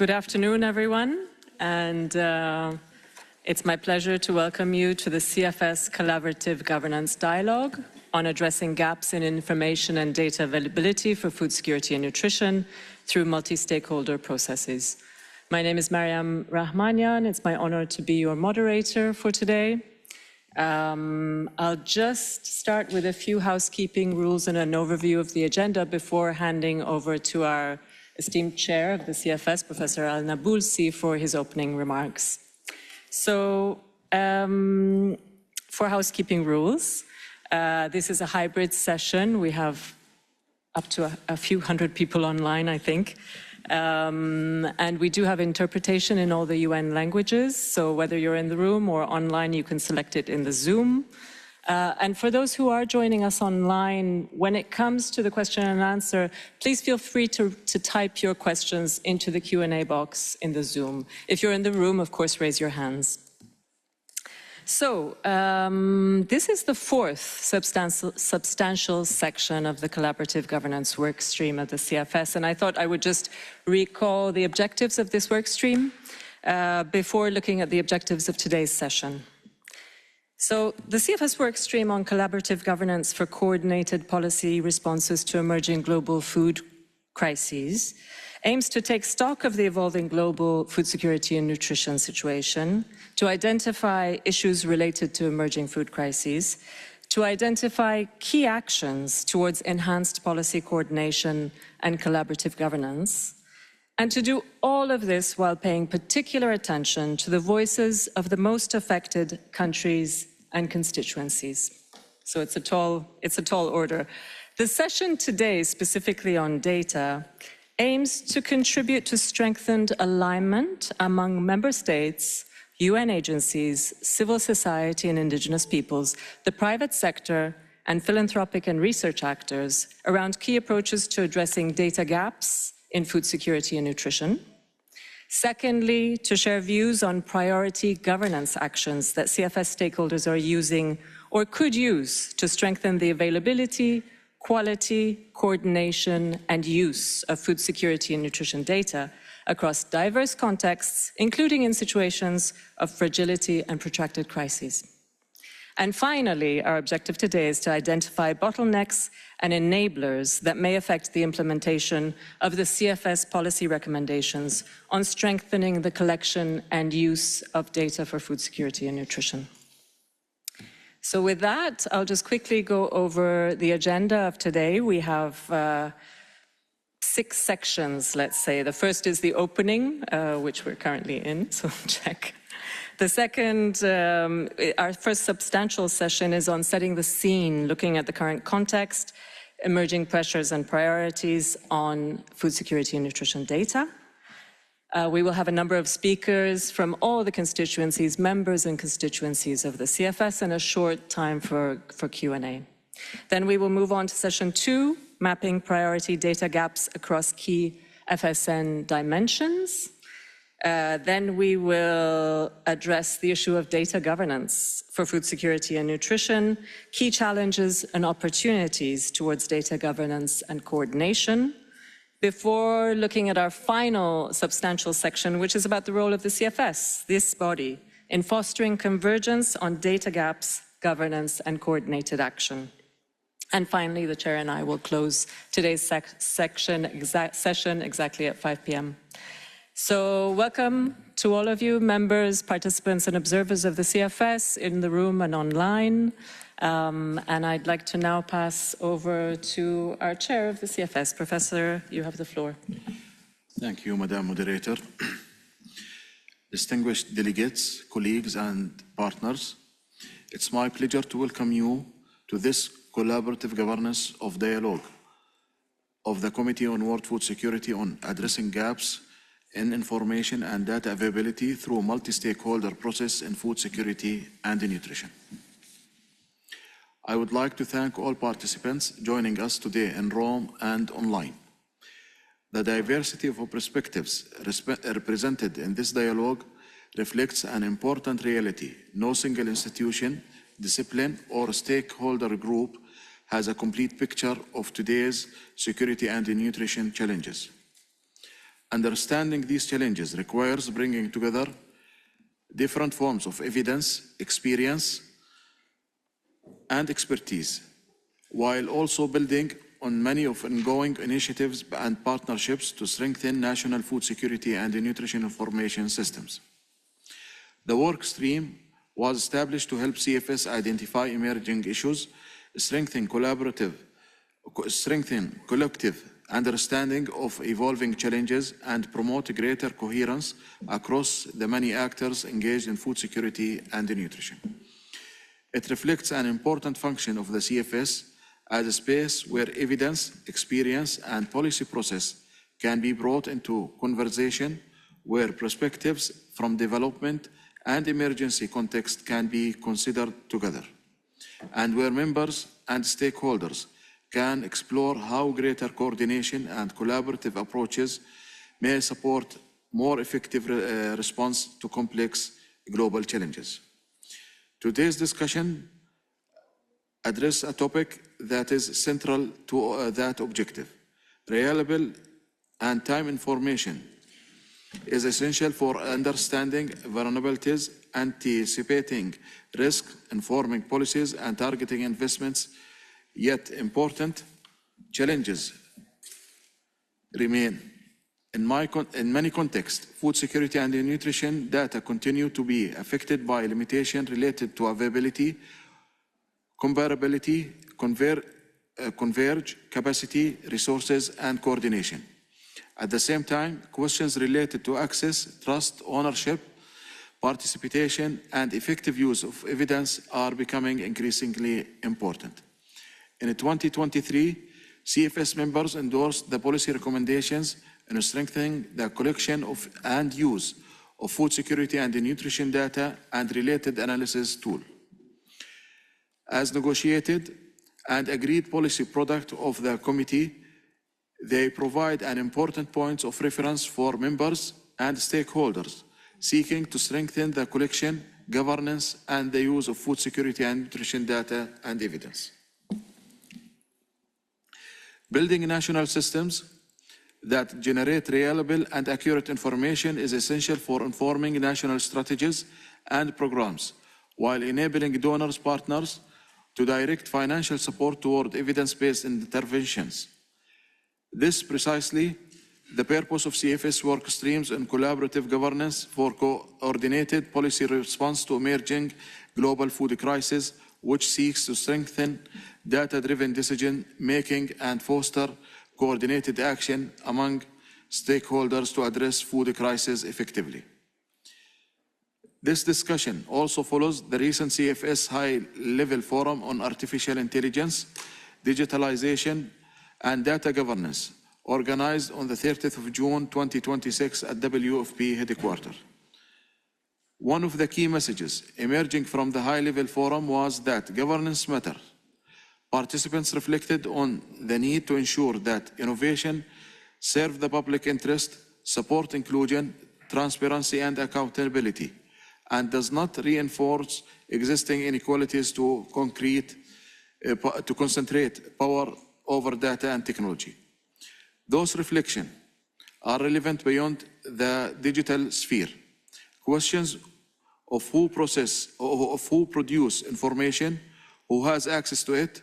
Good afternoon, everyone, and it's my pleasure to welcome you to the CFS Collaborative Governance Dialogue on addressing gaps in information and data availability for food security and nutrition through multi-stakeholder processes. My name is Mariam Rahmanian. It's my honor to be your moderator for today. I'll just start with a few housekeeping rules and an overview of the agenda before handing over to our esteemed chair of the CFS, Professor Al-Nabulsi, for his opening remarks. So, for housekeeping rules, this is a hybrid session. We have up to a few hundred people online, I think. And we do have interpretation in all the UN languages, so whether you're in the room or online, you can select it in the Zoom. And for those who are joining us online, when it comes to the question and answer, please feel free to type your questions into the Q&A box in the Zoom. If you're in the room, of course, raise your hands. So, this is the fourth substantial section of the collaborative governance work stream of the CFS, and I thought I would just recall the objectives of this work stream before looking at the objectives of today's session. So, the CFS work stream on collaborative governance for coordinated policy responses to emerging global food crises aims to take stock of the evolving global food security and nutrition situation, to identify issues related to emerging food crises, to identify key actions towards enhanced policy coordination and collaborative governance, and to do all of this while paying particular attention to the voices of the most affected countries and constituencies. So it's a tall order. The session today, specifically on data, aims to contribute to strengthened alignment among member states, UN agencies, civil society and indigenous peoples, the private sector, and philanthropic and research actors around key approaches to addressing data gaps in food security and nutrition. Secondly, to share views on priority governance actions that CFS stakeholders are using or could use to strengthen the availability, quality, coordination, and use of food security and nutrition data across diverse contexts, including in situations of fragility and protracted crises. And finally, our objective today is to identify bottlenecks and enablers that may affect the implementation of the CFS policy recommendations on strengthening the collection and use of data for food security and nutrition. So with that, I'll just quickly go over the agenda of today. We have 6 sections, let's say. The first is the opening, which we're currently in, so check. The second, our first substantial session is on setting the scene, looking at the current context, emerging pressures and priorities on food security and nutrition data. We will have a number of speakers from all the constituencies, members and constituencies of the CFS, and a short time for Q&A. Then we will move on to session 2, mapping priority data gaps across key FSN dimensions. Then we will address the issue of data governance for food security and nutrition, key challenges and opportunities towards data governance and coordination, before looking at our final substantial section, which is about the role of the CFS, this body, in fostering convergence on data gaps, governance, and coordinated action. And finally, the chair and I will close today's session exactly at 5 p.m. So welcome to all of you, members, participants, and observers of the CFS in the room and online. And I'd like to now pass over to our chair of the CFS. Professor, you have the floor. Thank you, Madam Moderator. Distinguished delegates, colleagues, and partners, it's my pleasure to welcome you to this collaborative governance of dialogue of the Committee on World Food Security on addressing gaps in information and data availability through multi-stakeholder process in food security and nutrition. I would like to thank all participants joining us today in Rome and online. The diversity of perspectives represented in this dialogue reflects an important reality. No single institution, discipline, or stakeholder group has a complete picture of today's security and nutrition challenges. Understanding these challenges requires bringing together different forms of evidence, experience, and expertise, while also building on many of ongoing initiatives and partnerships to strengthen national food security and nutrition information systems. The work stream was established to help CFS identify emerging issues, strengthen collective understanding of evolving challenges, and promote greater coherence across the many actors engaged in food security and nutrition. It reflects an important function of the CFS as a space where evidence, experience, and policy process can be brought into conversation, where perspectives from development and emergency context can be considered together, and where members and stakeholders can explore how greater coordination and collaborative approaches may support more effective response to complex global challenges. Today's discussion addresses a topic that is central to that objective. Reliable and time information is essential for understanding vulnerabilities, anticipating risk, informing policies, and targeting investments. Yet important challenges remain. In many contexts, food security and nutrition data continue to be affected by limitations related to availability, comparability, converge, capacity, resources, and coordination. At the same time, questions related to access, trust, ownership, participation, and effective use of evidence are becoming increasingly important. In 2023, CFS members endorsed the policy recommendations in strengthening the collection of and use of food security and nutrition data and related analysis tools. As negotiated and agreed policy product of the committee, they provide an important point of reference for members and stakeholders seeking to strengthen the collection, governance, and the use of food security and nutrition data and evidence. Building national systems that generate reliable and accurate information is essential for informing national strategies and programs, while enabling donors partners to direct financial support toward evidence-based interventions. This is precisely the purpose of CFS work streams and collaborative governance for coordinated policy response to emerging global food crisis, which seeks to strengthen data-driven decision-making and foster coordinated action among stakeholders to address food crisis effectively. This discussion also follows the recent CFS high-level forum on artificial intelligence, digitalization, and data governance, organized on the 30th of June 2026 at WFP headquarters. One of the key messages emerging from the high-level forum was that governance matters. Participants reflected on the need to ensure that innovation serves the public interest, support inclusion, transparency, and accountability, and does not reinforce existing inequalities to concentrate power over data and technology. Those reflections are relevant beyond the digital sphere. Questions of who produce information, who has access to it,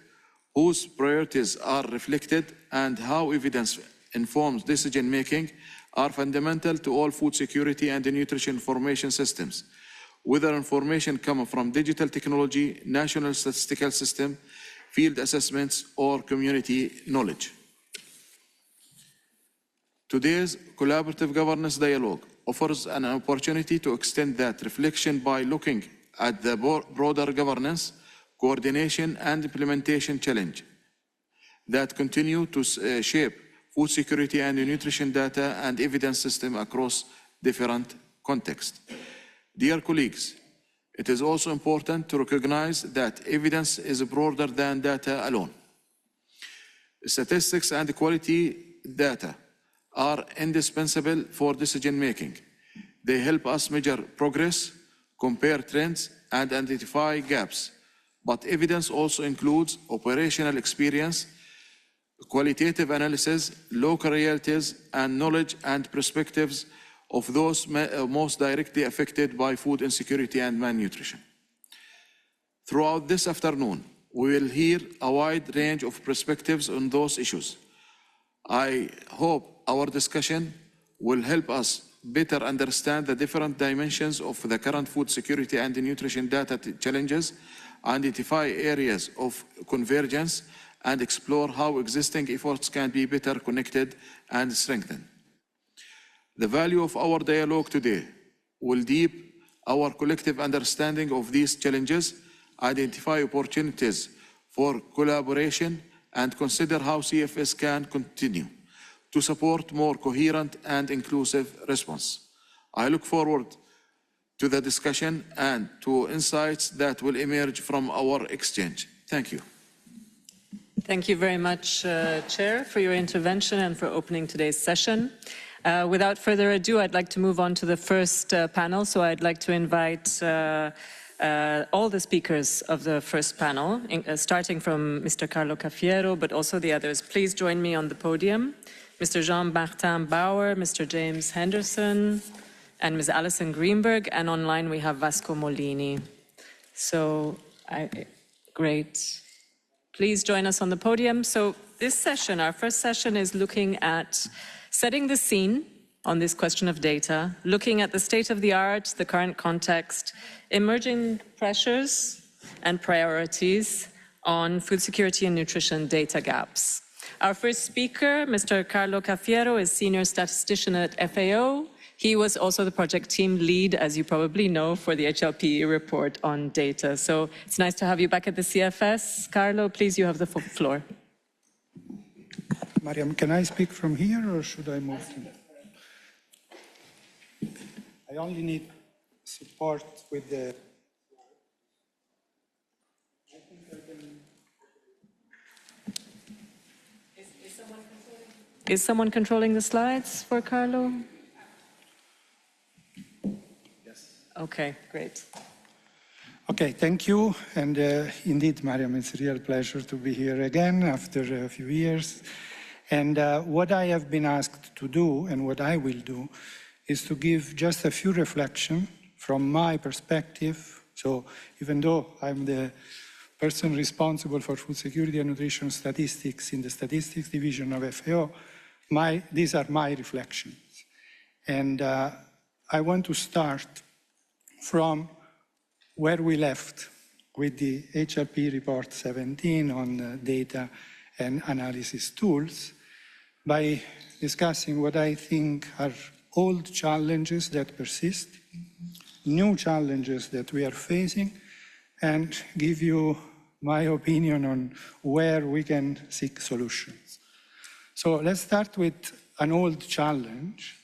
whose priorities are reflected, and how evidence informs decision-making are fundamental to all food security and nutrition information systems, whether information comes from digital technology, national statistical system, field assessments, or community knowledge. Today's collaborative governance dialogue offers an opportunity to extend that reflection by looking at the broader governance, coordination, and implementation challenge that continue to shape food security and nutrition data and evidence system across different contexts. Dear colleagues, it is also important to recognize that evidence is broader than data alone. Statistics and quality data are indispensable for decision-making. They help us measure progress, compare trends, and identify gaps. But evidence also includes operational experience, qualitative analysis, local realities, and knowledge and perspectives of those most directly affected by food insecurity and malnutrition. Throughout this afternoon, we will hear a wide range of perspectives on those issues. I hope our discussion will help us better understand the different dimensions of the current food security and nutrition data challenges, identify areas of convergence, and explore how existing efforts can be better connected and strengthened. The value of our dialogue today will deepen our collective understanding of these challenges, identify opportunities for collaboration, and consider how CFS can continue to support more coherent and inclusive response. I look forward to the discussion and to insights that will emerge from our exchange. Thank you. Thank you very much, Chair, for your intervention and for opening today's session. Without further ado, I'd like to move on to the first panel. So I'd like to invite all the speakers of the first panel, starting from Mr. Carlo Cafiero, but also the others. Please join me on the podium. Mr. Jean-Martin Bauer, Mr. James Henderson, and Ms. Alison Greenberg. And online we have Vasco Molini. So, great. Please join us on the podium. So this session, our first session, is looking at setting the scene on this question of data, looking at the state of the art, the current context, emerging pressures and priorities on food security and nutrition data gaps. Our first speaker, Mr. Carlo Cafiero, is Senior Statistician at FAO. He was also the project team lead, as you probably know, for the HLP report on data. So it's nice to have you back at the CFS. Carlo, please, you have the floor. Mariam, can I speak from here or should I move to? I only need support with the... Is someone controlling the slides for Carlo? Yes. Okay, great. Okay, thank you. And indeed, Mariam, it's a real pleasure to be here again after a few years. And what I have been asked to do and what I will do is to give just a few reflections from my perspective. So even though I'm the person responsible for food security and nutrition statistics in the statistics division of FAO, these are my reflections. And I want to start from where we left with the HLP report 17 on data and analysis tools by discussing what I think are old challenges that persist, new challenges that we are facing, and give you my opinion on where we can seek solutions. So let's start with an old challenge.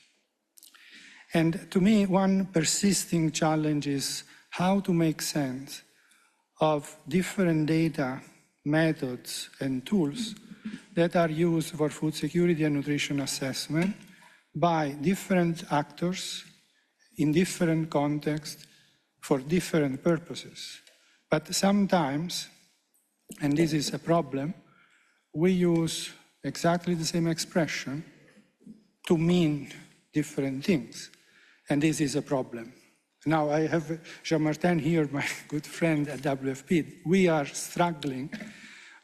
And to me, one persisting challenge is how to make sense of different data, methods, and tools that are used for food security and nutrition assessment by different actors in different contexts for different purposes. But sometimes, and this is a problem, we use exactly the same expression to mean different things. And this is a problem. Now I have Jean-Martin here, my good friend at WFP. We are struggling,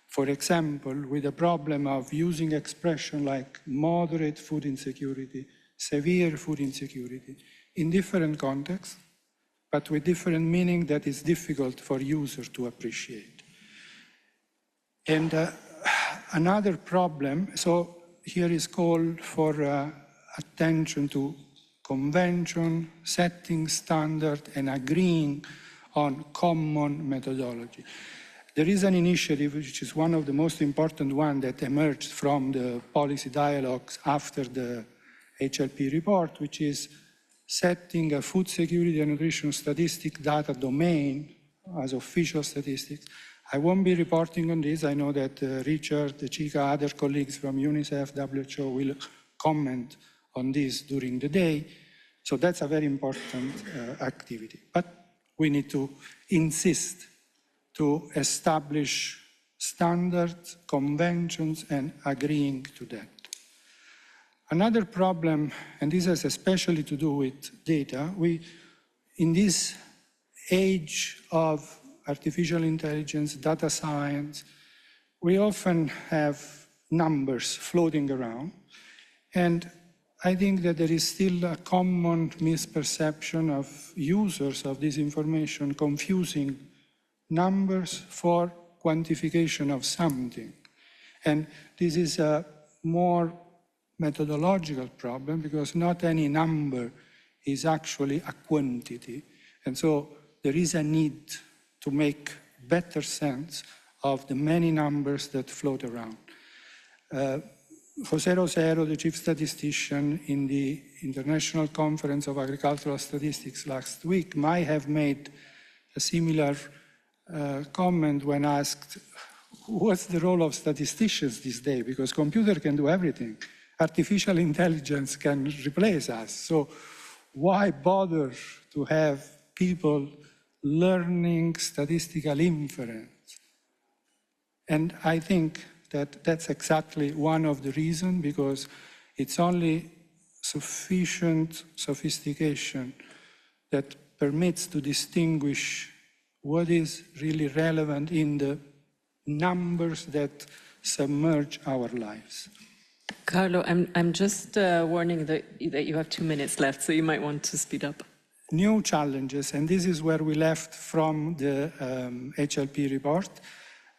for example, with the problem of using expression like moderate food insecurity, severe food insecurity, in different contexts, but with different meaning that is difficult for users to appreciate. And another problem, so here is called for attention to convention, setting standard, and agreeing on common methodology. There is an initiative, which is one of the most important ones that emerged from the policy dialogues after the HLP report, which is setting a food security and nutrition statistic data domain as official statistics. I won't be reporting on this. I know that Richard, Chika, other colleagues from UNICEF, WHO will comment on this during the day. So that's a very important activity. But we need to insist to establish standards, conventions, and agreeing to that. Another problem, and this has especially to do with data, in this age of artificial intelligence, data science, we often have numbers floating around. And I think that there is still a common misperception of users of this information confusing numbers for quantification of something. And this is a more methodological problem because not any number is actually a quantity. And so there is a need to make better sense of the many numbers that float around. José Rosero, the chief statistician in the International Conference of Agricultural Statistics last week, might have made a similar comment when asked, what's the role of statisticians these days? Because computer can do everything. Artificial intelligence can replace us. So why bother to have people learning statistical inference? And I think that that's exactly one of the reasons, because it's only sufficient sophistication that permits to distinguish what is really relevant in the numbers that submerge our lives. Carlo, I'm just warning that you have 2 minutes left, so you might want to speed up. New challenges, and this is where we left from the HLP report.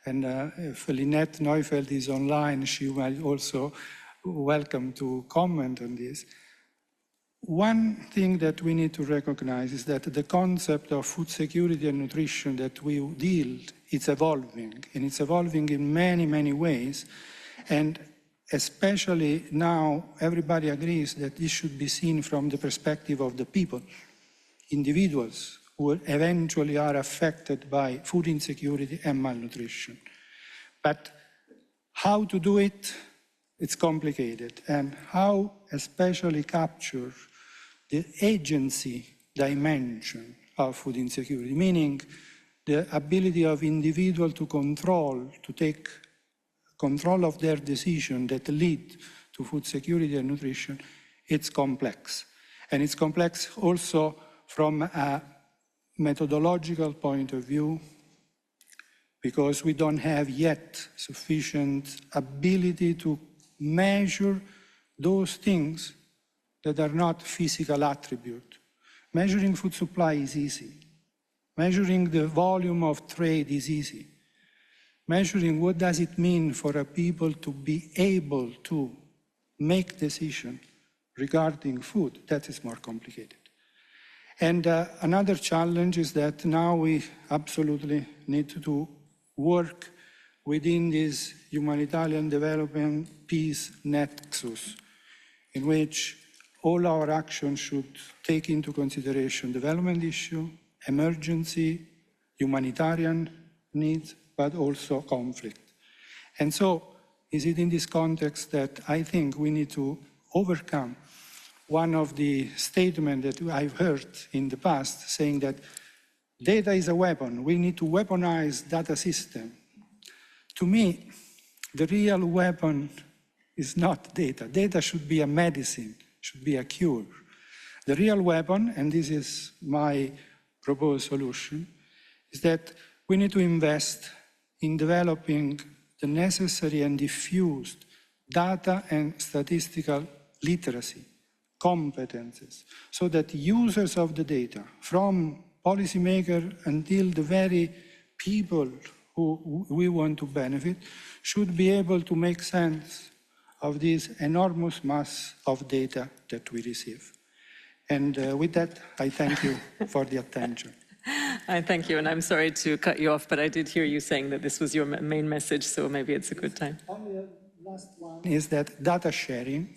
And if Lynette Neufeld is online, she might also welcome to comment on this. One thing that we need to recognize is that the concept of food security and nutrition that we deal, it's evolving, and it's evolving in many, many ways. And especially now, everybody agrees that this should be seen from the perspective of the people, individuals who eventually are affected by food insecurity and malnutrition. But how to do it, it's complicated. And how especially capture the agency dimension of food insecurity, meaning the ability of individuals to control, to take control of their decision that lead to food security and nutrition, it's complex. And it's complex also from a methodological point of view, because we don't have yet sufficient ability to measure those things that are not physical attribute. Measuring food supply is easy. Measuring the volume of trade is easy. Measuring what does it mean for a people to be able to make decisions regarding food, that is more complicated. And another challenge is that now we absolutely need to work within this humanitarian development peace nexus, in which all our actions should take into consideration development issue, emergency, humanitarian needs, but also conflict. And so, is it in this context that I think we need to overcome one of the statements that I've heard in the past, saying that data is a weapon. We need to weaponize data system. To me, the real weapon is not data. Data should be a medicine, should be a cure. The real weapon, and this is my proposed solution, is that we need to invest in developing the necessary and diffused data and statistical literacy, competences, so that users of the data, from policymakers until the very people who we want to benefit, should be able to make sense of this enormous mass of data that we receive. And with that, I thank you for the attention. I thank you, and I'm sorry to cut you off, but I did hear you saying that this was your main message, so maybe it's a good time. Only the last one is that data sharing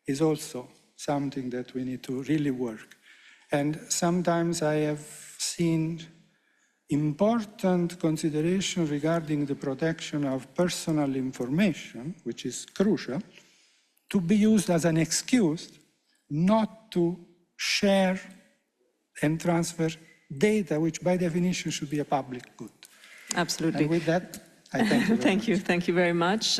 is also something that we need to really work. And sometimes I have seen important consideration regarding the protection of personal information, which is crucial, to be used as an excuse not to share and transfer data, which by definition should be a public good. Absolutely. And with that, I thank you. Thank you very much.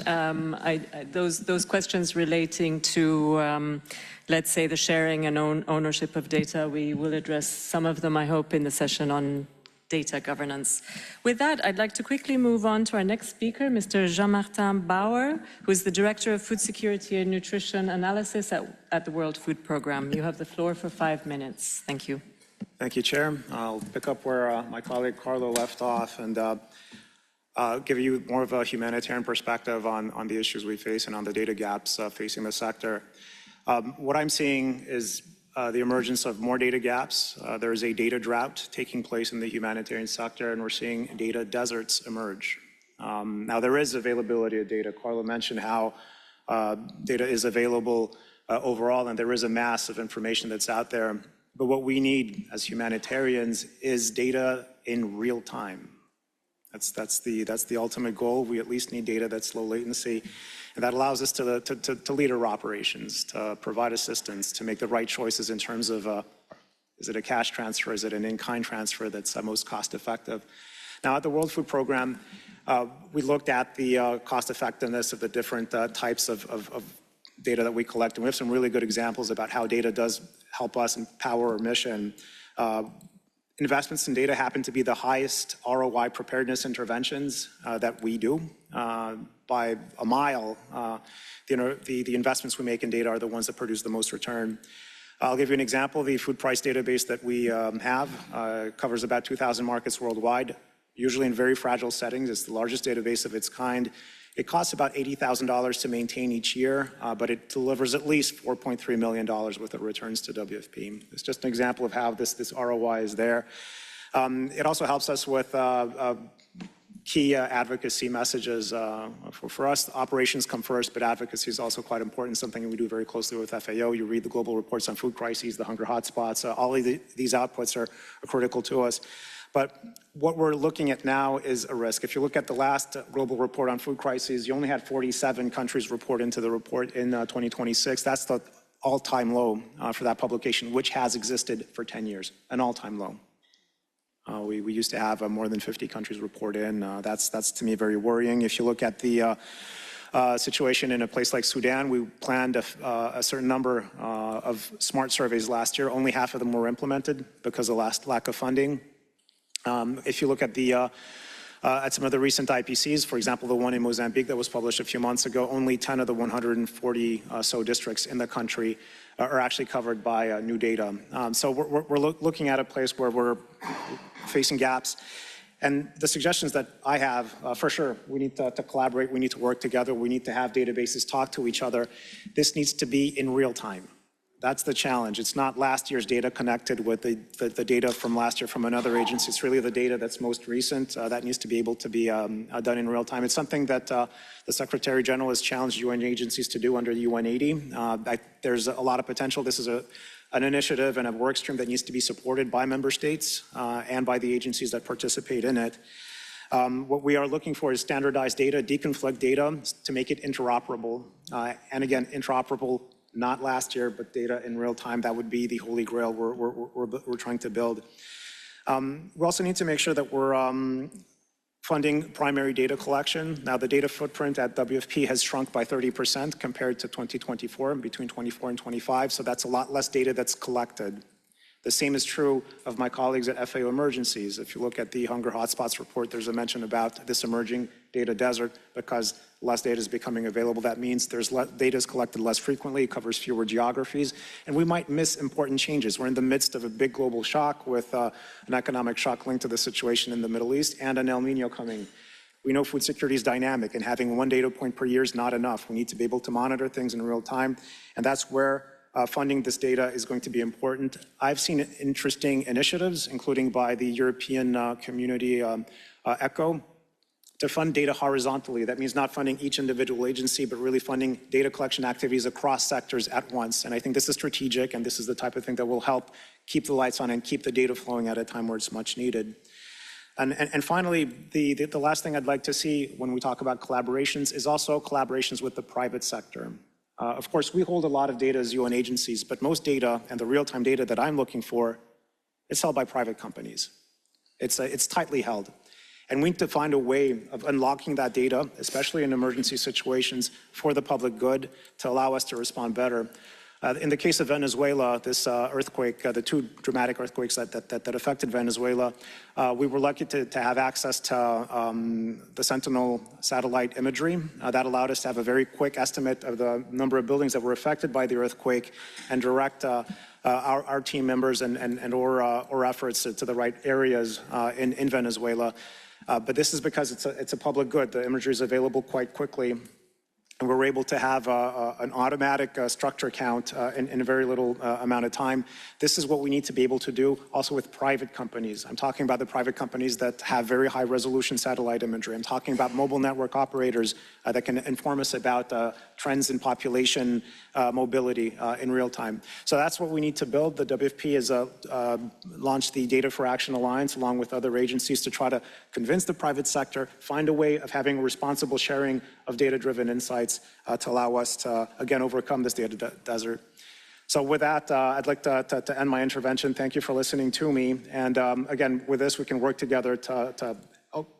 Those questions relating to, let's say, the sharing and ownership of data, we will address some of them, I hope, in the session on data governance. With that, I'd like to quickly move on to our next speaker, Mr. Jean-Martin Bauer, who is the Director of Food Security and Nutrition Analysis at the World Food Programme. You have the floor for 5 minutes. Thank you. Thank you, Chair. I'll pick up where my colleague Carlo left off and give you more of a humanitarian perspective on the issues we face and on the data gaps facing the sector. What I'm seeing is the emergence of more data gaps. There is a data drought taking place in the humanitarian sector, and we're seeing data deserts emerge. Now, there is availability of data. Carlo mentioned how data is available overall, and there is a mass of information that's out there. But what we need as humanitarians is data in real time. That's the ultimate goal. We at least need data that's low latency, and that allows us to lead our operations, to provide assistance, to make the right choices in terms of is it a cash transfer, is it an in-kind transfer that's most cost effective. Now, at the World Food Programme, we looked at the cost effectiveness of the different types of data that we collect, and we have some really good examples about how data does help us empower our mission. Investments in data happen to be the highest ROI preparedness interventions that we do. By a mile, the investments we make in data are the ones that produce the most return. I'll give you an example. The food price database that we have covers about 2,000 markets worldwide, usually in very fragile settings. It's the largest database of its kind. It costs about $80,000 to maintain each year, but it delivers at least $4.3 million worth of returns to WFP. It's just an example of how this ROI is there. It also helps us with key advocacy messages. For us, operations come first, but advocacy is also quite important, something we do very closely with FAO. You read the global reports on food crises, the hunger hotspots. All of these outputs are critical to us. But what we're looking at now is a risk. If you look at the last global report on food crises, you only had 47 countries report into the report in 2026. That's the all-time low for that publication, which has existed for 10 years, an all-time low. We used to have more than 50 countries report in. That's to me very worrying. If you look at the situation in a place like Sudan, we planned a certain number of smart surveys last year. Only half of them were implemented because of lack of funding. If you look at at some of the recent IPCs, for example, the one in Mozambique that was published a few months ago, only 10 of the 140 so districts in the country are actually covered by new data. So we're looking at a place where we're facing gaps. And the suggestions that I have, for sure, we need to collaborate, we need to work together, we need to have databases talk to each other. This needs to be in real time. That's the challenge. It's not last year's data connected with the data from last year from another agency. It's really the data that's most recent that needs to be able to be done in real time. It's something that the Secretary General has challenged UN agencies to do under the UN 80. There's a lot of potential. This is an initiative and a work stream that needs to be supported by member states and by the agencies that participate in it. What we are looking for is standardized data, deconflict data to make it interoperable. And again, interoperable not last year, but data in real time. That would be the holy grail we're trying to build. We also need to make sure that we're funding primary data collection. Now, the data footprint at WFP has shrunk by 30% compared to 2024, between 24 and 25, so that's a lot less data that's collected. The same is true of my colleagues at FAO Emergencies. If you look at the Hunger Hotspots report, there's a mention about this emerging data desert because less data is becoming available. That means data is collected less frequently, it covers fewer geographies, and we might miss important changes. We're in the midst of a big global shock with an economic shock linked to the situation in the Middle East and an El Nino coming. We know food security is dynamic, and having one data point per year is not enough. We need to be able to monitor things in real time, and that's where funding this data is going to be important. I've seen interesting initiatives, including by the European Community ECHO, to fund data horizontally. That means not funding each individual agency, but really funding data collection activities across sectors at once. And I think this is strategic, and this is the type of thing that will help keep the lights on and keep the data flowing at a time where it's much needed. And finally, the last thing I'd like to see when we talk about collaborations is also collaborations with the private sector. Of course, we hold a lot of data as UN agencies, but most data and the real-time data that I'm looking for, it's held by private companies. It's tightly held. And we need to find a way of unlocking that data, especially in emergency situations, for the public good to allow us to respond better. In the case of Venezuela, this earthquake, the two dramatic earthquakes that affected Venezuela, we were lucky to have access to the Sentinel satellite imagery. That allowed us to have a very quick estimate of the number of buildings that were affected by the earthquake and direct our team members and or efforts to the right areas in Venezuela. But this is because it's a public good. The imagery is available quite quickly. And we're able to have an automatic structure count in a very little amount of time. This is what we need to be able to do also with private companies. I'm talking about the private companies that have very high resolution satellite imagery. I'm talking about mobile network operators that can inform us about trends in population mobility in real time. So that's what we need to build. The WFP has launched the Data for Action Alliance along with other agencies to try to convince the private sector, find a way of having responsible sharing of data-driven insights to allow us to, again, overcome this data desert. So with that, I'd like to end my intervention. Thank you for listening to me. And again, with this, we can work together to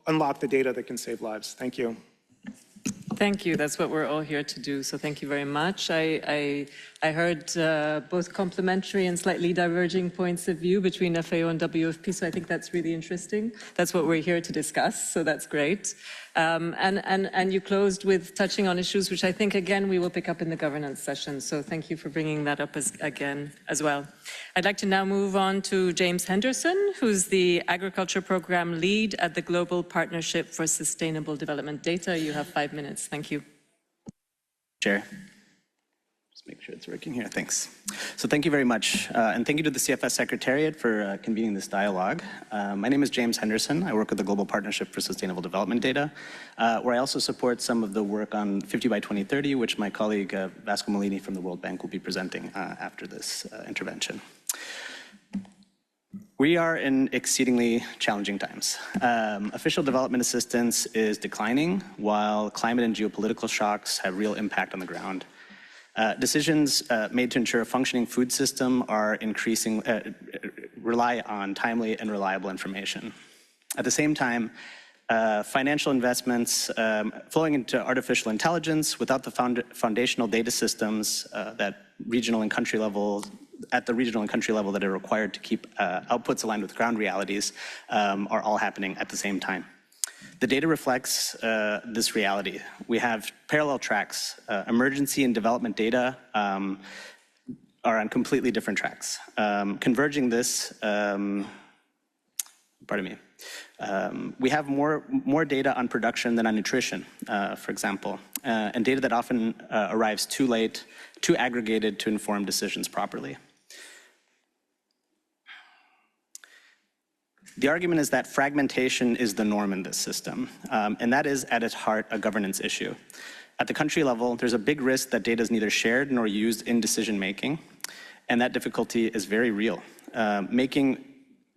unlock the data that can save lives. Thank you. Thank you. That's what we're all here to do. So thank you very much. I heard both complementary and slightly diverging points of view between FAO and WFP. So I think that's really interesting. That's what we're here to discuss. So that's great. And you closed with touching on issues which I think, again, we will pick up in the governance session. So thank you for bringing that up again as well. I'd like to now move on to James Henderson, who's the Agriculture Program Lead at the Global Partnership for Sustainable Development Data. You have 5 minutes. Thank you. Chair. Just make sure it's working here. Thanks. So thank you very much. And thank you to the CFS Secretariat for convening this dialogue. My name is James Henderson. I work with the Global Partnership for Sustainable Development Data, where I also support some of the work on 50 by 2030, which my colleague Vasco Molini from the World Bank will be presenting after this intervention. We are in exceedingly challenging times. Official development assistance is declining, while climate and geopolitical shocks have real impact on the ground. Decisions made to ensure a functioning food system are rely on timely and reliable information. At the same time, financial investments flowing into artificial intelligence without the foundational data systems that regional and country level that are required to keep outputs aligned with ground realities are all happening at the same time. The data reflects this reality. We have parallel tracks. Emergency and development data are on completely different tracks. Converging this, we have more data on production than on nutrition, for example, and data that often arrives too late, too aggregated to inform decisions properly. The argument is that fragmentation is the norm in this system, and that is at its heart a governance issue. At the country level, there's a big risk that data is neither shared nor used in decision making, and that difficulty is very real. Making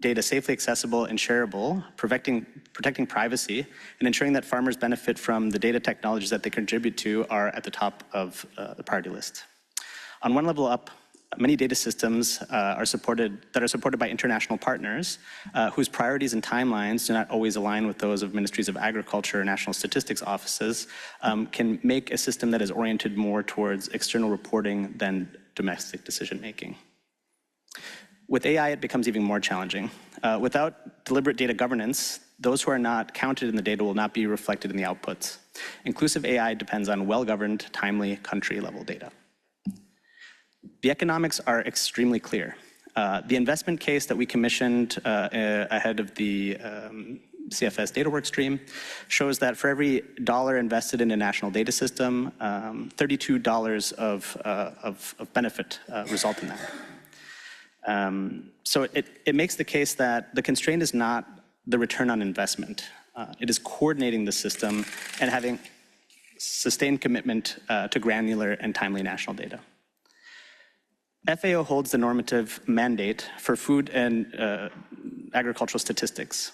data safely accessible and shareable, protecting privacy, and ensuring that farmers benefit from the data technologies that they contribute to are at the top of the priority list. On one level up, many data systems are supported by international partners whose priorities and timelines do not always align with those of ministries of agriculture or national statistics offices, can make a system that is oriented more towards external reporting than domestic decision making. With AI, it becomes even more challenging. Without deliberate data governance, those who are not counted in the data will not be reflected in the outputs. Inclusive AI depends on well-governed, timely, country-level data. The economics are extremely clear. The investment case that we commissioned ahead of the CFS data work stream shows that for every dollar invested in a national data system, $32 of benefit result in that. So it makes the case that the constraint is not the return on investment. It is coordinating the system and having sustained commitment to granular and timely national data. FAO holds the normative mandate for food and agricultural statistics.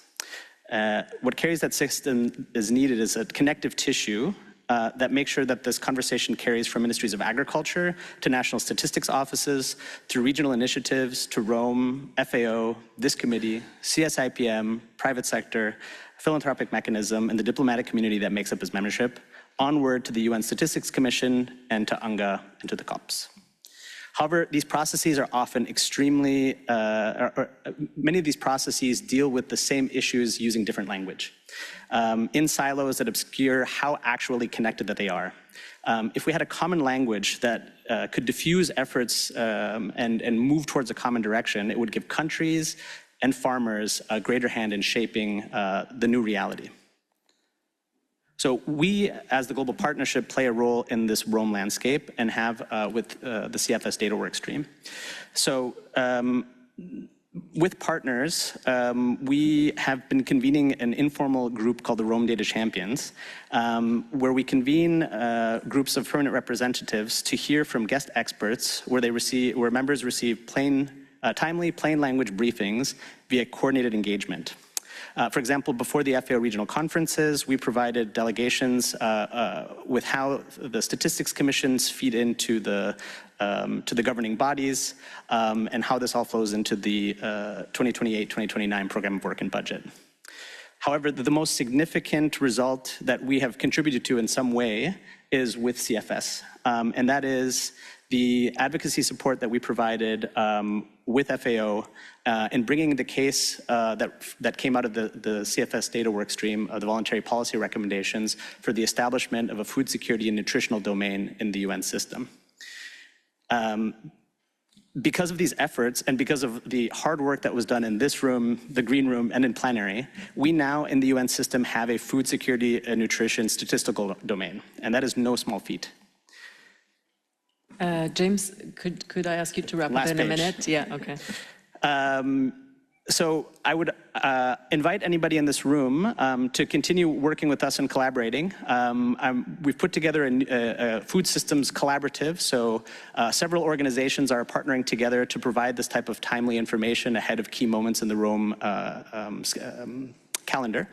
What carries that system is needed is a connective tissue that make sure that this conversation carries from ministries of agriculture to national statistics offices, through regional initiatives, to Rome, FAO, this committee, CSIPM, private sector, philanthropic mechanism, and the diplomatic community that makes up its membership, onward to the UN Statistics Commission and to UNGA and to the COPs. However, these processes are often extremely, many of these processes deal with the same issues using different language, in silos that obscure how actually connected that they are. If we had a common language that could diffuse efforts and move towards a common direction, it would give countries and farmers a greater hand in shaping the new reality. So we, as the global partnership, play a role in this Rome landscape and have with the CFS data work stream. So with partners, we have been convening an informal group called the Rome Data Champions, where we convene groups of permanent representatives to hear from guest experts, where members receive timely, plain language briefings via coordinated engagement. For example, before the FAO regional conferences, we provided delegations with how the statistics commissions feed into the to the governing bodies, and how this all flows into the 2028-2029 program of work and budget. However, the most significant result that we have contributed to in some way is with CFS, and that is the advocacy support that we provided with FAO in bringing the case that came out of the CFS data work stream of the voluntary policy recommendations for the establishment of a food security and nutritional domain in the UN system. Because of these efforts and because of the hard work that was done in this room, the green room, and in plenary, we now in the UN system have a food security and nutrition statistical domain, and that is no small feat. James, could I ask you to wrap up in a minute? Yeah, okay. So I would invite anybody in this room to continue working with us and collaborating. We've put together a food systems collaborative, so several organizations are partnering together to provide this type of timely information ahead of key moments in the Rome calendar.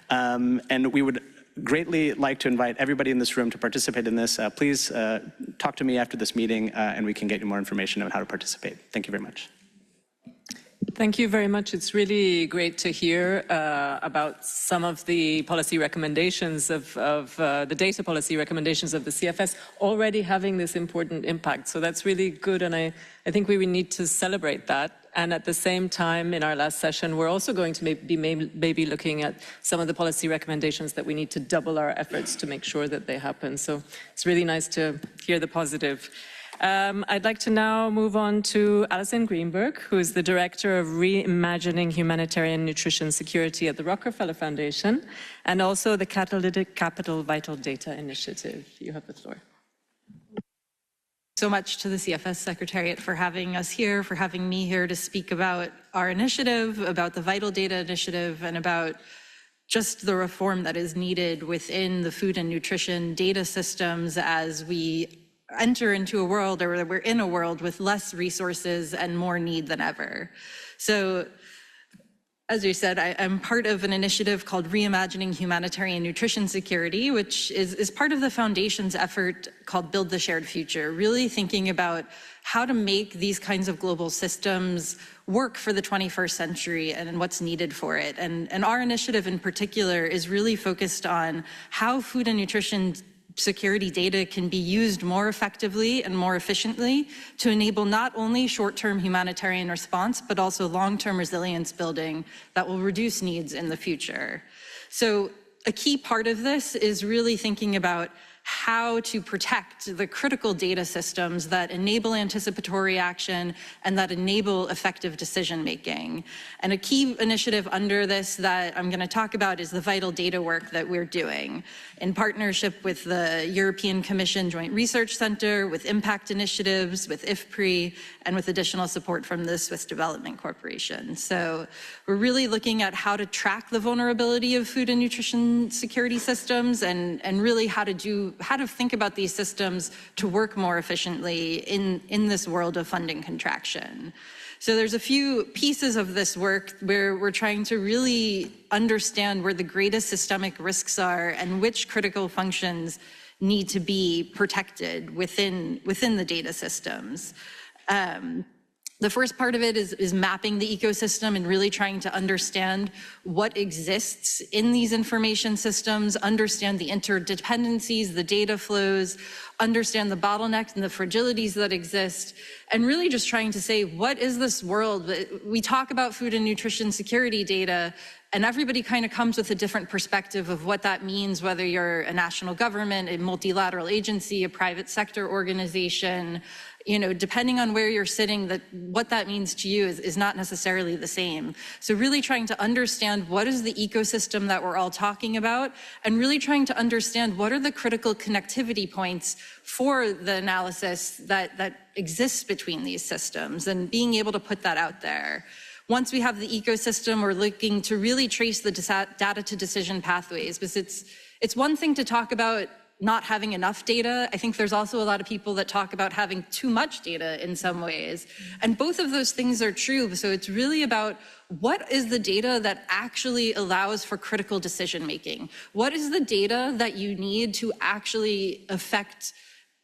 And we would greatly like to invite everybody in this room to participate in this. Please talk to me after this meeting and we can get you more information on how to participate. Thank you very much. Thank you very much. It's really great to hear about some of the policy recommendations of the data policy recommendations of the CFS already having this important impact. So that's really good, and I think we need to celebrate that. And at the same time, in our last session, we're also going to be maybe looking at some of the policy recommendations that we need to double our efforts to make sure that they happen. So it's really nice to hear the positive. I'd like to now move on to Alison Greenberg, who is the Director of Reimagining Humanitarian Nutrition Security at the Rockefeller Foundation, and also the Catalytic Capital Vital Data Initiative. You have the floor. So much to the CFS Secretariat for having us here, for having me here to speak about our initiative, about the Vital Data Initiative, and about just the reform that is needed within the food and nutrition data systems as we enter into a world, or we're in a world with less resources and more need than ever. So, as you said, I'm part of an initiative called Reimagining Humanitarian Nutrition Security, which is part of the Foundation's effort called Build the Shared Future, really thinking about how to make these kinds of global systems work for the 21st century and what's needed for it. And our initiative in particular is really focused on how food and nutrition security data can be used more effectively and more efficiently to enable not only short-term humanitarian response, but also long-term resilience building that will reduce needs in the future. So a key part of this is really thinking about how to protect the critical data systems that enable anticipatory action and that enable effective decision-making. And a key initiative under this that I'm going to talk about is the vital data work that we're doing in partnership with the European Commission Joint Research Center, with impact initiatives, with IFPRI, and with additional support from the Swiss Development Corporation. So we're really looking at how to track the vulnerability of food and nutrition security systems and really how to think about these systems to work more efficiently in this world of funding contraction. So there's a few pieces of this work where we're trying to really understand where the greatest systemic risks are and which critical functions need to be protected within the data systems. The first part of it is mapping the ecosystem and really trying to understand what exists in these information systems, understand the interdependencies, the data flows, understand the bottlenecks and the fragilities that exist, and really just trying to say, what is this world? We talk about food and nutrition security data, and everybody kind of comes with a different perspective of what that means, whether you're a national government, a multilateral agency, a private sector organization. You know, depending on where you're sitting, what that means to you is not necessarily the same. So really trying to understand what is the ecosystem that we're all talking about, and really trying to understand what are the critical connectivity points for the analysis that exists between these systems, and being able to put that out there. Once we have the ecosystem, we're looking to really trace the data to decision pathways, because it's one thing to talk about not having enough data. I think there's also a lot of people that talk about having too much data in some ways. And both of those things are true. So it's really about what is the data that actually allows for critical decision making? What is the data that you need to actually affect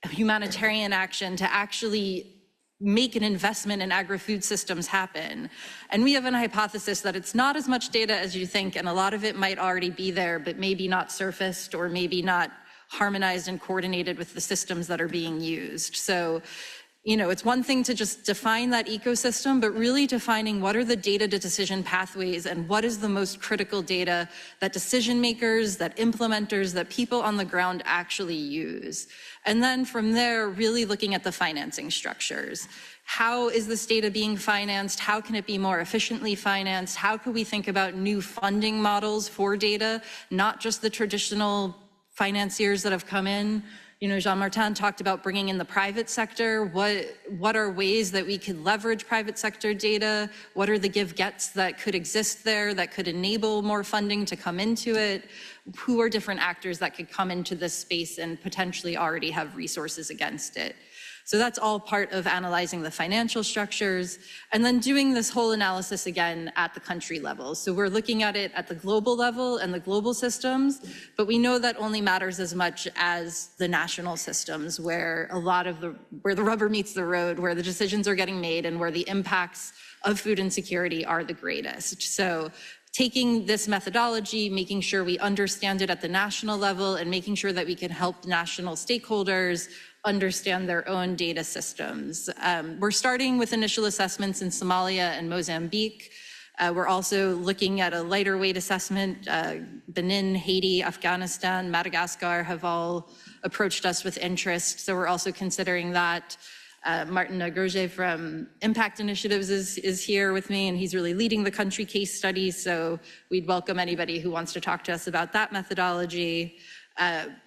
humanitarian action, to actually make an investment in agri-food systems happen? And we have an hypothesis that it's not as much data as you think, and a lot of it might already be there, but maybe not surfaced, or maybe not harmonized and coordinated with the systems that are being used. So, you know, it's one thing to just define that ecosystem, but really defining what are the data to decision pathways and what is the most critical data that decision makers, that implementers, that people on the ground actually use. And then from there, really looking at the financing structures. How is this data being financed? How can it be more efficiently financed? How can we think about new funding models for data, not just the traditional financiers that have come in? You know, Jean-Martin talked about bringing in the private sector. What are ways that we could leverage private sector data? What are the give-gets that could exist there that could enable more funding to come into it? Who are different actors that could come into this space and potentially already have resources against it? So that's all part of analyzing the financial structures, and then doing this whole analysis again at the country level. So we're looking at it at the global level and the global systems, but we know that only matters as much as the national systems, where where the rubber meets the road, where the decisions are getting made, and where the impacts of food insecurity are the greatest. So taking this methodology, making sure we understand it at the national level, and making sure that we can help national stakeholders understand their own data systems. We're starting with initial assessments in Somalia and Mozambique. We're also looking at a lighter weight assessment. Benin, Haiti, Afghanistan, Madagascar have all approached us with interest, so we're also considering that. Martin Nagroje from Impact Initiatives is here with me, and he's really leading the country case studies, so we'd welcome anybody who wants to talk to us about that methodology.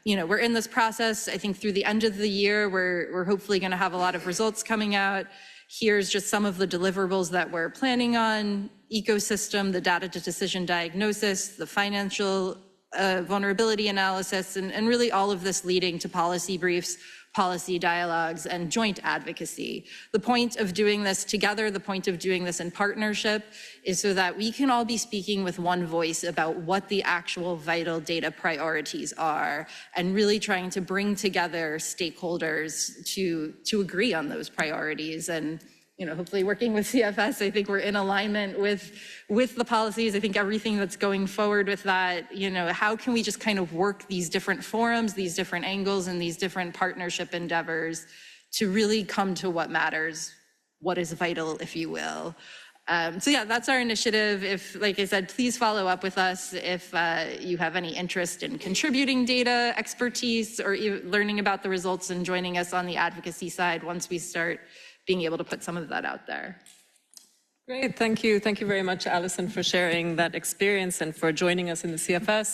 You know, we're in this process. I think through the end of the year, we're hopefully going to have a lot of results coming out. Here's just some of the deliverables that we're planning on: ecosystem, the data to decision diagnosis, the financial vulnerability analysis, and really all of this leading to policy briefs, policy dialogues, and joint advocacy. The point of doing this together, the point of doing this in partnership, is so that we can all be speaking with one voice about what the actual vital data priorities are, and really trying to bring together stakeholders to agree on those priorities. And you know, hopefully working with CFS, I think we're in alignment with the policies. I think everything that's going forward with that, you know, how can we just kind of work these different forums, these different angles, and these different partnership endeavors to really come to what matters, what is vital, if you will. So yeah, that's our initiative. If, like I said, please follow up with us if you have any interest in contributing data expertise, or learning about the results and joining us on the advocacy side once we start being able to put some of that out there. Great, thank you. Thank you very much, Alison, for sharing that experience and for joining us in the CFS.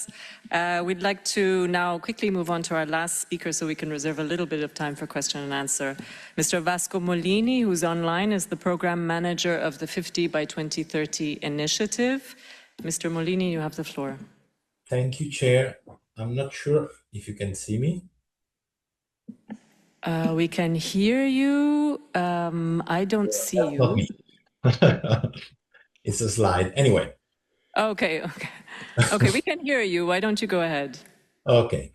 We'd like to now quickly move on to our last speaker so we can reserve a little bit of time for question and answer. Mr. Vasco Molini, who's online, is the program manager of the 50 by 2030 initiative. Mr. Molini, you have the floor. Thank you, Chair. I'm not sure if you can see me. We can hear you. I don't see you. Not me. It's a slide. Anyway. Okay, okay. Okay, we can hear you. Why don't you go ahead? Okay,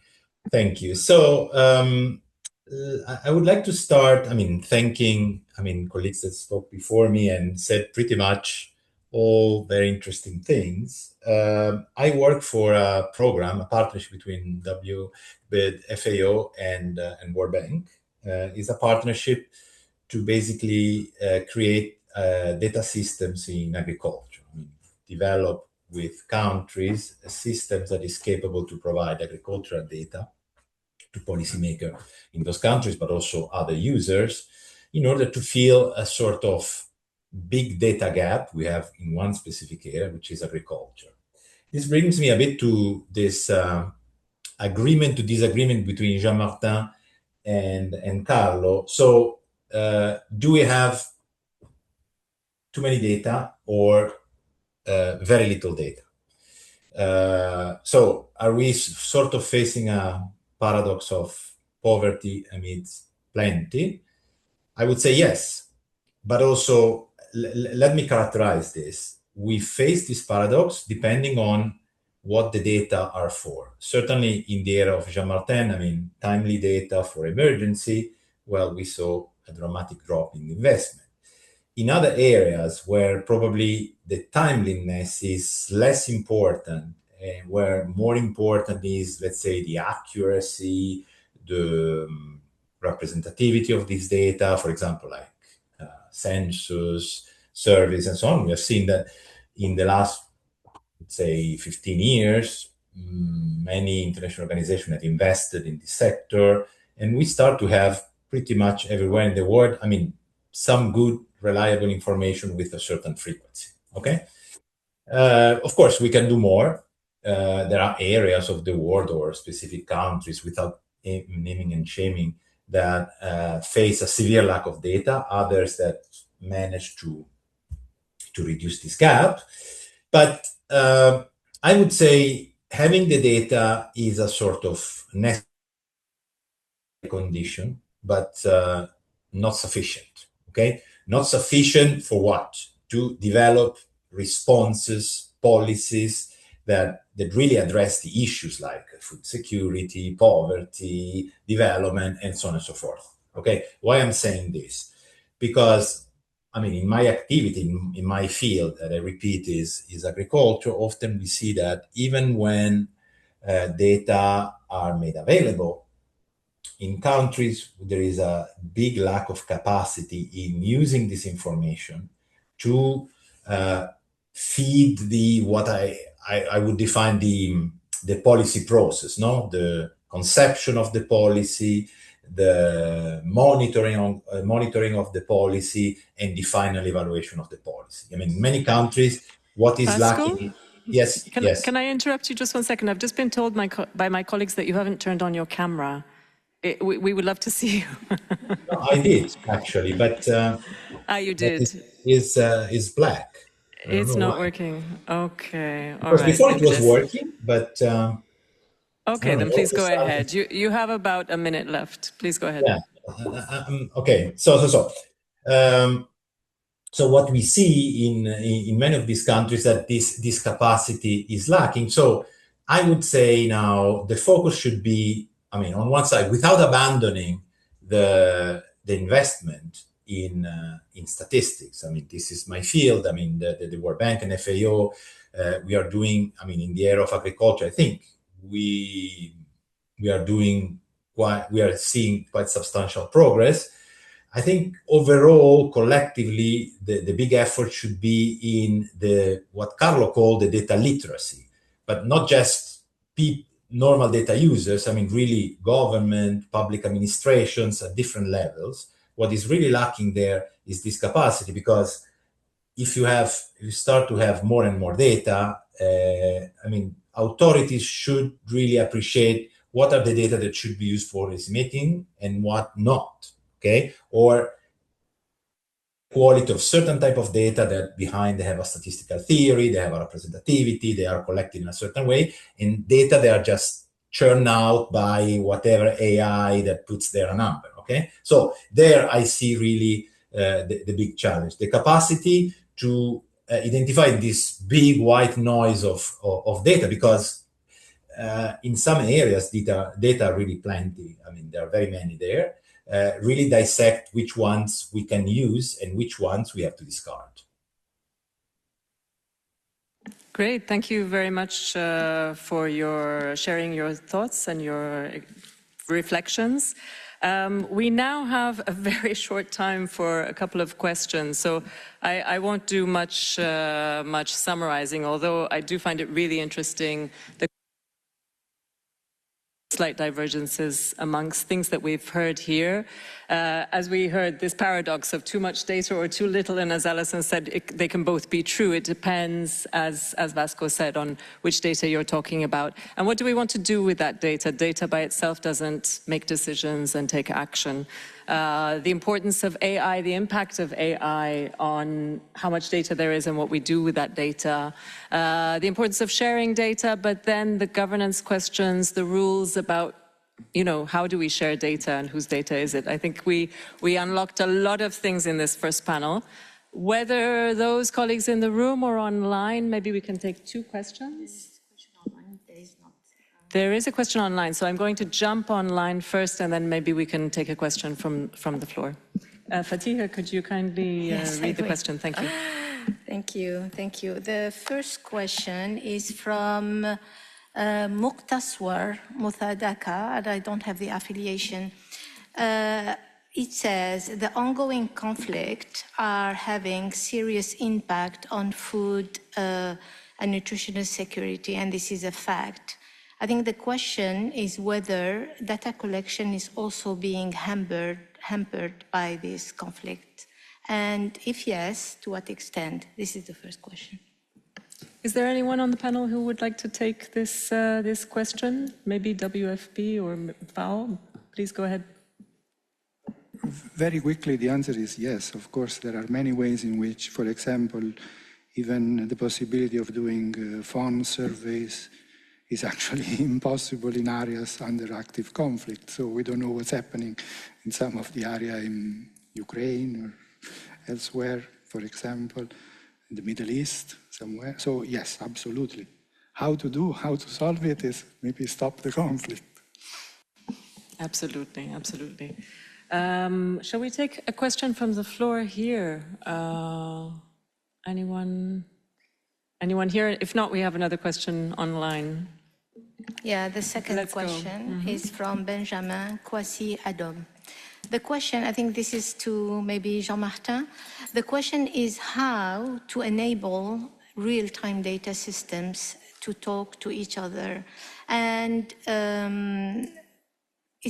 thank you. So I would like to start, thanking, colleagues that spoke before me and said pretty much all very interesting things. I work for a program, a partnership between with FAO and World Bank. It's a partnership to basically create data systems in agriculture. Develop with countries systems that is capable to provide agricultural data to policymakers in those countries, but also other users, in order to fill a sort of big data gap we have in one specific area, which is agriculture. This brings me a bit to this agreement to disagreement between Jean-Martin and Carlo. So do we have too many data or very little data? So are we sort of facing a paradox of poverty amidst plenty? I would say yes, but also let me characterize this. We face this paradox depending on what the data are for. Certainly in the era of Jean-Martin, timely data for emergency, well, we saw a dramatic drop in investment. In other areas where probably the timeliness is less important, and where more important is, let's say, the accuracy, the representativity of this data, for example, like census, surveys, and so on, we have seen that in the last, let's say, 15 years, many international organizations have invested in this sector, and we start to have pretty much everywhere in the world, some good, reliable information with a certain frequency, okay? Of course, we can do more. There are areas of the world or specific countries, without naming and shaming, that face a severe lack of data, others that manage to reduce this gap. But I would say having the data is a sort of necessary condition, but not sufficient, okay? Not sufficient for what? To develop responses, policies that really address the issues like food security, poverty, development, and so on and so forth, okay? Why I'm saying this? Because, in my activity, in my field, that I repeat is agriculture, often we see that even when data are made available, in countries, there is a big lack of capacity in using this information to feed what I would define the policy process, no? The conception of the policy, the monitoring of the policy, and the final evaluation of the policy. In many countries, what is Pascal? lacking? Yes, yes. Can I interrupt you just 1 second? I've just been told by my colleagues that you haven't turned on your camera. We would love to see you. No, I did actually, but You did. is black. I don't It's know not why. working. Okay, all Because right. before it was working, but Okay, then all please of a go sudden, ahead. You have about a minute left. Please go ahead. yeah. Okay. So what we see in many of these countries that this capacity is lacking. So I would say now the focus should be, on one side, without abandoning the investment in statistics. This is my field. The World Bank and FAO, we are doing. In the area of agriculture, I think we are seeing quite substantial progress. I think overall, collectively, the big effort should be in what Carlo called the data literacy, but not just normal data users. really government, public administrations at different levels. What is really lacking there is this capacity, because if you start to have more and more data, authorities should really appreciate what are the data that should be used for policy making and what not. Okay, or quality of certain type of data that behind they have a statistical theory, they have a representativity, they are collected in a certain way, and data they are just churned out by whatever AI that puts there a number. Okay, so there I see really the big challenge. The capacity to identify this big white noise of data, because in some areas, data are really plenty. I mean, there are very many there. Really dissect which ones we can use and which ones we have to discard. Great, thank you very much for your sharing your thoughts and your reflections. We now have a very short time for a couple of questions, so I won't do much summarizing, although I do find it really interesting the slight divergences amongst things that we've heard here. As we heard, this paradox of too much data or too little, and as Alison said, they can both be true. It depends, as Vasco said, on which data you're talking about. And what do we want to do with that data? Data by itself doesn't make decisions and take action. The importance of AI, the impact of AI on how much data there is and what we do with that data, the importance of sharing data, but then the governance questions, the rules about, how do we share data and whose data is it? I think we unlocked a lot of things in this first panel. Whether those colleagues in the room or online, maybe we can take two questions. There is a question online, so I'm going to jump online first, and then maybe we can take a question from the floor. Fatiha, could you kindly read the question? Thank you. Thank you. The first question is from Muqtaswar Muthadaka, and I don't have the affiliation. It says, the ongoing conflict are having serious impact on food and nutritional security, and this is a fact. I think the question is whether data collection is also being hampered by this conflict. And if yes, to what extent? This is the first question. Is there anyone on the panel who would like to take this question? Maybe WFP or FAO? Please go ahead. Very quickly, the answer is yes. Of course, there are many ways in which, for example, even the possibility of doing phone surveys is actually impossible in areas under active conflict. So we don't know what's happening in some of the area in Ukraine or elsewhere, for example, in the Middle East, somewhere. So yes, absolutely. How to solve it is maybe stop the conflict. Absolutely. Shall we take a question from the floor here? Anyone here? If not, we have another question online. Yeah, the second question is from Benjamin Kwasi Adom. The question, I think this is to maybe Jean-Martin. The question is how to enable real-time data systems to talk to each other. And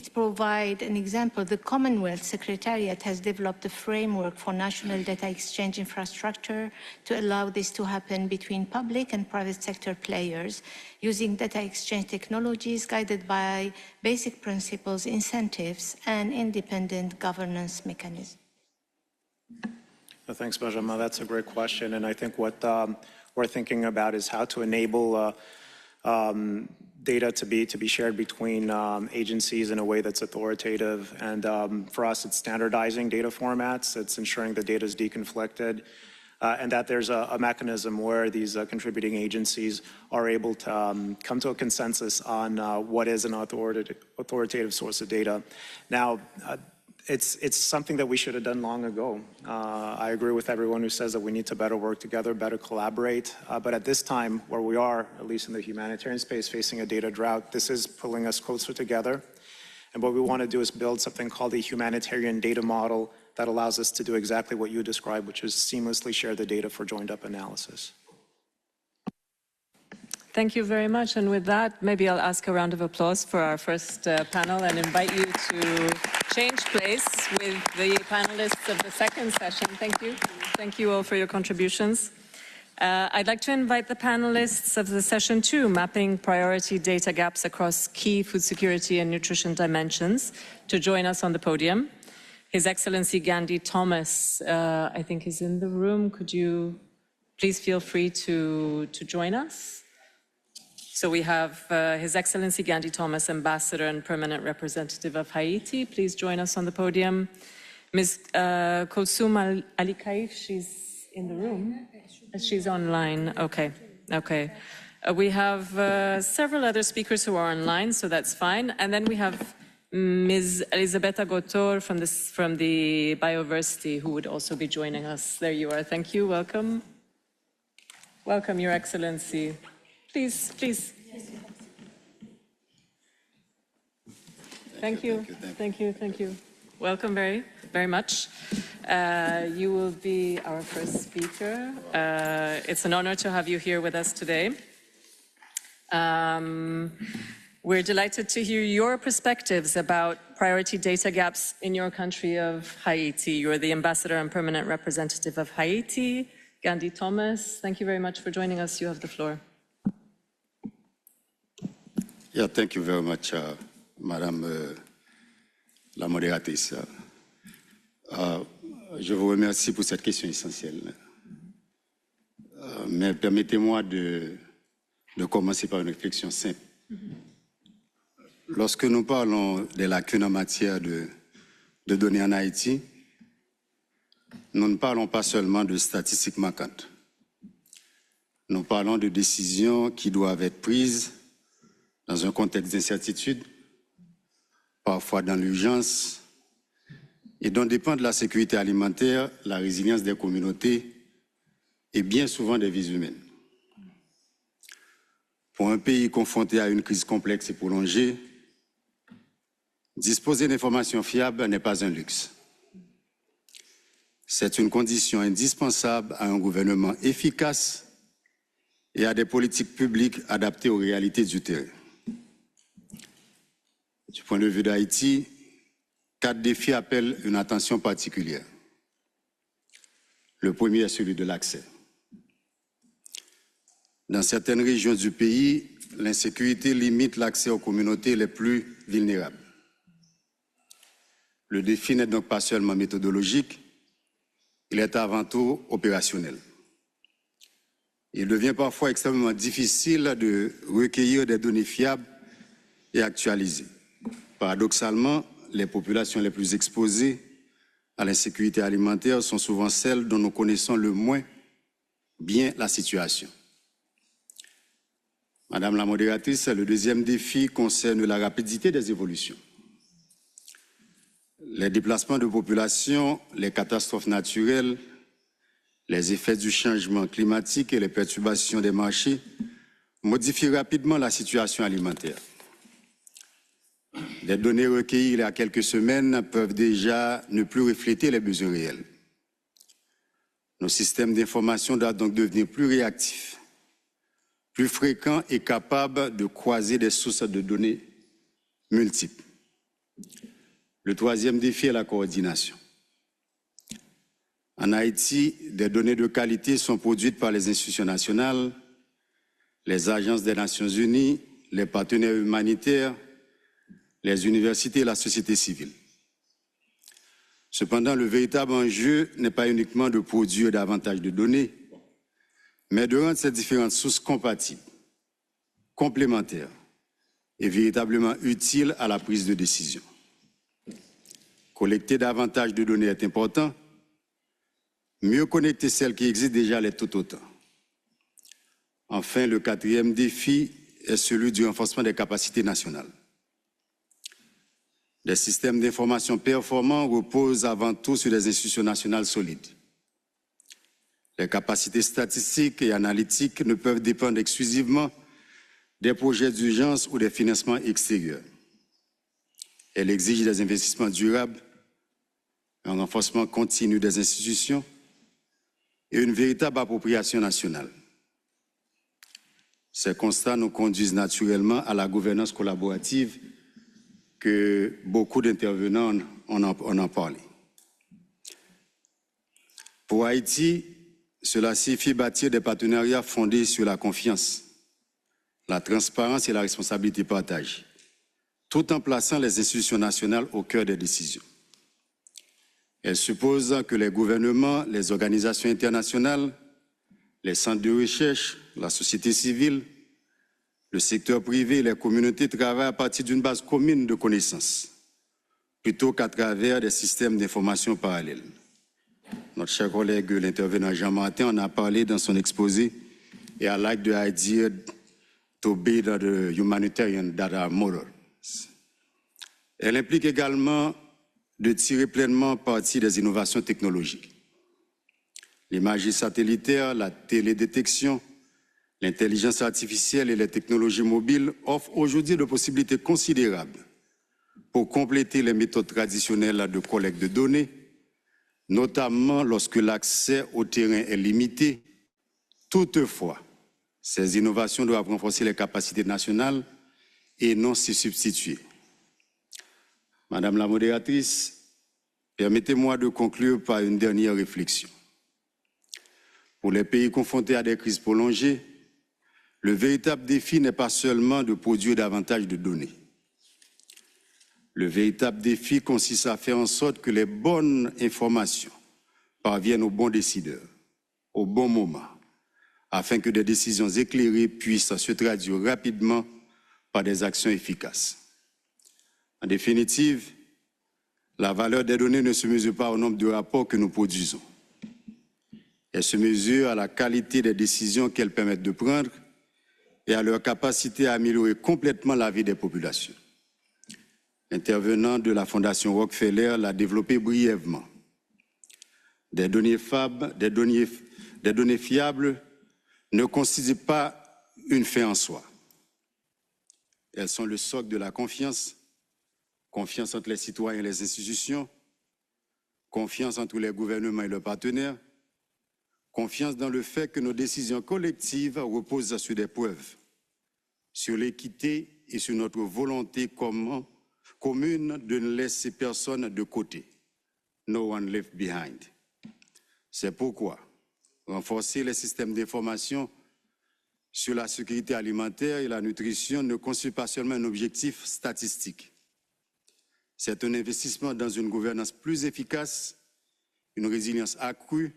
it provides an example. The Commonwealth Secretariat has developed a framework for national data exchange infrastructure to allow this to happen between public and private sector players using data exchange technologies guided by basic principles, incentives, and independent governance mechanisms. Thanks, Benjamin. That's a great question. And I think what we're thinking about is how to enable data to be shared between agencies in a way that's authoritative. And for us, it's standardizing data formats. It's ensuring the data is deconflicted. And that there's a mechanism where these contributing agencies are able to come to a consensus on what is an authoritative source of data. Now, it's something that we should have done long ago. I agree with everyone who says that we need to better work together, better collaborate. But at this time, where we are, at least in the humanitarian space, facing a data drought, this is pulling us closer together. And what we want to do is build something called a humanitarian data model that allows us to do exactly what you described, which is seamlessly share the data for joined-up analysis. Thank you very much. And with that, maybe I'll ask a round of applause for our first panel and invite you to change place with the panelists of the second session. Thank you. Thank you all for your contributions. I'd like to invite the panelists of the session 2, Mapping Priority Data Gaps Across Key Food Security and Nutrition Dimensions, to join us on the podium. His Excellency Gandhi Thomas, I think, is in the room. Could you please feel free to join us? So we have His Excellency Gandhi Thomas, Ambassador and Permanent Representative of Haiti. Please join us on the podium. Ms. Kulsum Alikaif, she's in the room. She's online. Okay. Okay. We have several other speakers who are online, so that's fine. And then we have Ms. Elisabetta Gotor from the Bioversity, who would also be joining us. There you are. Thank you. Welcome. Welcome, Your Excellency. Please, please. Thank you. Thank you. Thank you. Welcome very, very much. You will be our first speaker. It's an honor to have you here with us today. We're delighted to hear your perspectives about priority data gaps in your country of Haiti. You're the ambassador and permanent representative of Haiti. Gandhi Thomas, thank you very much for joining us. You have the floor. Yeah, thank you very much, Madame la modératrice. Je vous remercie pour cette question essentielle. Mais permettez-moi de commencer par une réflexion simple. Lorsque nous parlons des lacunes en matière de données en Haïti, nous ne parlons pas seulement de statistiques manquantes. Nous parlons de décisions qui doivent être prises dans un contexte d'incertitude, parfois dans l'urgence, et dont dépend de la sécurité alimentaire, la résilience des communautés et bien souvent des vies humaines. Pour un pays confronté à une crise complexe et prolongée, disposer d'informations fiables n'est pas un luxe. C'est une condition indispensable à un gouvernement efficace et à des politiques publiques adaptées aux réalités du terrain. Du point de vue d'Haïti, 4 défis appellent une attention particulière. Le premier est celui de l'accès. Dans certaines régions du pays, l'insécurité limite l'accès aux communautés les plus vulnérables. Le défi n'est donc pas seulement méthodologique, il est avant tout opérationnel. Il devient parfois extrêmement difficile de recueillir des données fiables et actualisées. Paradoxalement, les populations les plus exposées à l'insécurité alimentaire sont souvent celles dont nous connaissons le moins bien la situation. Madame la modératrice, le deuxième défi concerne la rapidité des évolutions. Les déplacements de population, les catastrophes naturelles, les effets du changement climatique et les perturbations des marchés modifient rapidement la situation alimentaire. Les données recueillies il y a quelques semaines peuvent déjà ne plus refléter les besoins réels. Nos systèmes d'information doivent donc devenir plus réactifs, plus fréquents et capables de croiser des sources de données multiples. Le troisième défi est la coordination. En Haïti, des données de qualité sont produites par les institutions nationales, les agences des Nations Unies, les partenaires humanitaires, les universités et la société civile. Cependant, le véritable enjeu n'est pas uniquement de produire davantage de données, mais de rendre ces différentes sources compatibles, complémentaires et véritablement utiles à la prise de décision. Collecter davantage de données est important, mieux connecter celles qui existent déjà l'est tout autant. Enfin, le quatrième défi est celui du renforcement des capacités nationales. Les systèmes d'information performants reposent avant tout sur des institutions nationales solides. Les capacités statistiques et analytiques ne peuvent dépendre exclusivement des projets d'urgence ou des financements extérieurs. Elle exige des investissements durables, un renforcement continu des institutions et une véritable appropriation nationale. Ces constats nous conduisent naturellement à la gouvernance collaborative que beaucoup d'intervenants en parlé. Pour Haïti, cela signifie bâtir des partenariats fondés sur la confiance, la transparence et la responsabilité partagée, tout en plaçant les institutions nationales au cœur des décisions. Elle suppose que les gouvernements, les organisations internationales, les centres de recherche, la société civile, le secteur privé et les communautés travaillent à partir d'une base commune de connaissances plutôt qu'à travers des systèmes d'information parallèles. Notre cher collègue, l'intervenant Jean-Martin, en a parlé dans son exposé, et I like the idea to build the humanitarian data model. Elle implique également de tirer pleinement parti des innovations technologiques. L'imagerie satellitaire, la télédétection, l'intelligence artificielle et les technologies mobiles offrent aujourd'hui de possibilités considérables pour compléter les méthodes traditionnelles de collecte de données, notamment lorsque l'accès au terrain est limité. Toutefois, ces innovations doivent renforcer les capacités nationales et non s'y substituer. Madame la modératrice, permettez-moi de conclure par une dernière réflexion. Pour les pays confrontés à des crises prolongées, le véritable défi n'est pas seulement de produire davantage de données. Le véritable défi consiste à faire en sorte que les bonnes informations parviennent aux bons décideurs, au bon moment, afin que des décisions éclairées puissent se traduire rapidement par des actions efficaces. En définitive, la valeur des données ne se mesure pas au nombre de rapports que nous produisons. Elle se mesure à la qualité des décisions qu'elles permettent de prendre et à leur capacité à améliorer complètement la vie des populations. L'intervenant de la Fondation Rockefeller l'a développé brièvement. Des données fiables ne constituent pas une fin en soi. Elles sont le socle de la confiance, confiance entre les citoyens et les institutions, confiance entre les gouvernements et leurs partenaires, confiance dans le fait que nos décisions collectives reposent sur des preuves, sur l'équité et sur notre volonté commune de ne laisser personne de côté. No one left behind. C'est pourquoi renforcer les systèmes d'information sur la sécurité alimentaire et la nutrition ne constitue pas seulement un objectif statistique. C'est un investissement dans une gouvernance plus efficace, une résilience accrue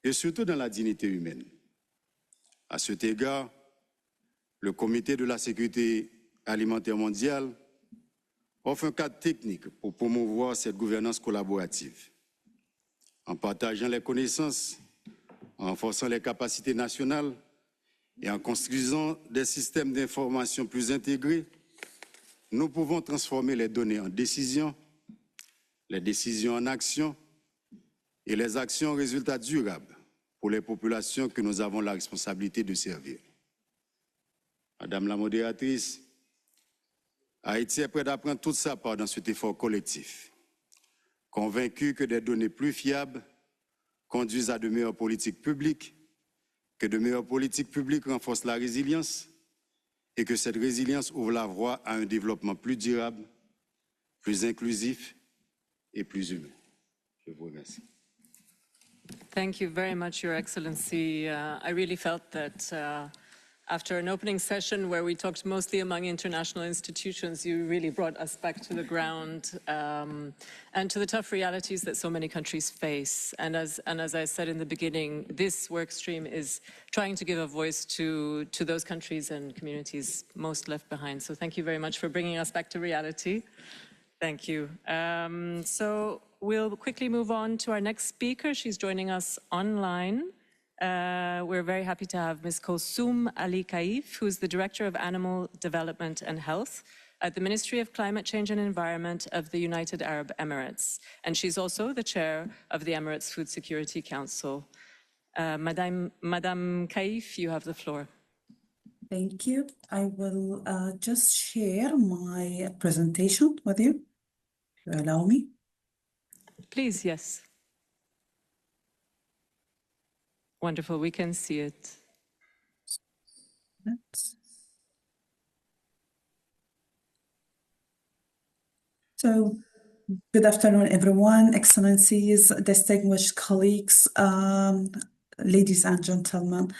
et surtout dans la dignité humaine. À cet égard, le Comité de la sécurité alimentaire mondiale offre un cadre technique pour promouvoir cette gouvernance collaborative. En partageant les connaissances, en renforçant les capacités nationales et en construisant des systèmes d'information plus intégrés, nous pouvons transformer les données en décisions, les décisions en actions et les actions en résultats durables pour les populations que nous avons la responsabilité de servir. Madame la modératrice, Haïti est prête à prendre toute sa part dans cet effort collectif, convaincu que des données plus fiables conduisent à de meilleures politiques publiques, que de meilleures politiques publiques renforcent la résilience et que cette résilience ouvre la voie à un développement plus durable, plus inclusif et plus humain. Je vous remercie. Thank you very much, Your Excellency. I really felt that after an opening session where we talked mostly among international institutions, you really brought us back to the ground and to the tough realities that so many countries face. And as I said in the beginning, this work stream is trying to give a voice to those countries and communities most left behind. So thank you very much for bringing us back to reality. Thank you. So we'll quickly move on to our next speaker. She's joining us online. We're very happy to have Ms. Koussoum Ali Kaif, who's the Director of Animal Development and Health at the Ministry of Climate Change and Environment of the United Arab Emirates. And she's also the Chair of the Emirates Food Security Council. Madame Kaif, you have the floor. Thank you. I will just share my presentation with you. If you allow me. Please, yes. Wonderful, we can see it. So, good afternoon, everyone, Excellencies, distinguished colleagues, ladies and gentlemen.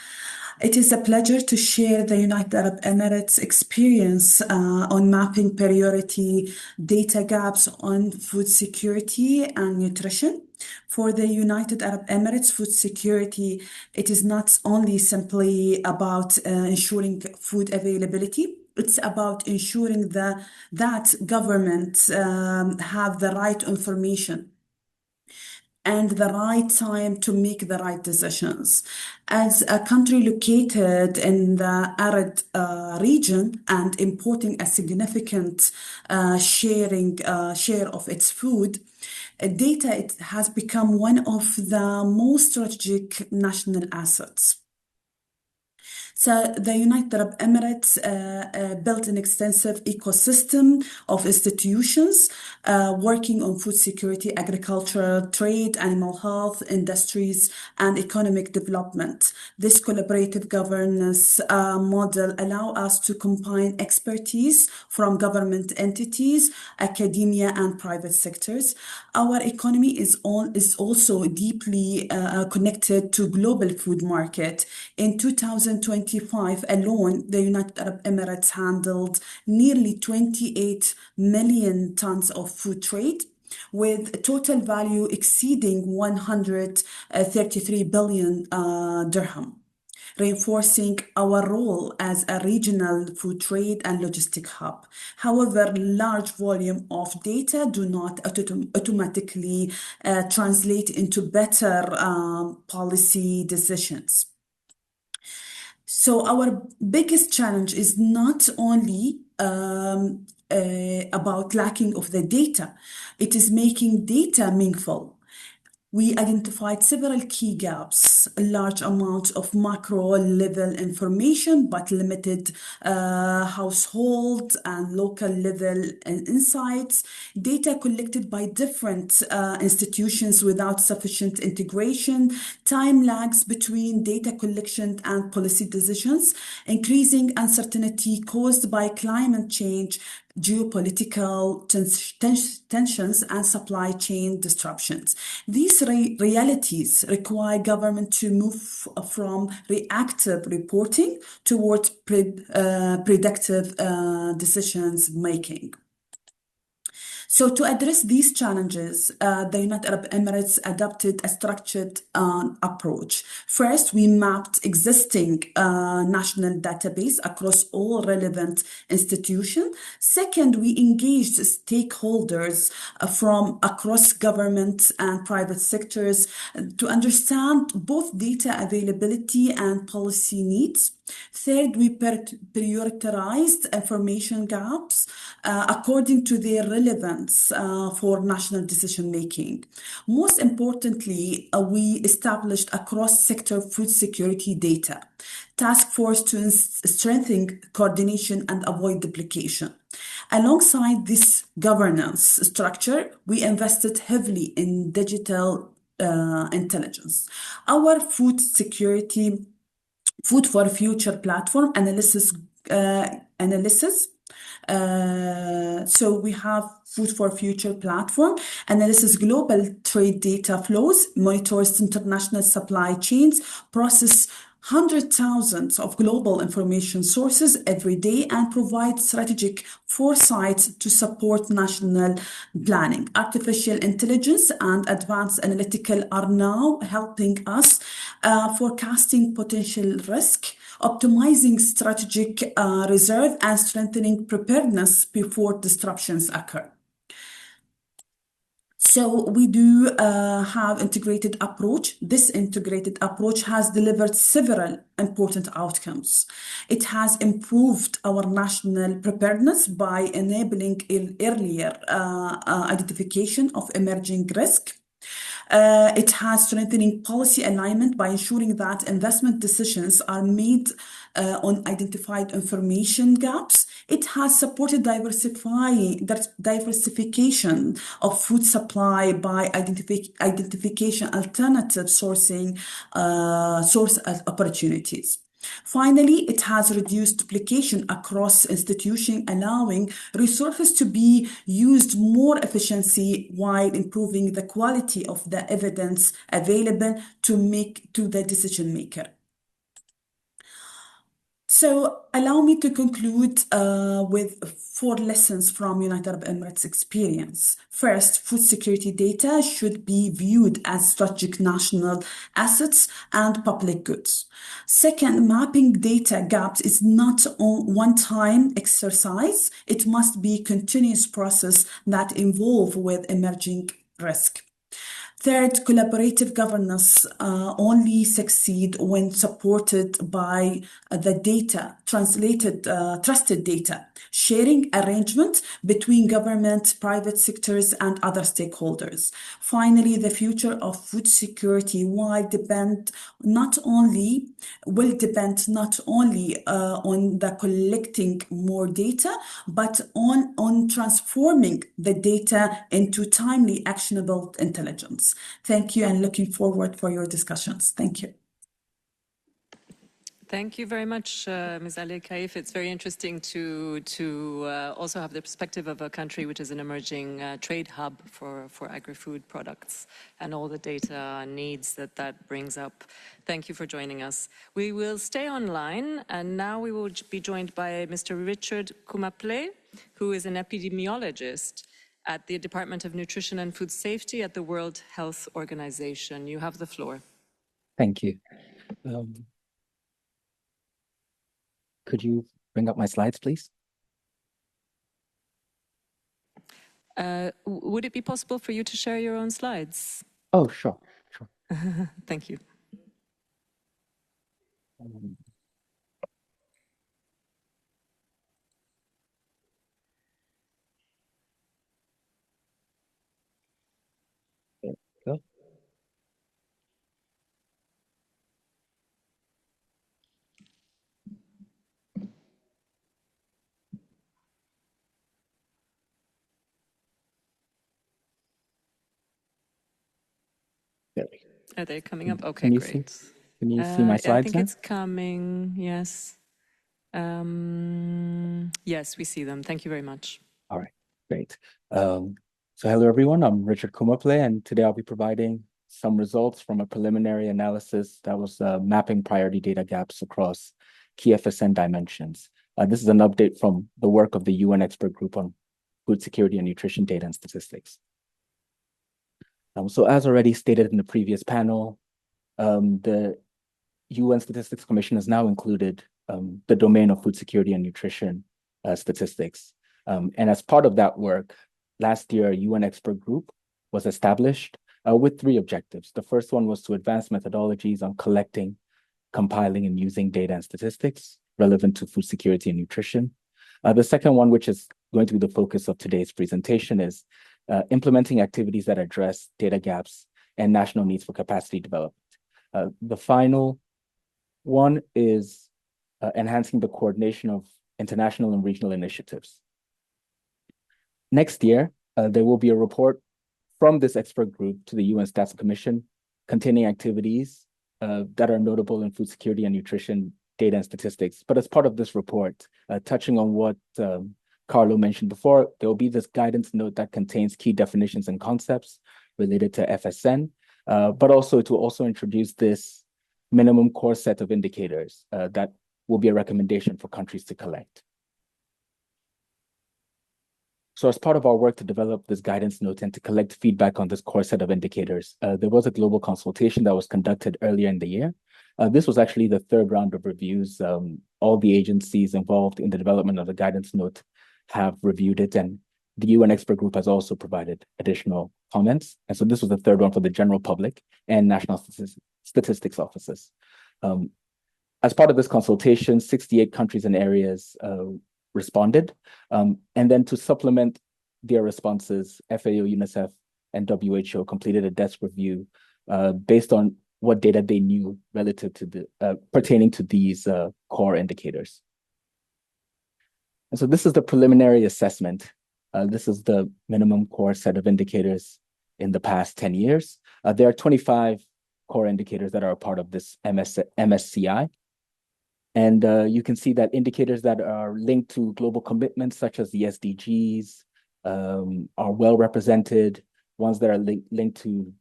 It is a pleasure to share the United Arab Emirates experience on mapping priority data gaps on food security and nutrition. For the United Arab Emirates, food security, it is not only simply about ensuring food availability. It's about ensuring that governments have the right information and the right time to make the right decisions. As a country located in the arid region and importing a significant share of its food, data it has become one of the most strategic national assets. So the United Arab Emirates built an extensive ecosystem of institutions working on food security, agriculture, trade, animal health, industries, and economic development. This collaborative governance model allows us to combine expertise from government entities, academia, and private sectors. Our economy is also deeply connected to global food market. In 2025 alone, the United Arab Emirates handled nearly 28 million tons of food trade, with a total value exceeding 133 billion dirham, reinforcing our role as a regional food trade and logistic hub. However, large volume of data do not automatically translate into better policy decisions. So our biggest challenge is not only about lacking of the data, it is making data meaningful. We identified several key gaps, a large amount of macro-level information, but limited household and local-level insights, data collected by different institutions without sufficient integration, time lags between data collection and policy decisions, increasing uncertainty caused by climate change, geopolitical tensions, and supply chain disruptions. These realities require government to move from reactive reporting towards predictive decisions making. So to address these challenges, the United Arab Emirates adopted a structured approach. First, we mapped existing national database across all relevant institutions. Second, we engaged stakeholders from across government and private sectors to understand both data availability and policy needs. Third, we prioritized information gaps according to their relevance for national decision making. Most importantly, we established a cross-sector food security data task force to strengthen coordination and avoid duplication. Alongside this governance structure, we invested heavily in digital intelligence. Our Food for Future platform so we have Food for Future platform, analyzes global trade data flows, monitors international supply chains, process hundreds of thousands of global information sources every day, and provides strategic foresight to support national planning. Artificial intelligence and advanced analytical are now helping us forecasting potential risk, optimizing strategic reserve, and strengthening preparedness before disruptions occur. So we do have integrated approach. This integrated approach has delivered several important outcomes. It has improved our national preparedness by enabling earlier identification of emerging risk. It has strengthening policy alignment by ensuring that investment decisions are made on identified information gaps. It has supported diversification of food supply by identification alternative source opportunities. Finally, it has reduced duplication across institutions, allowing resources to be used more efficiently while improving the quality of the evidence available to the decision maker. So allow me to conclude with 4 lessons from United Arab Emirates experience. First, food security data should be viewed as strategic national assets and public goods. Second, mapping data gaps is not a one-time exercise. It must be a continuous process that involves with emerging risk. Third, collaborative governance only succeed when supported by the data, trusted data, sharing arrangement between government, private sectors, and other stakeholders. Finally, the future of food security will depend not only on the collecting more data, but on transforming the data into timely, actionable intelligence. Thank you, and looking forward for your discussions. Thank you. Thank you very much, Ms. Ali Kaif. It's very interesting to also have the perspective of a country which is an emerging trade hub for agri-food products and all the data needs that brings up. Thank you for joining us. We will stay online, and now we will be joined by Mr. Richard Kumaple, who is an epidemiologist at the Department of Nutrition and Food Safety at the World Health Organization. You have the floor. Thank you. Could you bring up my slides, please? Would it be possible for you to share your own slides? Oh, sure. Thank you. There we go. There we go. Are they coming up? Okay, Can you great. Can you see my slides I think now? it's coming, yes. Yes, we see them. Thank you very much. All right, great. So hello, everyone. I'm Richard Kumaple, and today I'll be providing some results from a preliminary analysis that was mapping priority data gaps across key FSN dimensions. This is an update from the work of the UN expert group on food security and nutrition data and statistics. So as already stated in the previous panel, the UN Statistics Commission has now included the domain of food security and nutrition statistics. And as part of that work, last year, a UN expert group was established with 3 objectives. The first one was to advance methodologies on collecting, compiling, and using data and statistics relevant to food security and nutrition. The second one, which is going to be the focus of today's presentation, is implementing activities that address data gaps and national needs for capacity development. The final one is enhancing the coordination of international and regional initiatives. Next year, there will be a report from this expert group to the UN Stats Commission containing activities that are notable in food security and nutrition data and statistics. But as part of this report, touching on what Carlo mentioned before, there will be this guidance note that contains key definitions and concepts related to FSN, but also to also introduce this minimum core set of indicators that will be a recommendation for countries to collect. So as part of our work to develop this guidance note and to collect feedback on this core set of indicators, there was a global consultation that was conducted earlier in the year. This was actually the 3rd round of reviews. All the agencies involved in the development of the guidance note have reviewed it, and the UN expert group has also provided additional comments. And so this was the 3rd one for the general public and national statistics offices. As part of this consultation, 68 countries and areas responded. And then to supplement their responses, FAO, UNICEF, and WHO completed a desk review based on what data they knew relative to the pertaining to these core indicators. And so this is the preliminary assessment. This is the minimum core set of indicators in the past 10 years. There are 25 core indicators that are a part of this MSCI. And you can see that indicators that are linked to global commitments, such as the SDGs, are well represented. Ones that are linked to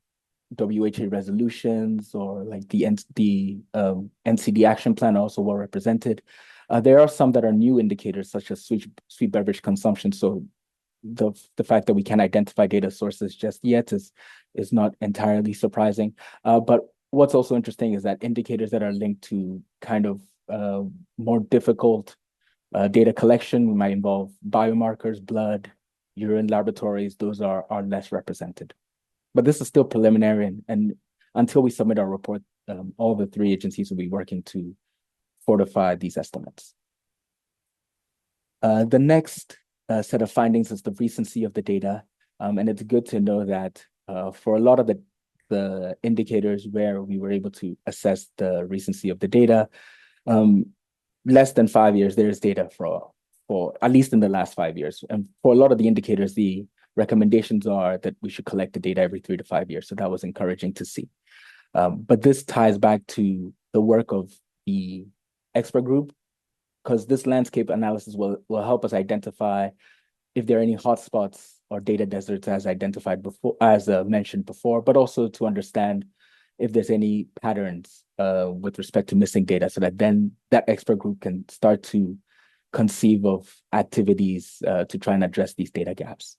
WHO resolutions or like the NCD action plan are also well represented. There are some that are new indicators, such as sweet beverage consumption. So the fact that we can't identify data sources just yet is not entirely surprising. But what's also interesting is that indicators that are linked to kind of more difficult data collection might involve biomarkers, blood, urine laboratories. Those are less represented. But this is still preliminary, and until we submit our report, all the three agencies will be working to fortify these estimates. The next set of findings is the recency of the data. And it's good to know that for a lot of the indicators where we were able to assess the recency of the data, less than 5 years, there is data for at least in the last 5 years. And for a lot of the indicators, the recommendations are that we should collect the data every 3 to 5 years. So that was encouraging to see. But this ties back to the work of the expert group, because this landscape analysis will help us identify if there are any hotspots or data deserts as identified before, as mentioned before, but also to understand if there's any patterns with respect to missing data, so that then that expert group can start to conceive of activities to try and address these data gaps.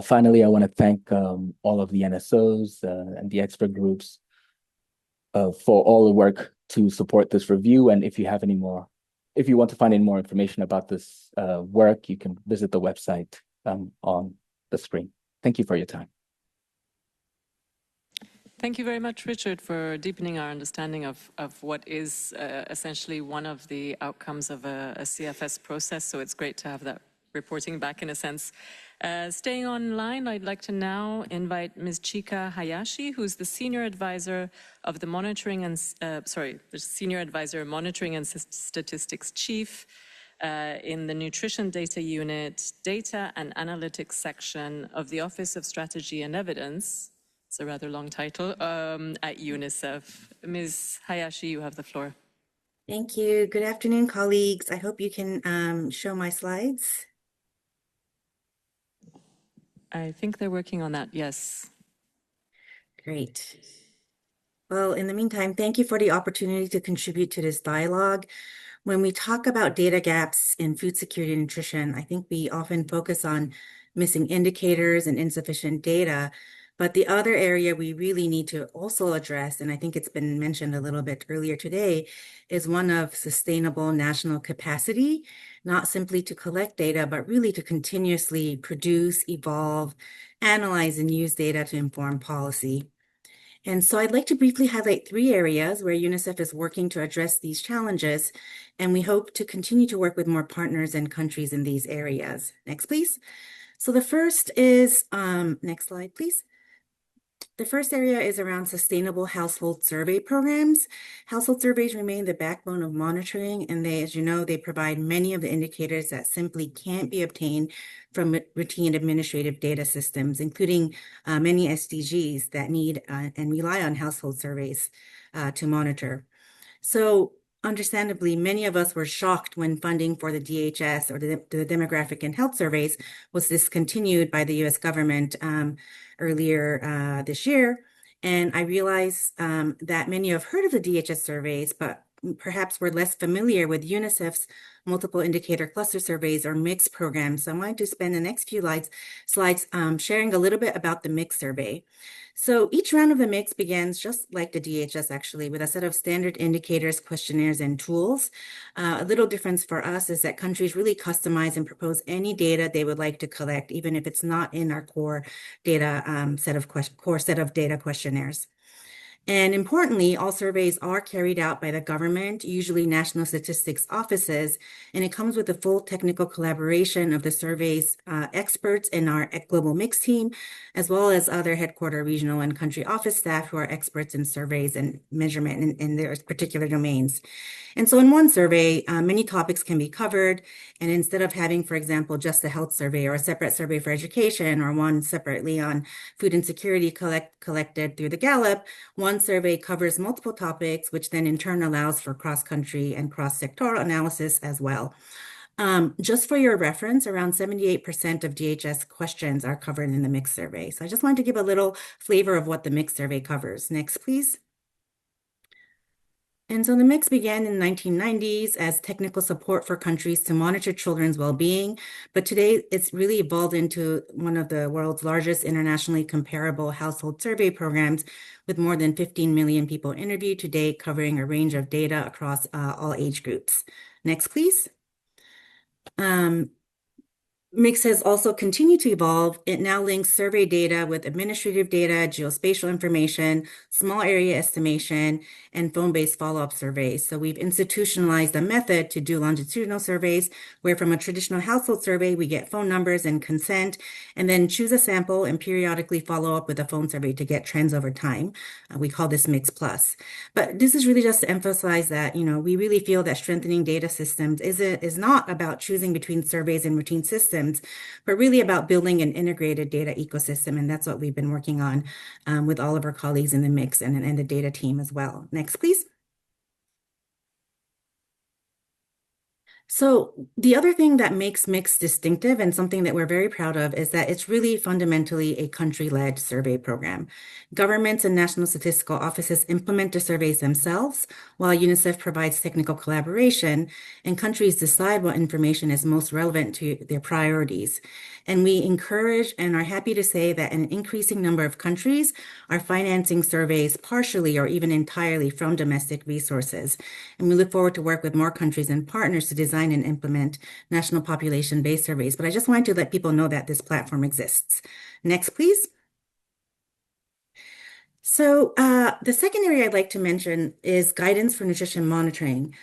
Finally, I want to thank all of the NSOs and the expert groups for all the work to support this review. And if you have any more, if you want to find any more information about this work, you can visit the website on the screen. Thank you for your time. Thank you very much, Richard, for deepening our understanding of what is essentially one of the outcomes of a CFS process. So it's great to have that reporting back in a sense. Staying online, I'd like to now invite Ms. Chika Hayashi, who's the Senior Advisor of the Monitoring and, the Senior Advisor Monitoring and Statistics Chief in the Nutrition Data Unit, Data and Analytics section of the Office of Strategy and Evidence. It's a rather long title, at UNICEF. Ms. Hayashi, you have the floor. Thank you. Good afternoon, colleagues. I hope you can show my slides. I think they're working on that, yes. Great. Well, in the meantime, thank you for the opportunity to contribute to this dialogue. When we talk about data gaps in food security and nutrition, I think we often focus on missing indicators and insufficient data. But the other area we really need to also address, and I think it's been mentioned a little bit earlier today, is one of sustainable national capacity, not simply to collect data, but really to continuously produce, evolve, analyze, and use data to inform policy. And so I'd like to briefly highlight 3 areas where UNICEF is working to address these challenges, and we hope to continue to work with more partners and countries in these areas. Next, please. So the first is, next slide, please. The first area is around sustainable household survey programs. Household surveys remain the backbone of monitoring, and they, as you know, they provide many of the indicators that simply can't be obtained from routine administrative data systems, including many SDGs that need and rely on household surveys to monitor. So understandably, many of us were shocked when funding for the DHS or the demographic and health surveys was discontinued by the US government earlier this year. And I realize that many have heard of the DHS surveys, but perhaps we're less familiar with UNICEF's multiple indicator cluster surveys or MIX programs. So I'm going to spend the next few slides sharing a little bit about the MIX survey. So each round of the MIX begins just like the DHS actually, with a set of standard indicators, questionnaires, and tools. A little difference for us is that countries really customize and propose any data they would like to collect, even if it's not in our core data core set of data questionnaires. And importantly, all surveys are carried out by the government, usually national statistics offices, and it comes with the full technical collaboration of the survey's experts in our global mix team, as well as other headquarter, regional, and country office staff who are experts in surveys and measurement in their particular domains. And so in one survey, many topics can be covered. And instead of having, for example, just a health survey or a separate survey for education or one separately on food insecurity collected through the Gallup, one survey covers multiple topics, which then in turn allows for cross-country and cross-sectoral analysis as well. Just for your reference, around 78% of DHS questions are covered in the MIX survey. So I just wanted to give a little flavor of what the MIX survey covers. Next, please. And so the mix began in the 1990s as technical support for countries to monitor children's well-being, but today it's really evolved into one of the world's largest internationally comparable household survey programs with more than 15 million people interviewed to date, covering a range of data across all age groups. Next, please. Mix has also continued to evolve. It now links survey data with administrative data, geospatial information, small area estimation, and phone-based follow-up surveys. So we've institutionalized a method to do longitudinal surveys, where from a traditional household survey, we get phone numbers and consent, and then choose a sample and periodically follow up with a phone survey to get trends over time. We call this Mix Plus. But this is really just to emphasize that, we really feel that strengthening data systems is not about choosing between surveys and routine systems, but really about building an integrated data ecosystem. And that's what we've been working on with all of our colleagues in the Mix and the data team as well. Next, please. So the other thing that makes Mix distinctive and something that we're very proud of is that it's really fundamentally a country-led survey program. Governments and national statistical offices implement the surveys themselves, while UNICEF provides technical collaboration, and countries decide what information is most relevant to their priorities. And we encourage and are happy to say that an increasing number of countries are financing surveys partially or even entirely from domestic resources. And we look forward to work with more countries and partners to design and implement national population-based surveys. But I just wanted to let people know that this platform exists. Next, please. So the second area I'd like to mention is guidance for nutrition monitoring.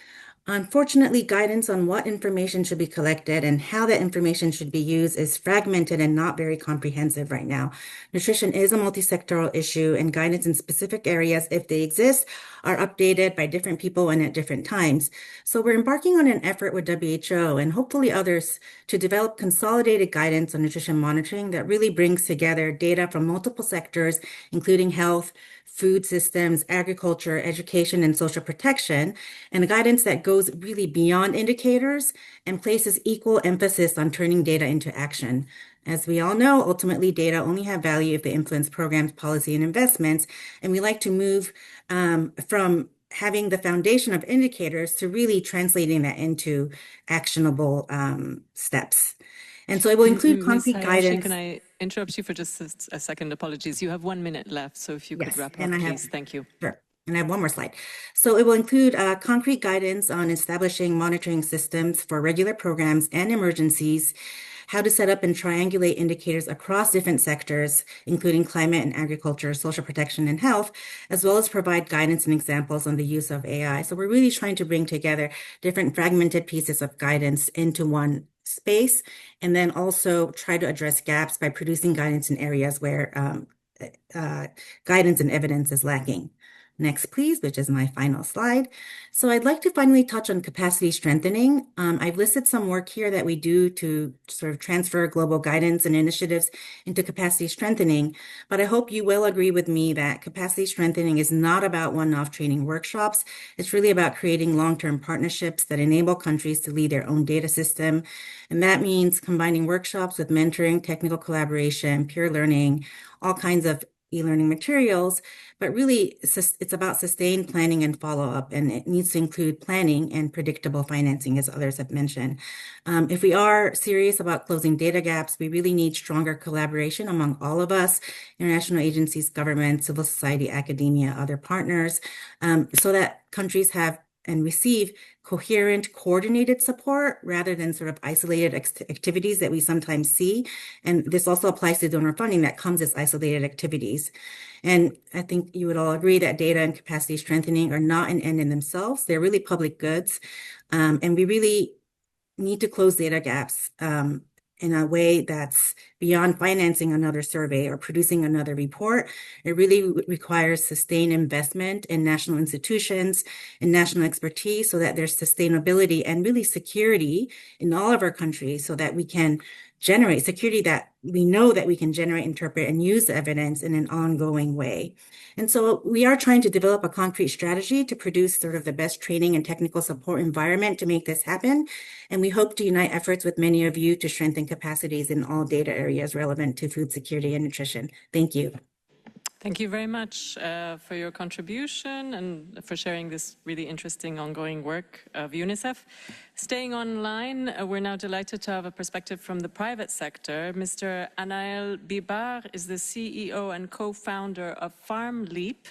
Unfortunately, guidance on what information should be collected and how that information should be used is fragmented and not very comprehensive right now. Nutrition is a multi-sectoral issue, and guidance in specific areas, if they exist, are updated by different people and at different times. So we're embarking on an effort with WHO and hopefully others to develop consolidated guidance on nutrition monitoring that really brings together data from multiple sectors, including health, food systems, agriculture, education, and social protection, and a guidance that goes really beyond indicators and places equal emphasis on turning data into action. As we all know, ultimately, data only have value if they influence programs, policy, and investments, and we like to move from having the foundation of indicators to really translating that into actionable steps. And so it will include concrete guidance. Can I interrupt you for just a second? Apologies. You have 1 minute left, so if you could wrap up, please. Thank you. Sure. And I have one more slide. So it will include concrete guidance on establishing monitoring systems for regular programs and emergencies, how to set up and triangulate indicators across different sectors, including climate and agriculture, social protection, and health, as well as provide guidance and examples on the use of AI. So we're really trying to bring together different fragmented pieces of guidance into one space, and then also try to address gaps by producing guidance in areas where guidance and evidence is lacking. Next, please, which is my final slide. So I'd like to finally touch on capacity strengthening. I've listed some work here that we do to sort of transfer global guidance and initiatives into capacity strengthening, but I hope you will agree with me that capacity strengthening is not about one-off training workshops. It's really about creating long-term partnerships that enable countries to lead their own data system. And that means combining workshops with mentoring, technical collaboration, peer learning, all kinds of e-learning materials, but really it's about sustained planning and follow-up, and it needs to include planning and predictable financing, as others have mentioned. If we are serious about closing data gaps, we really need stronger collaboration among all of us, international agencies, governments, civil society, academia, other partners, so that countries have and receive coherent, coordinated support rather than sort of isolated activities that we sometimes see. And this also applies to donor funding that comes as isolated activities. And I think you would all agree that data and capacity strengthening are not an end in themselves. They're really public goods. And we really need to close data gaps in a way that's beyond financing another survey or producing another report. It really requires sustained investment in national institutions and national expertise so that there's sustainability and really security in all of our countries so that we can generate security that we know that we can generate, interpret, and use the evidence in an ongoing way. And so we are trying to develop a concrete strategy to produce sort of the best training and technical support environment to make this happen. And we hope to unite efforts with many of you to strengthen capacities in all data areas relevant to food security and nutrition. Thank you. Thank you very much for your contribution and for sharing this really interesting ongoing work of UNICEF. Staying online, we're now delighted to have a perspective from the private sector. Mr. Anaël Bibar is the CEO and co-founder of Farm Leap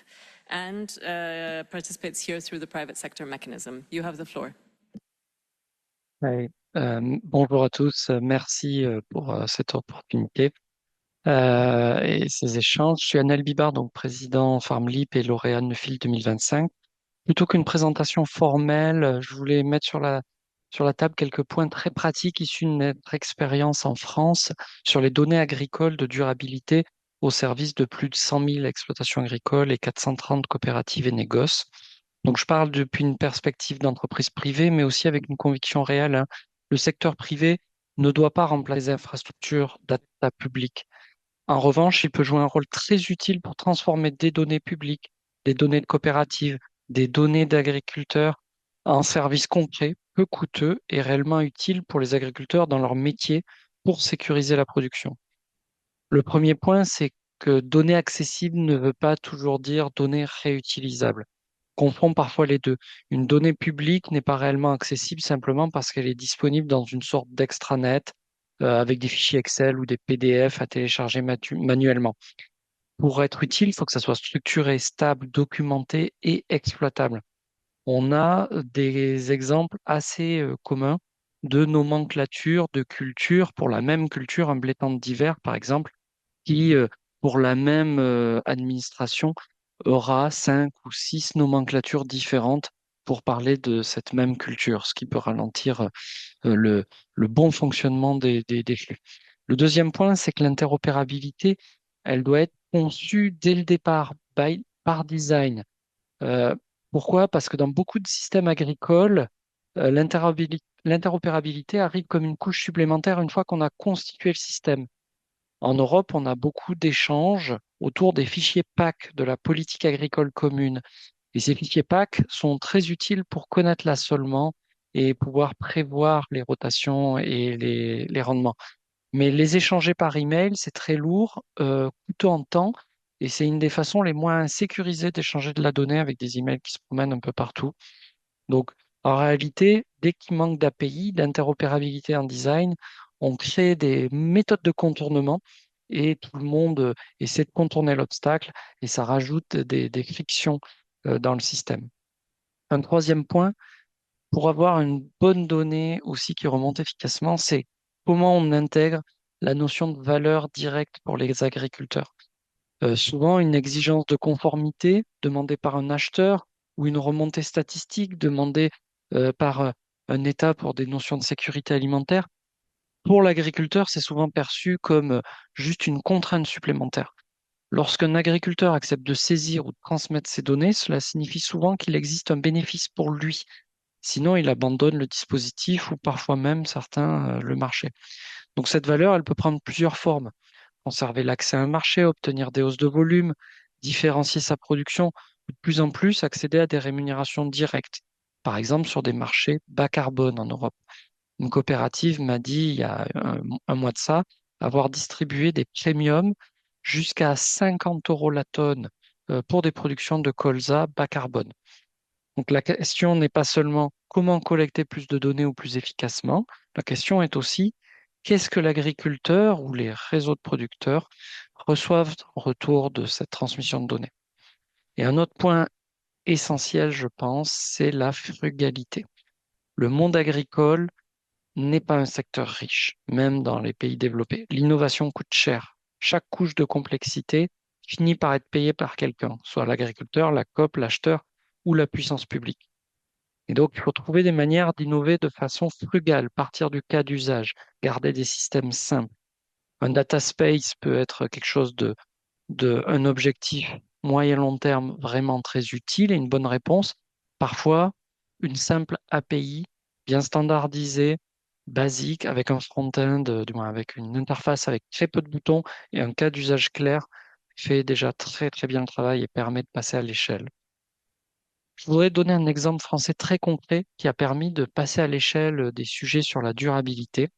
and participates here through the private sector mechanism. You have the floor. Oui. Bonjour à tous, merci pour cette opportunité et ces échanges. Je suis Anel Bibar, donc président FarmLeap et lauréat Neufil 2025. Plutôt qu'une présentation formelle, je voulais mettre sur la table quelques points très pratiques issus de notre expérience en France sur les données agricoles de durabilité au service de plus de 100 000 exploitations agricoles et 430 coopératives et négoces. Donc, je parle depuis une perspective d'entreprise privée, mais aussi avec une conviction réelle, hein. Le secteur privé ne doit pas remplacer les infrastructures data publiques. En revanche, il peut jouer un rôle très utile pour transformer des données publiques, des données de coopératives, des données d'agriculteurs en services concrets, peu coûteux et réellement utiles pour les agriculteurs dans leur métier pour sécuriser la production. Le premier point, c'est que données accessibles ne veut pas toujours dire données réutilisables. On confond parfois les deux. Une donnée publique n'est pas réellement accessible simplement parce qu'elle est disponible dans une sorte d'extranet avec des fichiers Excel ou des PDF à télécharger manuellement. Pour être utile, il faut que ça soit structuré, stable, documenté et exploitable. On a des exemples assez communs de nomenclature de culture pour la même culture, un blé tendre d'hiver, par exemple, qui, pour la même administration, aura 5 ou 6 nomenclatures différentes pour parler de cette même culture, ce qui peut ralentir le bon fonctionnement des flux. Le deuxième point, c'est que l'interopérabilité, elle doit être conçue dès le départ, par design. Euh, Pourquoi? Parce que dans beaucoup de systèmes agricoles, l'interopérabilité arrive comme une couche supplémentaire une fois qu'on a constitué le système. En Europe, on a beaucoup d'échanges autour des fichiers PAC de la politique agricole commune. Et ces fichiers PAC sont très utiles pour connaître l'assolement et pouvoir prévoir les rotations et les rendements. Mais les échanger par email, c'est très lourd, coûteux en temps, et c'est une des façons les moins sécurisées d'échanger de la donnée avec des emails qui se promènent un peu partout. Donc, en réalité, dès qu'il manque d'API, d'interopérabilité en design, on crée des méthodes de contournement et tout le monde essaie de contourner l'obstacle et ça rajoute des frictions dans le système. Un troisième point, pour avoir une bonne donnée aussi qui remonte efficacement, c'est comment on intègre la notion de valeur directe pour les agriculteurs. Souvent, une exigence de conformité demandée par un acheteur ou une remontée statistique demandée par un État pour des notions de sécurité alimentaire, pour l'agriculteur, c'est souvent perçu comme juste une contrainte supplémentaire. Lorsqu'un agriculteur accepte de saisir ou de transmettre ces données, cela signifie souvent qu'il existe un bénéfice pour lui. Sinon, il abandonne le dispositif ou parfois même certains le marché. Donc cette valeur, elle peut prendre plusieurs formes. Conserver l'accès à un marché, obtenir des hausses de volume, différencier sa production, ou de plus en plus accéder à des rémunérations directes, par exemple sur des marchés bas carbone en Europe. Une coopérative m'a dit il y a un mois de ça avoir distribué des premiums jusqu'à 50 euros la tonne pour des productions de colza bas carbone. Donc la question n'est pas seulement comment collecter plus de données ou plus efficacement, la question est aussi qu'est-ce que l'agriculteur ou les réseaux de producteurs reçoivent en retour de cette transmission de données. Et un autre point essentiel, je pense, c'est la frugalité. Le monde agricole n'est pas un secteur riche, même dans les pays développés. L'innovation coûte cher. Chaque couche de complexité finit par être payée par quelqu'un, soit l'agriculteur, la COP, l'acheteur ou la puissance publique. Et donc, il faut trouver des manières d'innover de façon frugale, partir du cas d'usage, garder des systèmes simples. Un data space peut être quelque chose un objectif moyen-long terme vraiment très utile et une bonne réponse. Parfois, une simple API bien standardisée, basique, avec un front-end, du moins avec une interface avec très peu de boutons et un cas d'usage clair, fait déjà très très bien le travail et permet de passer à l'échelle. Je voudrais donner un exemple français très concret qui a permis de passer à l'échelle des sujets sur la durabilité.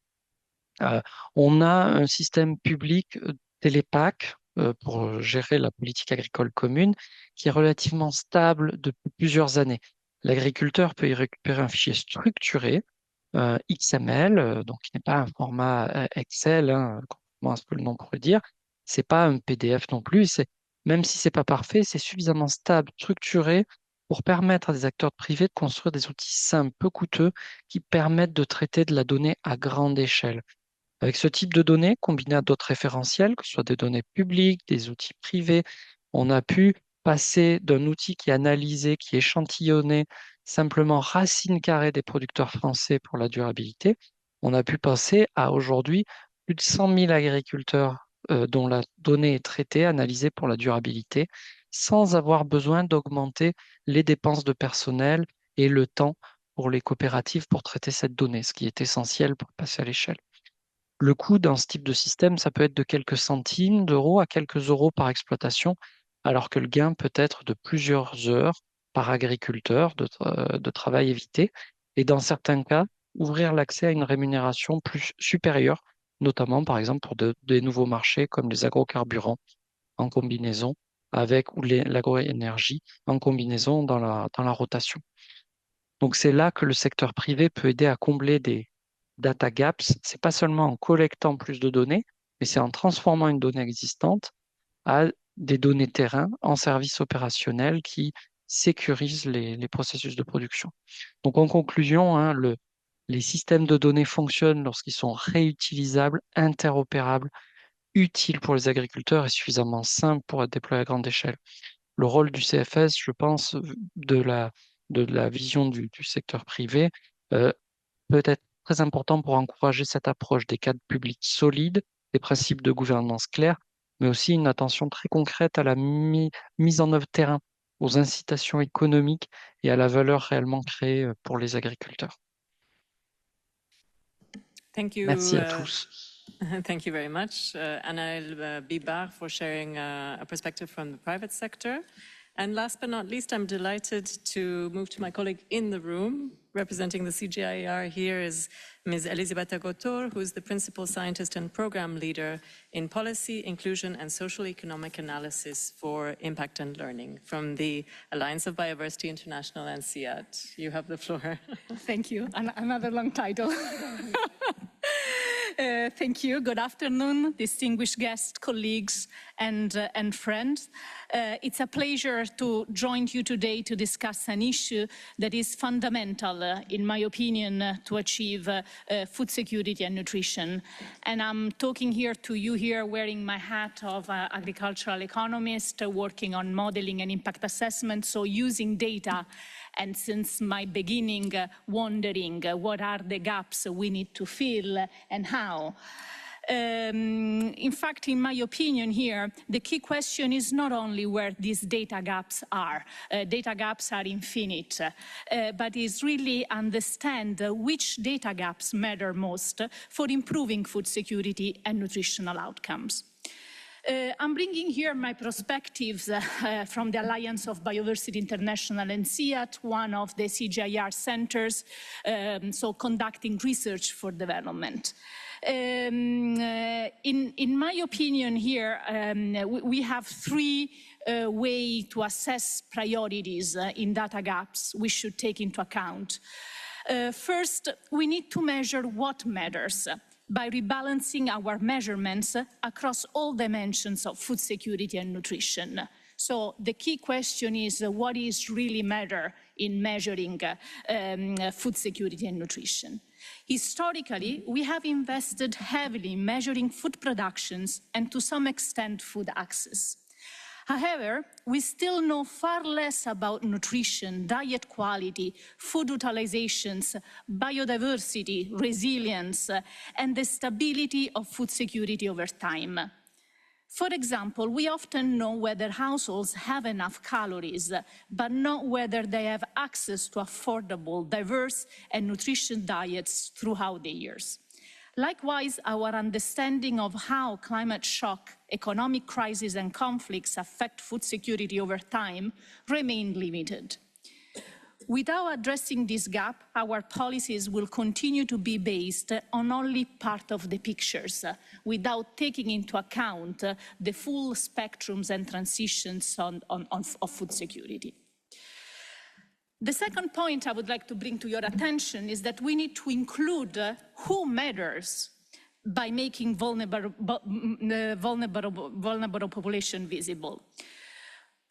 On a un système public télépack pour gérer la politique agricole commune qui est relativement stable depuis plusieurs années. L'agriculteur peut y récupérer un fichier structuré, XML, donc qui n'est pas un format Excel, hein, contrairement à ce que le nom pourrait dire. C'est pas un PDF non plus. Même si c'est pas parfait, c'est suffisamment stable, structuré pour permettre à des acteurs privés de construire des outils simples, peu coûteux, qui permettent de traiter de la donnée à grande échelle. Avec ce type de données, combiné à d'autres référentiels, que ce soit des données publiques, des outils privés, on a pu passer d'un outil qui analysait, qui échantillonnait simplement racine carrée des producteurs français pour la durabilité, on a pu passer à aujourd'hui plus de 100 000 agriculteurs dont la donnée est traitée, analysée pour la durabilité, sans avoir besoin d'augmenter les dépenses de personnel et le temps pour les coopératives pour traiter cette donnée, ce qui est essentiel pour passer à l'échelle. Le coût dans ce type de système, ça peut être de quelques centimes d'euros à quelques euros par exploitation, alors que le gain peut être de plusieurs heures par agriculteur de travail évité. Et dans certains cas, ouvrir l'accès à une rémunération plus supérieure, notamment par exemple pour des nouveaux marchés comme les agrocarburants en combinaison avec ou l'agroénergie en combinaison dans la rotation. Donc c'est là que le secteur privé peut aider à combler des data gaps. C'est pas seulement en collectant plus de données, mais c'est en transformant une donnée existante à des données terrain en services opérationnels qui sécurisent les processus de production. Donc en conclusion, hein, les systèmes de données fonctionnent lorsqu'ils sont réutilisables, interopérables, utiles pour les agriculteurs et suffisamment simples pour être déployés à grande échelle. Le rôle du CFS, je pense, de la vision du secteur privé, peut être très important pour encourager cette approche des cadres publics solides, des principes de gouvernance clairs, mais aussi une attention très concrète à la mise en œuvre terrain, aux incitations économiques et à la valeur réellement créée pour les agriculteurs. Thank you. Merci à tous. Thank you very much, Anaël Bibar, for sharing a perspective from the private sector. And last but not least, I'm delighted to move to my colleague in the room. Representing the CGIAR here is Ms. Elisabetta Gotor, who is the Principal Scientist and Program Leader in Policy, Inclusion and Social Economic Analysis for Impact and Learning from the Alliance of Biodiversity International and CIAT. You have the floor. Thank you. Another long title. Thank you. Good afternoon, distinguished guests, colleagues, and friends. It's a pleasure to join you today to discuss an issue that is fundamental, in my opinion, to achieve food security and nutrition. And I'm talking here to you here wearing my hat of agricultural economist, working on modeling and impact assessment, so using data. And since my beginning, wondering what are the gaps we need to fill and how. In fact, in my opinion here, the key question is not only where these data gaps are. Data gaps are infinite, but is really understand which data gaps matter most for improving food security and nutritional outcomes. I'm bringing here my perspectives from the Alliance of Biodiversity International and CIAT, one of the CGIAR centers, so conducting research for development. In my opinion here, we have three ways to assess priorities in data gaps we should take into account. First, we need to measure what matters by rebalancing our measurements across all dimensions of food security and nutrition. So the key question is what is really matter in measuring food security and nutrition. Historically, we have invested heavily in measuring food productions and to some extent food access. However, we still know far less about nutrition, diet quality, food utilizations, biodiversity, resilience, and the stability of food security over time. For example, we often know whether households have enough calories, but not whether they have access to affordable, diverse, and nutritious diets throughout the years. Likewise, our understanding of how climate shock, economic crises, and conflicts affect food security over time remain limited. Without addressing this gap, our policies will continue to be based on only part of the pictures, without taking into account the full spectrums and transitions of food security. The second point I would like to bring to your attention is that we need to include who matters by making vulnerable population visible.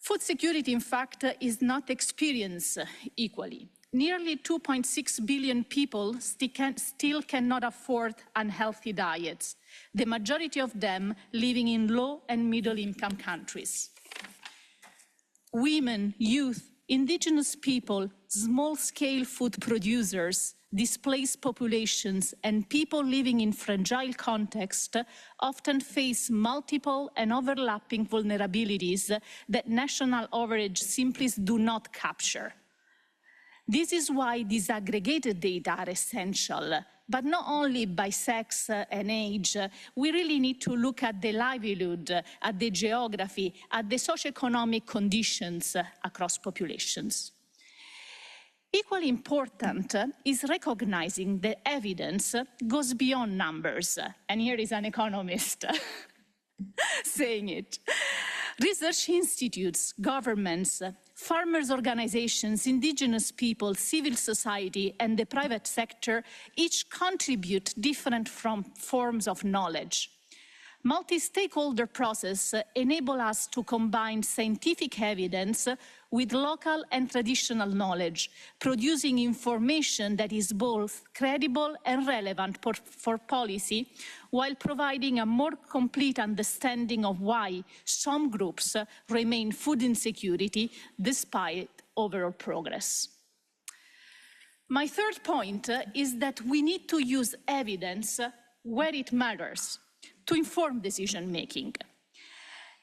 Food security, in fact, is not experienced equally. Nearly 2.6 billion people still cannot afford unhealthy diets, the majority of them living in low and middle income countries. Women, youth, Indigenous people, small-scale food producers, displaced populations, and people living in fragile contexts often face multiple and overlapping vulnerabilities that national average simply do not capture. This is why disaggregated data are essential, but not only by sex and age. We really need to look at the livelihood, at the geography, at the socioeconomic conditions across populations. Equally important is recognizing that evidence goes beyond numbers. And here is an economist saying it. Research institutes, governments, farmers' organizations, indigenous people, civil society, and the private sector each contribute different forms of knowledge. Multi-stakeholder process enable us to combine scientific evidence with local and traditional knowledge, producing information that is both credible and relevant for policy, while providing a more complete understanding of why some groups remain food insecurity despite overall progress. My third point is that we need to use evidence where it matters to inform decision-making.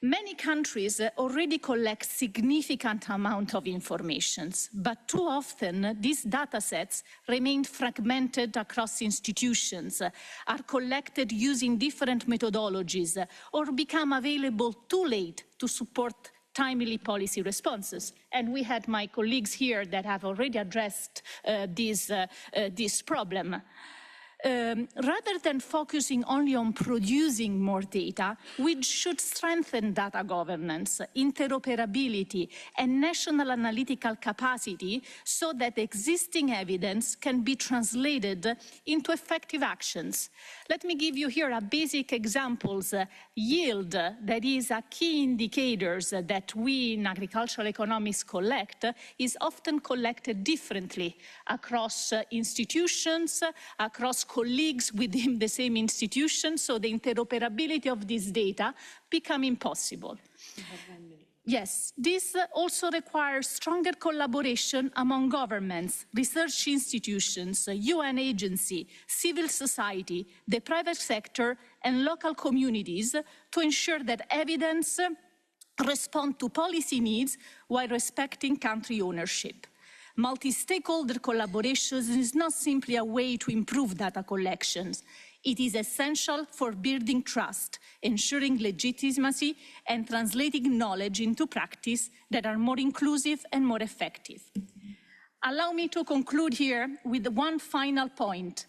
Many countries already collect significant amount of information, but too often these data sets remain fragmented across institutions, are collected using different methodologies, or become available too late to support timely policy responses. And we had my colleagues here that have already addressed this problem. Rather than focusing only on producing more data, we should strengthen data governance, interoperability, and national analytical capacity so that existing evidence can be translated into effective actions. Let me give you here a basic examples. Yield, that is a key indicators that we in agricultural economics collect, is often collected differently across institutions, across colleagues within the same institution, so the interoperability of this data become impossible. Yes, this also requires stronger collaboration among governments, research institutions, UN agency, civil society, the private sector, and local communities to ensure that evidence responds to policy needs while respecting country ownership. Multi-stakeholder collaboration is not simply a way to improve data collections. It is essential for building trust, ensuring legitimacy, and translating knowledge into practice that are more inclusive and more effective. Allow me to conclude here with one final point.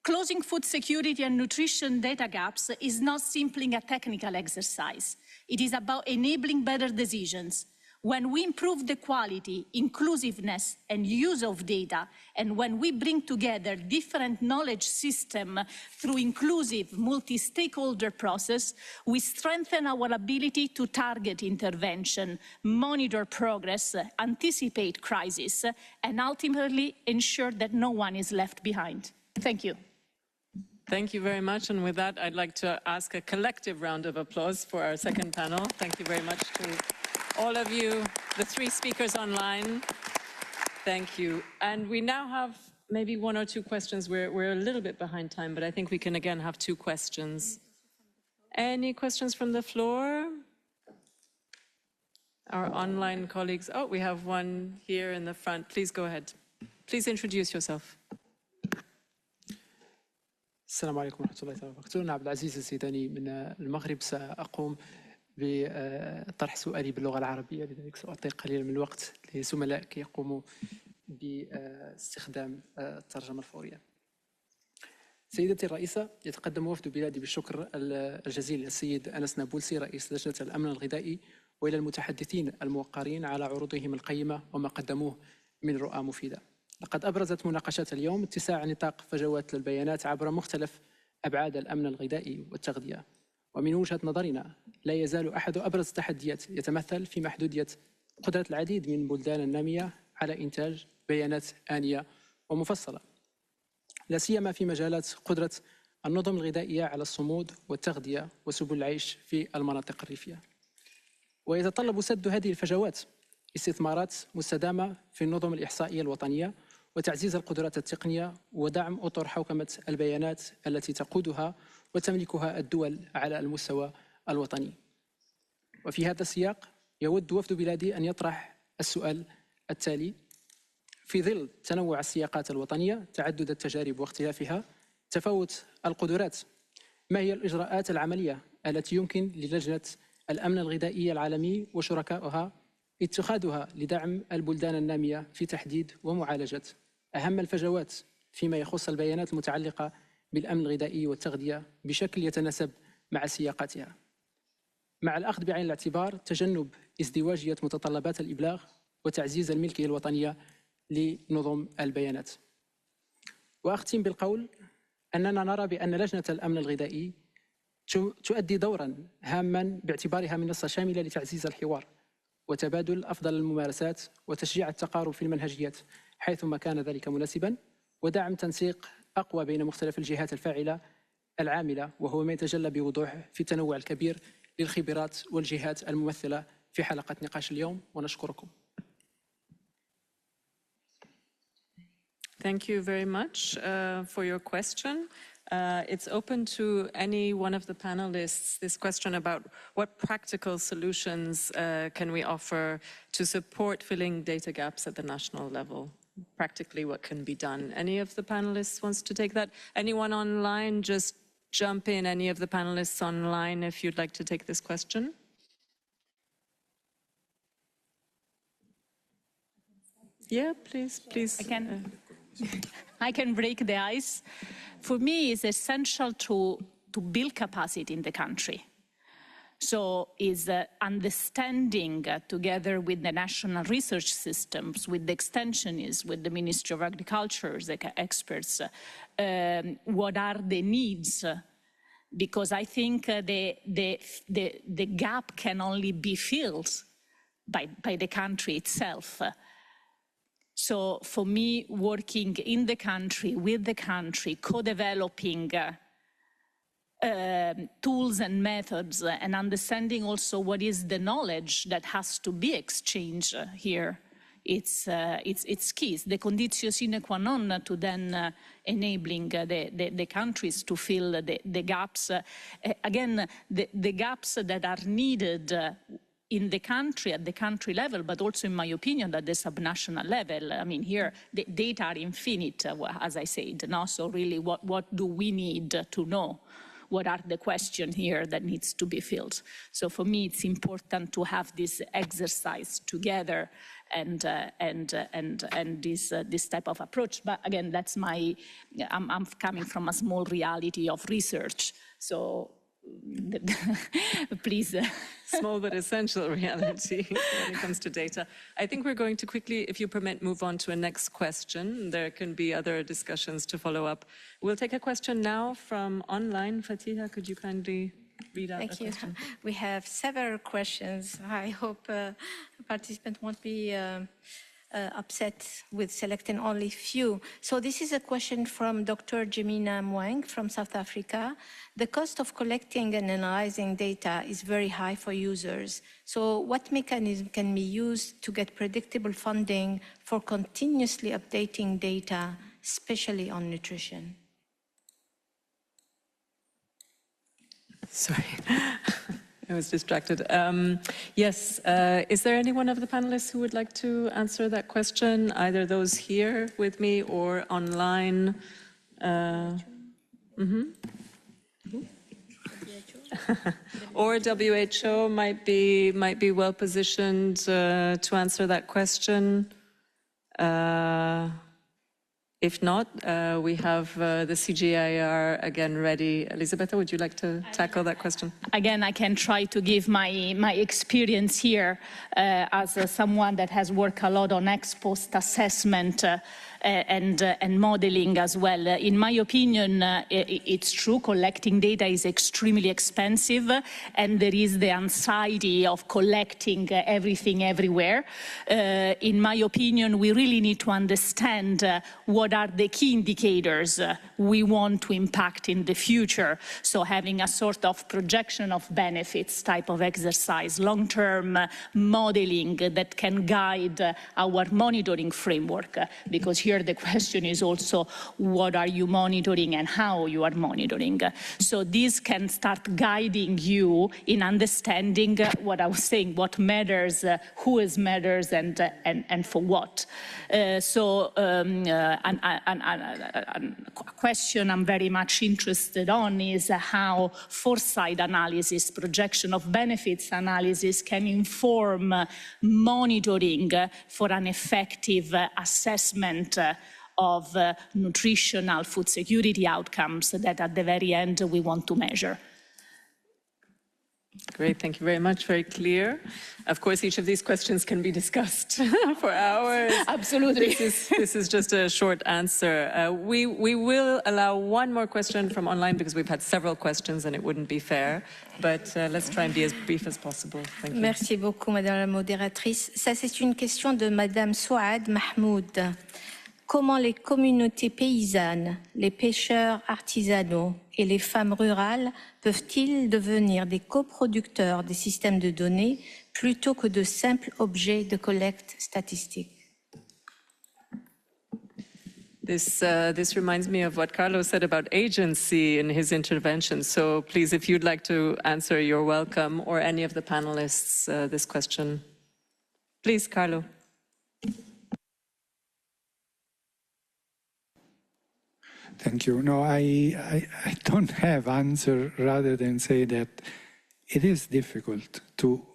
Closing food security and nutrition data gaps is not simply a technical exercise. It is about enabling better decisions. When we improve the quality, inclusiveness, and use of data, and when we bring together different knowledge systems through inclusive multi-stakeholder process, we strengthen our ability to target intervention, monitor progress, anticipate crises, and ultimately ensure that no one is left behind. Thank you. Thank you very much. And with that, I'd like to ask a collective round of applause for our second panel. Thank you very much to all of you, the three speakers online. Thank you. And we now have maybe one or two questions. We're a little bit behind time, but I think we can again have two questions. Any questions from the floor? Our online colleagues. Oh, we have one here in the front. Please go ahead. Please introduce yourself. السلام عليكم ورحمة الله وبركاته. أنا عبد العزيز الزيداني من المغرب. سأقوم بطرح سؤالي باللغة العربية، لذلك سأعطي قليلا من الوقت لزملائك يقوموا باستخدام الترجمة الفورية. سيدتي الرئيسة، يتقدم وفد بلادي بالشكر الجزيل للسيد أنس نابلسي رئيس لجنة الأمن الغذائي وإلى المتحدثين الموقرين على عروضهم القيمة وما قدموه من رؤى مفيدة. لقد أبرزت مناقشات اليوم اتساع نطاق فجوات البيانات عبر مختلف أبعاد الأمن الغذائي والتغذية، ومن وجهة نظرنا لا يزال أحد أبرز التحديات يتمثل في محدودية قدرة العديد من البلدان النامية على إنتاج بيانات آنية ومفصلة، لا سيما في مجالات قدرة النظم الغذائية على الصمود والتغذية وسبل العيش في المناطق الريفية. ويتطلب سد هذه الفجوات استثمارات مستدامة في النظم الإحصائية الوطنية وتعزيز القدرات التقنية ودعم أطر حوكمة البيانات التي تقودها وتملكها الدول على المستوى الوطني. وفي هذا السياق يود وفد بلادي أن يطرح السؤال التالي: في ظل تنوع السياقات الوطنية، تعدد التجارب واختلافها، تفاوت القدرات، ما هي الإجراءات العملية التي يمكن للجنة الأمن الغذائي العالمي وشركائها اتخاذها لدعم البلدان النامية في تحديد ومعالجة أهم الفجوات فيما يخص البيانات المتعلقة بالأمن الغذائي والتغذية بشكل يتناسب مع سياقاتها، مع الأخذ بعين الاعتبار تجنب ازدواجية متطلبات الإبلاغ وتعزيز الملكية الوطنية لنظم البيانات. وأختم بالقول أننا نرى بأن لجنة الأمن الغذائي تؤدي دورا هاما باعتبارها منصة شاملة لتعزيز الحوار وتبادل أفضل الممارسات وتشجيع التقارب في المنهجيات حيثما كان ذلك مناسبا، ودعم تنسيق أقوى بين مختلف الجهات الفاعلة العاملة، وهو ما يتجلى بوضوح في التنوع الكبير للخبرات والجهات الممثلة في حلقة نقاش اليوم. ونشكركم. Thank you very much for your question. It's open to any one of the panelists, this question about what practical solutions can we offer to support filling data gaps at the national level? Practically, what can be done? Any of the panelists wants to take that? Anyone online, just jump in, any of the panelists online, if you'd like to take this question. Yeah, please. I can break the ice. For me, it's essential to build capacity in the country. So is understanding together with the national research systems, with the extensionists, with the Ministry of Agriculture, the experts, what are the needs? Because I think the gap can only be filled by the country itself. So for me, working in the country, with the country, co-developing tools and methods, and understanding also what is the knowledge that has to be exchanged here, it's key. It's the conditio sine qua non to then enabling the countries to fill the gaps. Again, the gaps that are needed in the country, at the country level, but also, in my opinion, at the subnational level. I mean, here, the data are infinite, as I said. Now, so really, what do we need to know? What are the questions here that needs to be filled? So for me, it's important to have this exercise together and this type of approach. But again, that's I'm coming from a small reality of research. So please. Small but essential reality when it comes to data. I think we're going to quickly, if you permit, move on to a next question. There can be other discussions to follow up. We'll take a question now from online. Fatiha, could you kindly read out the question? Thank you. We have several questions. I hope participants won't be upset with selecting only few. So this is a question from Dr. Jemina Mwang from South Africa. The cost of collecting and analyzing data is very high for users. So what mechanism can be used to get predictable funding for continuously updating data, especially on nutrition? Sorry. I was distracted. Yes, is there any one of the panelists who would like to answer that question? Either those here with me or online? Or WHO might be well positioned to answer that question. If not, we have the CGIAR again ready. Elisabetta, would you like to tackle that question? Again, I can try to give my experience here as someone that has worked a lot on ex post assessment and modeling as well. In my opinion, it's true, collecting data is extremely expensive, and there is the anxiety of collecting everything everywhere. In my opinion, we really need to understand what are the key indicators we want to impact in the future. So having a sort of projection of benefits type of exercise, long-term modeling that can guide our monitoring framework, because here the question is also what are you monitoring and how you are monitoring. So this can start guiding you in understanding what I was saying, what matters, who is matters, and for what. A question I'm very much interested on is how foresight analysis, projection of benefits analysis can inform monitoring for an effective assessment of nutritional food security outcomes that at the very end we want to measure. Great, thank you very much, very clear. Of course, each of these questions can be discussed for hours. Absolutely. This is just a short answer. We will allow one more question from online because we've had several questions and it wouldn't be fair, but let's try and be as brief as possible. Thank you. Merci beaucoup, Madame la modératrice. Ça, c'est une question de Madame Souad Mahmoud. Comment les communautés paysannes, les pêcheurs artisanaux et les femmes rurales peuvent-ils devenir des coproducteurs des systèmes de données plutôt que de simples objets de collecte statistique? This reminds me of what Carlo said about agency in his intervention. So please, if you'd like to answer, you're welcome, or any of the panelists, this question. Please, Carlo. Thank you. No, I don't have answer rather than say that it is difficult to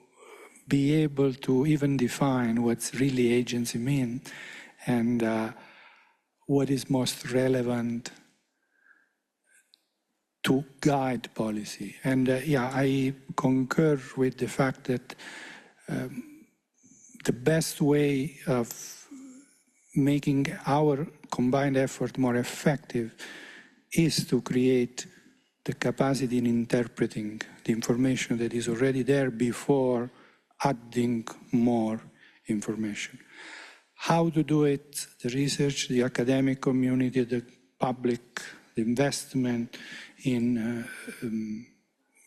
be able to even define what's really agency mean and what is most relevant to guide policy. And yeah, I concur with the fact that the best way of making our combined effort more effective is to create the capacity in interpreting the information that is already there before adding more information. How to do it, the research, the academic community, the public, the investment in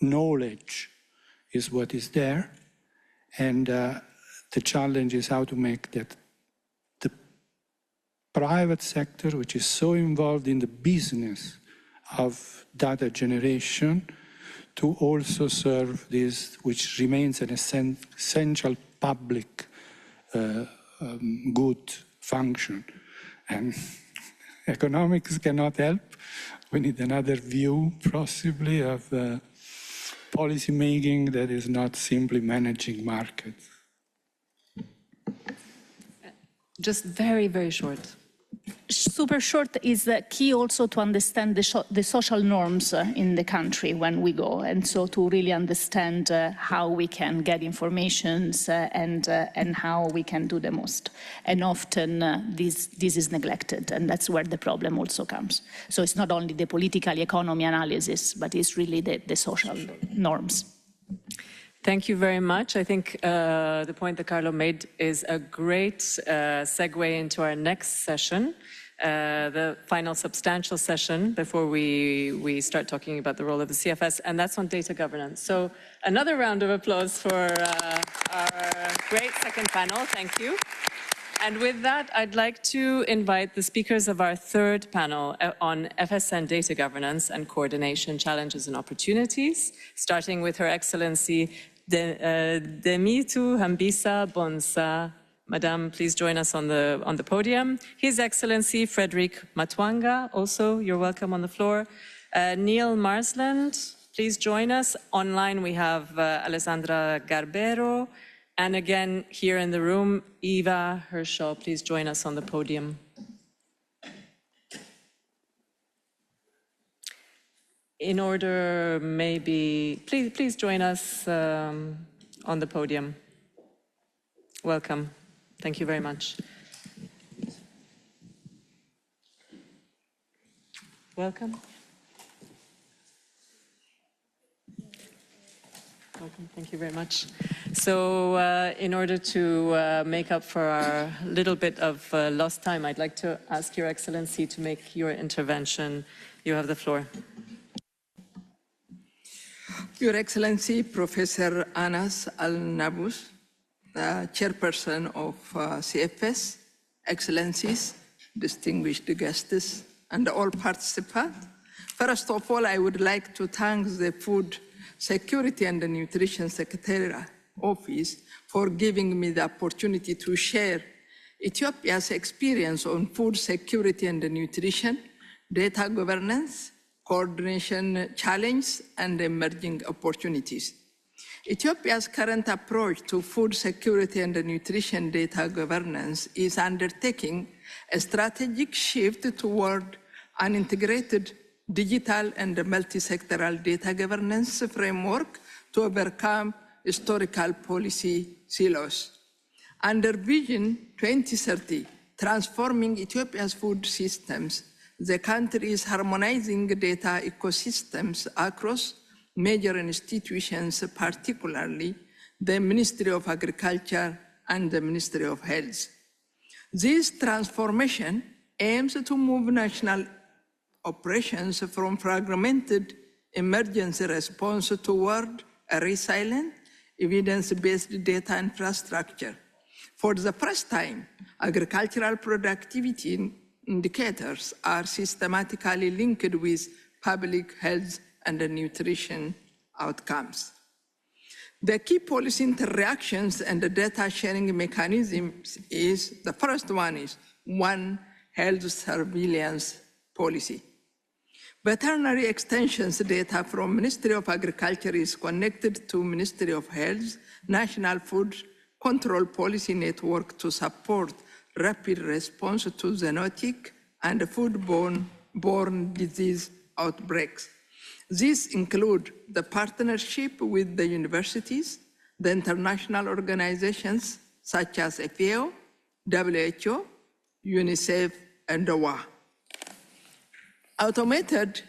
knowledge is what is there. And the challenge is how to make that the private sector, which is so involved in the business of data generation, to also serve this, which remains an essential public good function. And economics cannot help. We need another view, possibly, of policy making that is not simply managing markets. Just very, very short. Super short is the key also to understand the social norms in the country when we go, and so to really understand how we can get information and how we can do the most. And often this is neglected, and that's where the problem also comes. So it's not only the political economy analysis, but it's really the social norms. Thank you very much. I think the point that Carlo made is a great segue into our next session, the final substantial session before we start talking about the role of the CFS, and that's on data governance. So another round of applause for our great second panel. Thank you. And with that, I'd like to invite the speakers of our third panel on FSN data governance and coordination challenges and opportunities, starting with Her Excellency Demitu Hambisa Bonsa. Madame, please join us on the podium. His Excellency Frederick Matwanga, also, you're welcome on the floor. Neil Marsland, please join us. Online we have Alessandra Garbero, And again, here in the room, Eva Herschel, please join us on the podium. In order, maybe, please join us on the podium. Welcome. Thank you very much. Welcome. Welcome. Thank you very much. So in order to make up for our little bit of lost time, I'd like to ask Your Excellency to make your intervention. You have the floor. Your Excellency, Professor Anas Al-Nabus, Chairperson of CFS, Excellencies, distinguished guests, and all participants. First of all, I would like to thank the Food Security and Nutrition Secretariat Office for giving me the opportunity to share Ethiopia's experience on food security and nutrition, data governance, coordination challenges, and emerging opportunities. Ethiopia's current approach to food security and nutrition data governance is undertaking a strategic shift toward an integrated digital and multi-sectoral data governance framework to overcome historical policy silos. Under Vision 2030, transforming Ethiopia's food systems, the country is harmonizing data ecosystems across major institutions, particularly the Ministry of Agriculture and the Ministry of Health. This transformation aims to move national operations from fragmented emergency response toward a resilient, evidence-based data infrastructure. For the first time, agricultural productivity indicators are systematically linked with public health and nutrition outcomes. The key policy interactions and the data sharing mechanisms is, the first one is One Health Surveillance Policy. Veterinary extensions data from Ministry of Agriculture is connected to Ministry of Health, National Food Control Policy Network to support rapid response to zoonotic and foodborne disease outbreaks. These include the partnership with the universities, the international organizations such as FAO, WHO, UNICEF, and OWA. Automated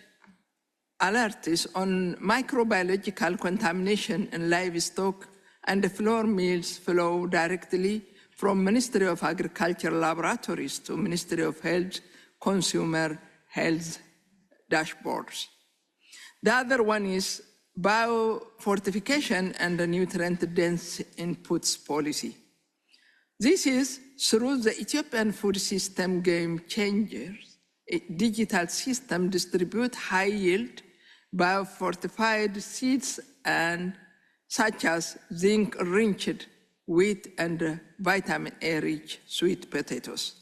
alerts on microbiological contamination in livestock and flour mills flow directly from Ministry of Agriculture laboratories to Ministry of Health consumer health dashboards. The other one is biofortification and the nutrient-dense inputs policy. This is through the Ethiopian food system game changers. A digital system distributes high-yield biofortified seeds and such as zinc-enriched wheat and vitamin A-rich sweet potatoes.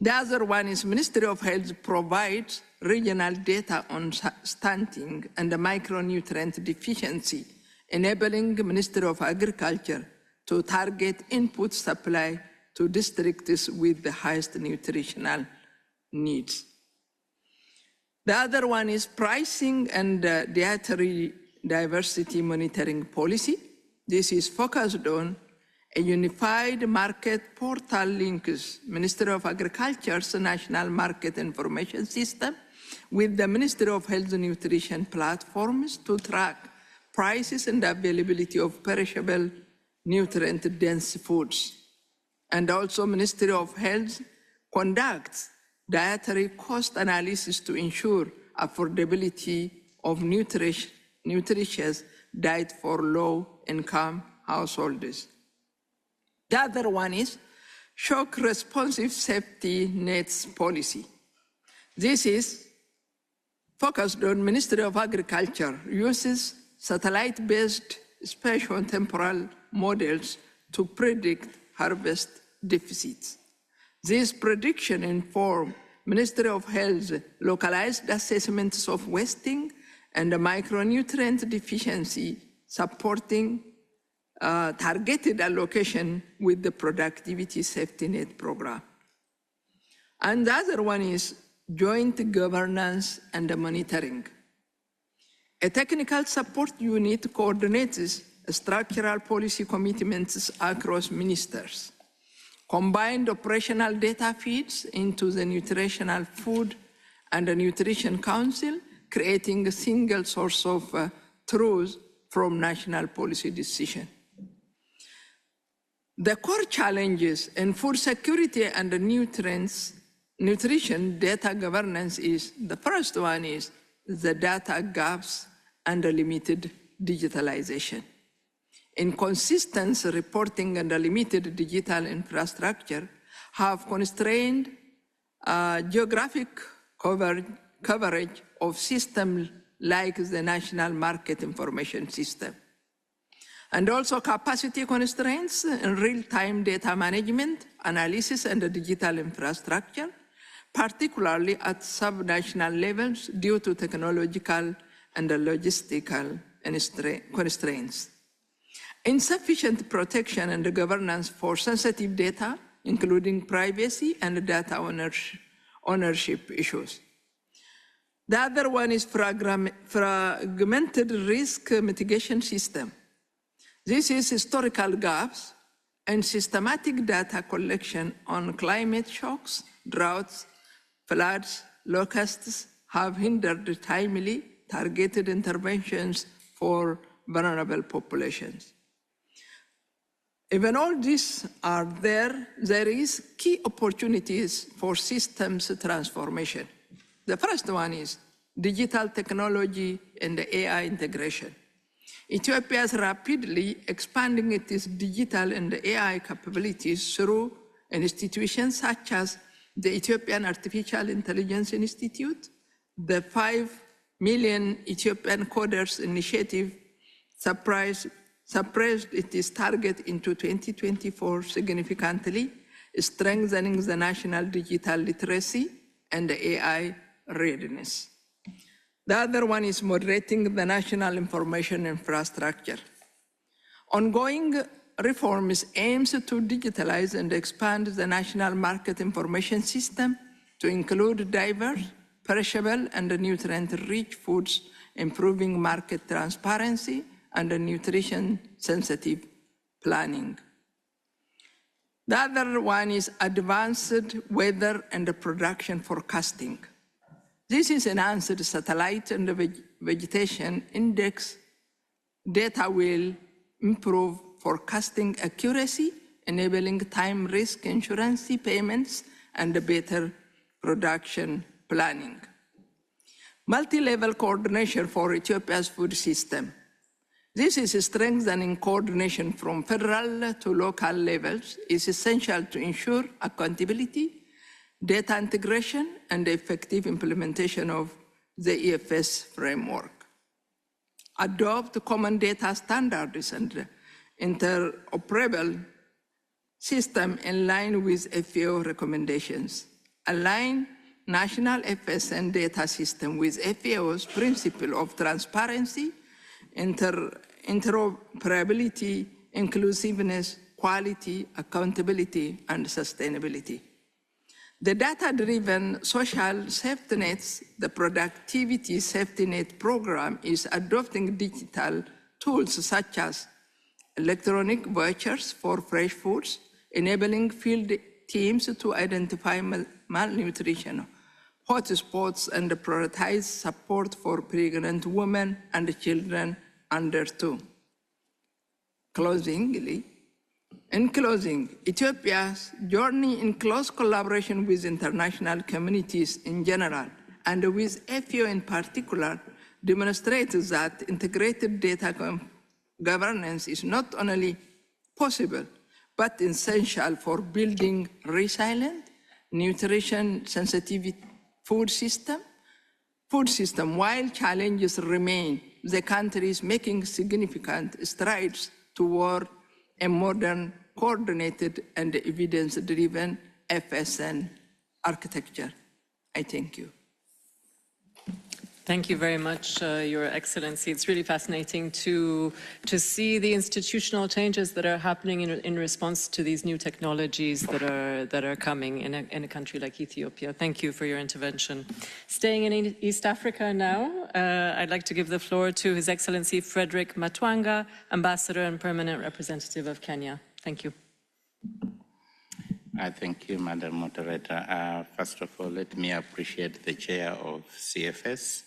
The other one is Ministry of Health provides regional data on stunting and micronutrient deficiency, enabling Ministry of Agriculture to target input supply to districts with the highest nutritional needs. The other one is pricing and dietary diversity monitoring policy. This is focused on a unified market portal links Ministry of Agriculture's National Market Information System with the Ministry of Health and Nutrition platforms to track prices and availability of perishable nutrient-dense foods. And also Ministry of Health conducts dietary cost analysis to ensure affordability of nutritious diet for low-income households. The other one is shock responsive safety nets policy. This is focused on Ministry of Agriculture, uses satellite-based spatial temporal models to predict harvest deficits. This prediction informs Ministry of Health localized assessments of wasting and micronutrient deficiency, supporting targeted allocation with the productivity safety net program. And the other one is joint governance and monitoring. A technical support unit coordinates structural policy commitments across ministers. Combined operational data feeds into the Nutritional Food and the Nutrition Council, creating a single source of truth from national policy decision. The core challenges in food security and nutrition data governance is, the first one is the data gaps and the limited digitalization. Inconsistent reporting and the limited digital infrastructure have constrained geographic coverage of systems like the National Market Information System. And also capacity constraints in real-time data management, analysis, and the digital infrastructure, particularly at subnational levels due to technological and logistical constraints. Insufficient protection and governance for sensitive data, including privacy and data ownership issues. The other one is fragmented risk mitigation system. This is historical gaps and systematic data collection on climate shocks, droughts, floods, locusts have hindered timely, targeted interventions for vulnerable populations. Even all these are there is key opportunities for systems transformation. The first one is digital technology and AI integration. Ethiopia is rapidly expanding its digital and AI capabilities through institutions such as the Ethiopian Artificial Intelligence Institute, the 5 Million Ethiopian Coders Initiative suppressed its target into 2024 significantly, strengthening the national digital literacy and AI readiness. The other one is moderating the national information infrastructure. Ongoing reforms aims to digitalize and expand the national market information system to include diverse, perishable, and nutrient-rich foods, improving market transparency and nutrition-sensitive planning. The other one is advanced weather and production forecasting. This is enhanced satellite and vegetation index data will improve forecasting accuracy, enabling time risk insurance payments and better production planning. Multi-level coordination for Ethiopia's food system. This is strengthening coordination from federal to local levels is essential to ensure accountability, data integration, and effective implementation of the EFS framework. Adopt common data standards and interoperable system in line with FAO recommendations. Align national FSN data system with FAO's principle of transparency, interoperability, inclusiveness, quality, accountability, and sustainability. The data-driven social safety nets, the productivity safety net program is adopting digital tools such as electronic vouchers for fresh foods, enabling field teams to identify malnutrition hotspots and prioritize support for pregnant women and children under 2. In closing, Ethiopia's journey in close collaboration with international communities in general and with FAO in particular demonstrates that integrated data governance is not only possible, but essential for building resilient, nutrition-sensitive food system. While challenges remain, the country is making significant strides toward a modern, coordinated, and evidence-driven FSN architecture. I thank you. Thank you very much, Your Excellency. It's really fascinating to see the institutional changes that are happening in response to these new technologies that are coming in a country like Ethiopia. Thank you for your intervention. Staying in East Africa now, I'd like to give the floor to His Excellency Frederick Matwanga, Ambassador and Permanent Representative of Kenya. Thank you. Thank you, Madam Moderator. First of all, let me appreciate the chair of CFS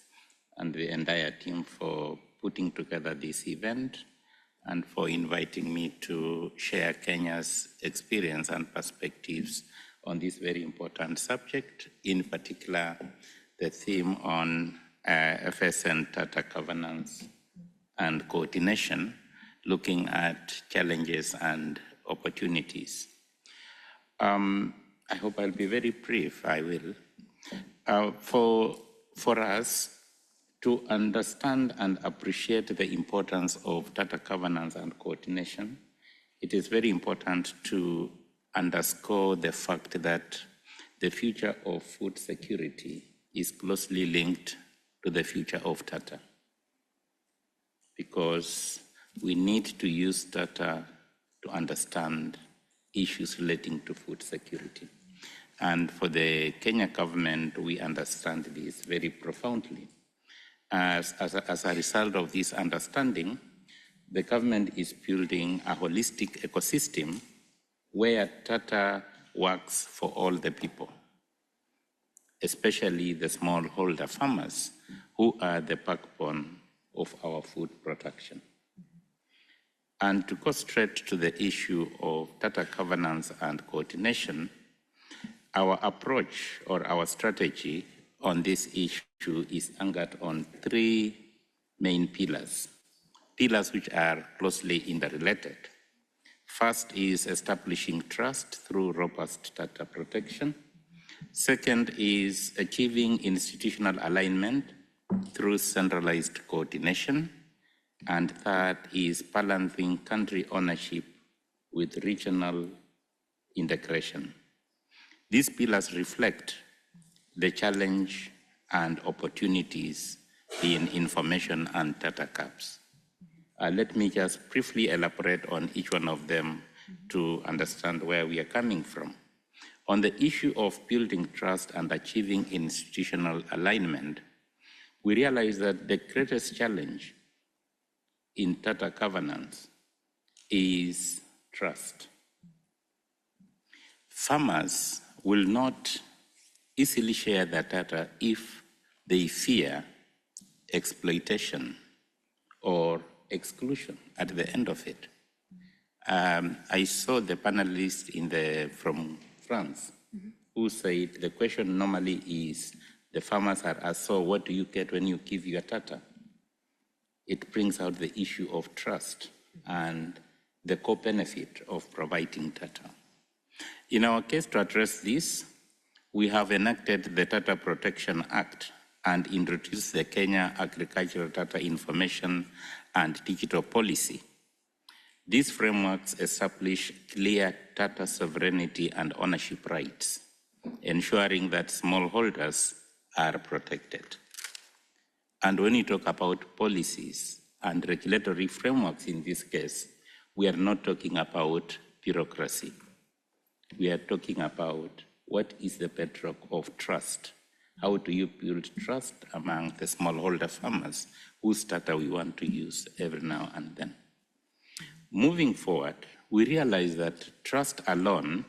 and the entire team for putting together this event and for inviting me to share Kenya's experience and perspectives on this very important subject, in particular the theme on FSN data governance and coordination, looking at challenges and opportunities. I hope I'll be very brief, I will. For us to understand and appreciate the importance of data governance and coordination, it is very important to underscore the fact that the future of food security is closely linked to the future of data, because we need to use data to understand issues relating to food security. And for the Kenya government, we understand this very profoundly. As a result of this understanding, the government is building a holistic ecosystem where data works for all the people, especially the smallholder farmers, who are the backbone of our food production. And to go straight to the issue of data governance and coordination, our approach or our strategy on this issue is anchored on three main pillars which are closely interrelated. First is establishing trust through robust data protection. Second is achieving institutional alignment through centralized coordination. And third is balancing country ownership with regional integration. These pillars reflect the challenge and opportunities in information and data gaps. Let me just briefly elaborate on each one of them to understand where we are coming from. On the issue of building trust and achieving institutional alignment, we realize that the greatest challenge in data governance is trust. Farmers will not easily share their data if they fear exploitation or exclusion at the end of it. I saw the panelist from France who said the question normally is, the farmers are asked, so what do you get when you give your data? It brings out the issue of trust and the co-benefit of providing data. In our case, to address this, we have enacted the Data Protection Act and introduced the Kenya Agricultural Data Information and Digital Policy. These frameworks establish clear data sovereignty and ownership rights, ensuring that smallholders are protected. And when you talk about policies and regulatory frameworks in this case, we are not talking about bureaucracy. We are talking about what is the bedrock of trust. How do you build trust among the smallholder farmers whose data we want to use every now and then? Moving forward, we realize that trust alone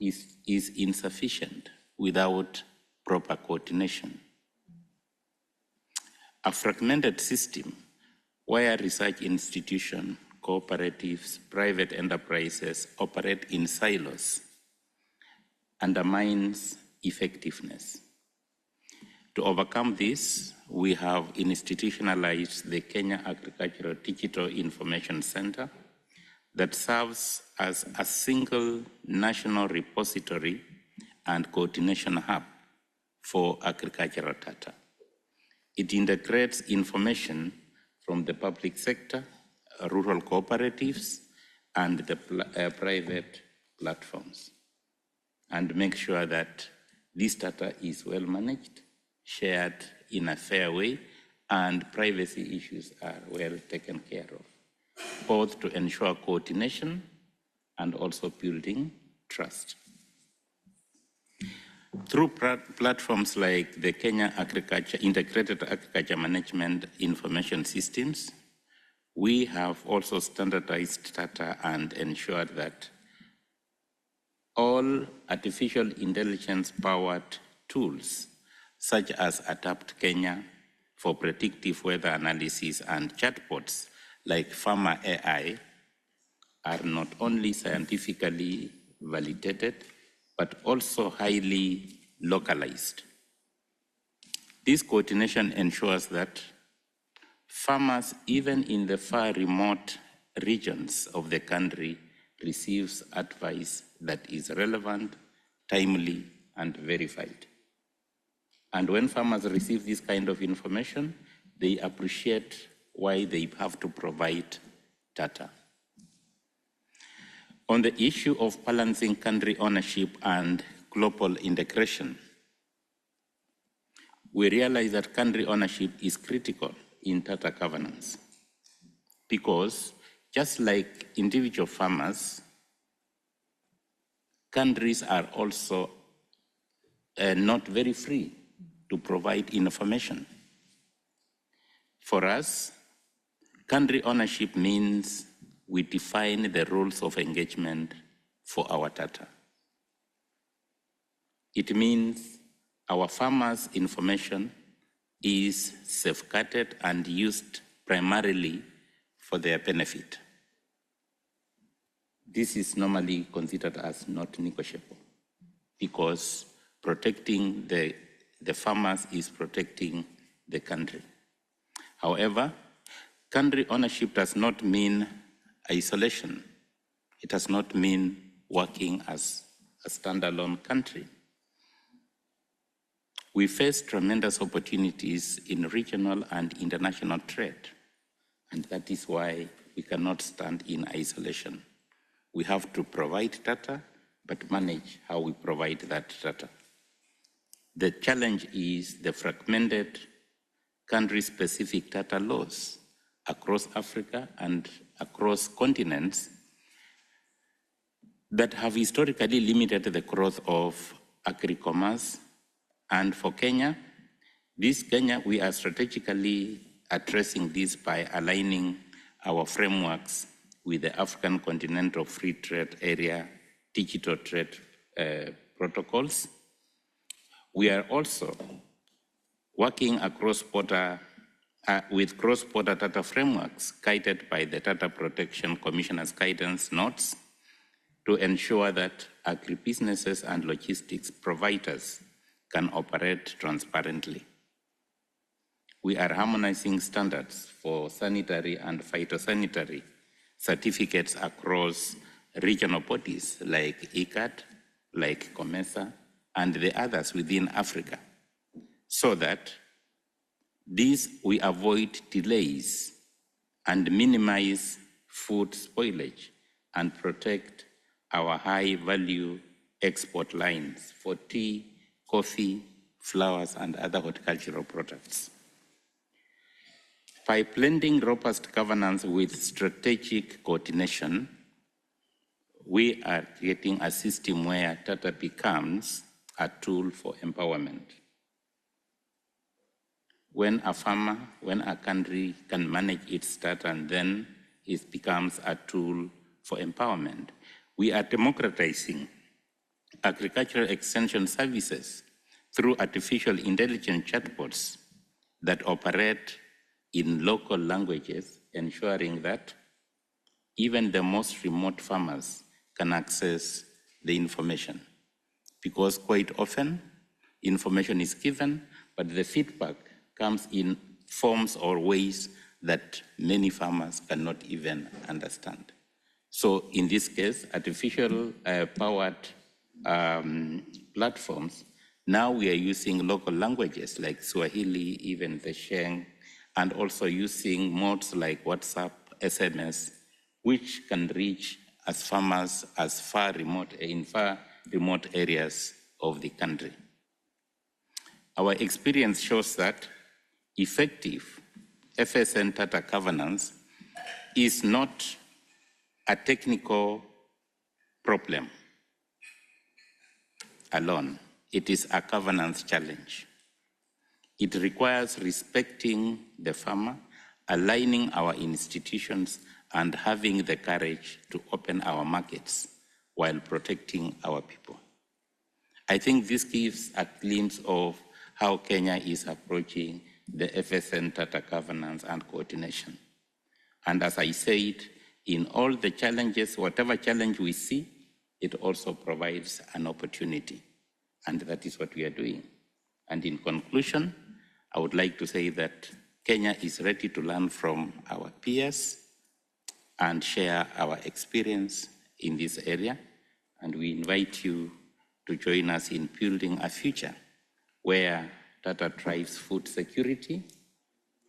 is insufficient without proper coordination. A fragmented system where research institutions, cooperatives, private enterprises operate in silos undermines effectiveness. To overcome this, we have institutionalized the Kenya Agricultural Digital Information Center that serves as a single national repository and coordination hub for agricultural data. It integrates information from the public sector, rural cooperatives, and the private platforms, and make sure that this data is well managed, shared in a fair way, and privacy issues are well taken care of, both to ensure coordination and also building trust. Through platforms like the Kenya Integrated Agriculture Management Information Systems, we have also standardized data and ensured that all artificial intelligence-powered tools, such as Adapt Kenya for predictive weather analysis and chatbots like Farmer AI, are not only scientifically validated, but also highly localized. This coordination ensures that farmers, even in the far remote regions of the country, receives advice that is relevant, timely, and verified. And when farmers receive this kind of information, they appreciate why they have to provide data. On the issue of balancing country ownership and global integration, we realize that country ownership is critical in data governance because just like individual farmers, countries are also not very free to provide information. For us, country ownership means we define the rules of engagement for our data. It means our farmers' information is safeguarded and used primarily for their benefit. This is normally considered as not negotiable because protecting the farmers is protecting the country. However, country ownership does not mean isolation. It does not mean working as a standalone country. We face tremendous opportunities in regional and international trade, and that is why we cannot stand in isolation. We have to provide data, but manage how we provide that data. The challenge is the fragmented country-specific data laws across Africa and across continents that have historically limited the growth of agri-commerce. And for Kenya, we are strategically addressing this by aligning our frameworks with the African Continental Free Trade Area digital trade protocols. We are also working with cross-border data frameworks guided by the Data Protection Commissioner's guidance notes to ensure that agribusinesses and logistics providers can operate transparently. We are harmonizing standards for sanitary and phytosanitary certificates across regional bodies like ICAD, like COMESA, and the others within Africa, so that we avoid delays and minimize food spoilage and protect our high-value export lines for tea, coffee, flowers, and other horticultural products. By blending robust governance with strategic coordination, we are creating a system where data becomes a tool for empowerment. When a farmer, when a country can manage its data, and then it becomes a tool for empowerment. We are democratizing agricultural extension services through artificial intelligence chatbots that operate in local languages, ensuring that even the most remote farmers can access the information. Because quite often, information is given, but the feedback comes in forms or ways that many farmers cannot even understand. So in this case, artificial powered platforms, now we are using local languages like Swahili, even the Sheng, and also using modes like WhatsApp, SMS, which can reach as farmers as far remote areas of the country. Our experience shows that effective FSN data governance is not a technical problem alone. It is a governance challenge. It requires respecting the farmer, aligning our institutions, and having the courage to open our markets while protecting our people. I think this gives a glimpse of how Kenya is approaching the FSN data governance and coordination. And as I said, in all the challenges, whatever challenge we see, it also provides an opportunity. And that is what we are doing. And in conclusion, I would like to say that Kenya is ready to learn from our peers and share our experience in this area. And we invite you to join us in building a future where data drives food security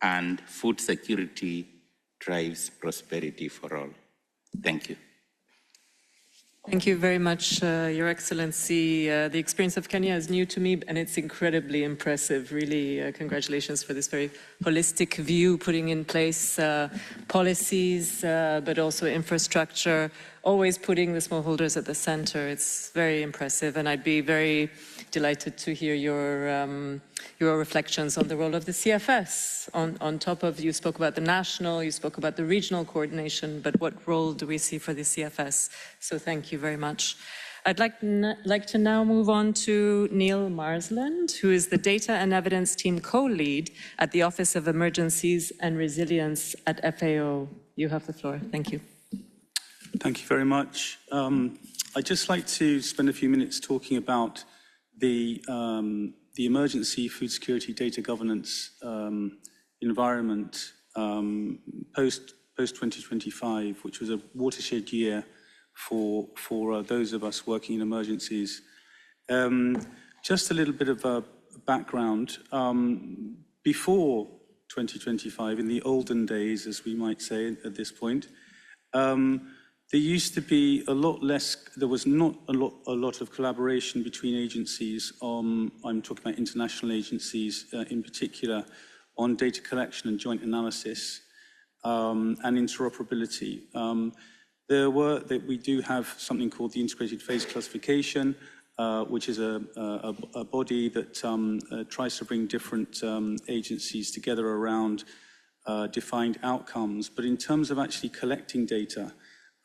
and food security drives prosperity for all. Thank you. Thank you very much, Your Excellency. The experience of Kenya is new to me, and it's incredibly impressive. Really, congratulations for this very holistic view, putting in place policies, but also infrastructure, always putting the smallholders at the center. It's very impressive, and I'd be very delighted to hear your reflections on the role of the CFS. On top of, you spoke about the national, you spoke about the regional coordination, but what role do we see for the CFS? So thank you very much. I'd like to now move on to Neil Marsland, who is the Data and Evidence Team Co-Lead at the Office of Emergencies and Resilience at FAO. You have the floor. Thank you. Thank you very much. I'd just like to spend a few minutes talking about the emergency food security data governance environment post 2025, which was a watershed year for those of us working in emergencies. Just a little bit of a background. Before 2025, in the olden days, as we might say at this point, there used to be a lot less, there was not a lot of collaboration between agencies on, I'm talking about international agencies in particular, on data collection and joint analysis and interoperability. We do have something called the Integrated Phase Classification, which is a body that tries to bring different agencies together around defined outcomes. But in terms of actually collecting data,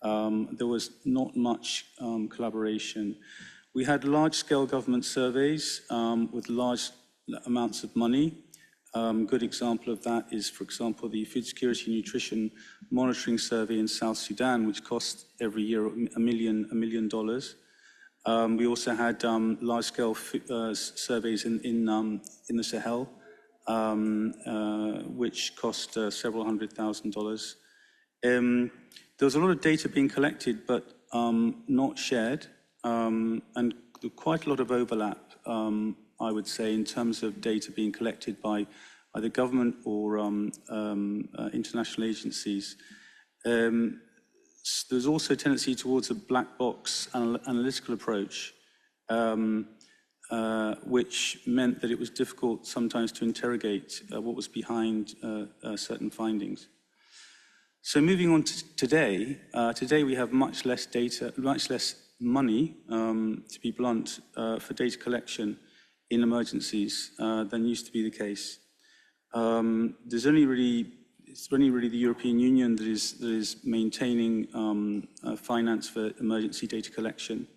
there was not much collaboration. We had large-scale government surveys with large amounts of money. Good example of that is, for example, the Food Security and Nutrition Monitoring Survey in South Sudan, which costs every year $1 million. We also had large-scale surveys in the Sahel, which cost several $100,000. There was a lot of data being collected, but not shared, and quite a lot of overlap, I would say, in terms of data being collected by either government or international agencies. There's also a tendency towards a black box analytical approach, which meant that it was difficult sometimes to interrogate what was behind certain findings. So moving on to today, today we have much less data, much less money, to be blunt, for data collection in emergencies than used to be the case. It's only really the European Union that is maintaining finance for emergency data collection.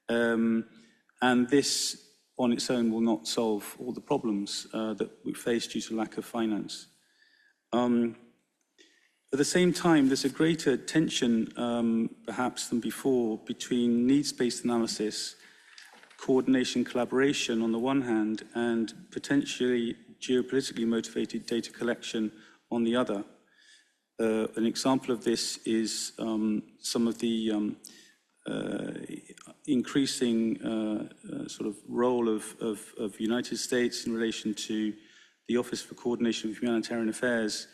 And this on its own will not solve all the problems that we face due to lack of finance. At the same time, there's a greater tension, perhaps than before, between needs-based analysis, coordination, collaboration on the one hand, and potentially geopolitically motivated data collection on the other. An example of this is some of the increasing sort of role of the United States in relation to the Office for Coordination of Humanitarian Affairs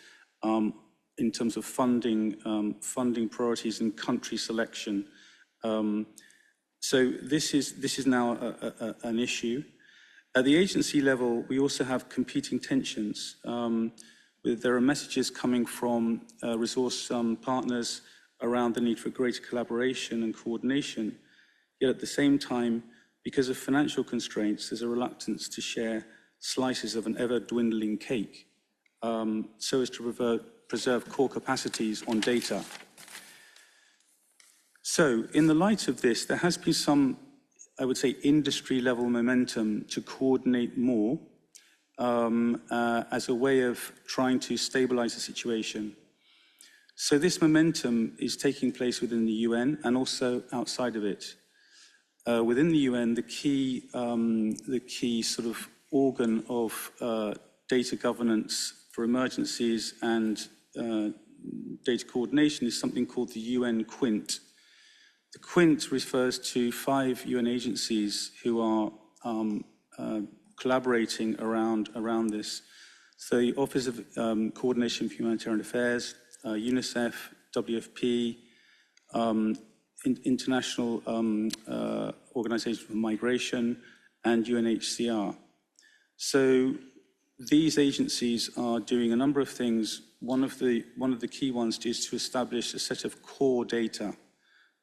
in terms of funding priorities and country selection. So this is now an issue. At the agency level, we also have competing tensions. There are messages coming from resource partners around the need for greater collaboration and coordination. Yet at the same time, because of financial constraints, there's a reluctance to share slices of an ever-dwindling cake so as to preserve core capacities on data. So, in the light of this, there has been some, I would say, industry-level momentum to coordinate more as a way of trying to stabilize the situation. So this momentum is taking place within the UN and also outside of it. Within the UN, the key sort of organ of data governance for emergencies and data coordination is something called the UN Quint. The Quint refers to 5 UN agencies who are collaborating around this. So the Office of Coordination for Humanitarian Affairs, UNICEF, WFP, International Organization for Migration, and UNHCR. So these agencies are doing a number of things. One of the key ones is to establish a set of core data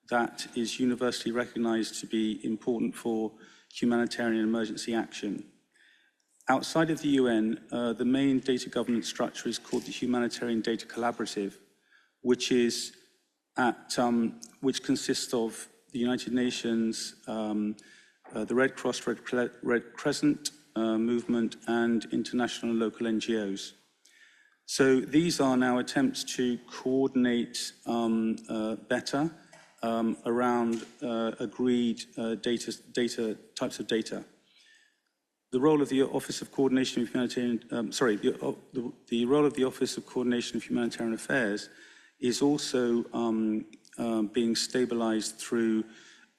that is universally recognized to be important for humanitarian emergency action. Outside of the UN, the main data governance structure is called the Humanitarian Data Collaborative, which consists of the United Nations, the Red Cross, Red Crescent movement, and international and local NGOs. So these are now attempts to coordinate better around agreed types of data. The role of the Office of Coordination of Humanitarian, the role of the Office of Coordination of Humanitarian Affairs is also being stabilized through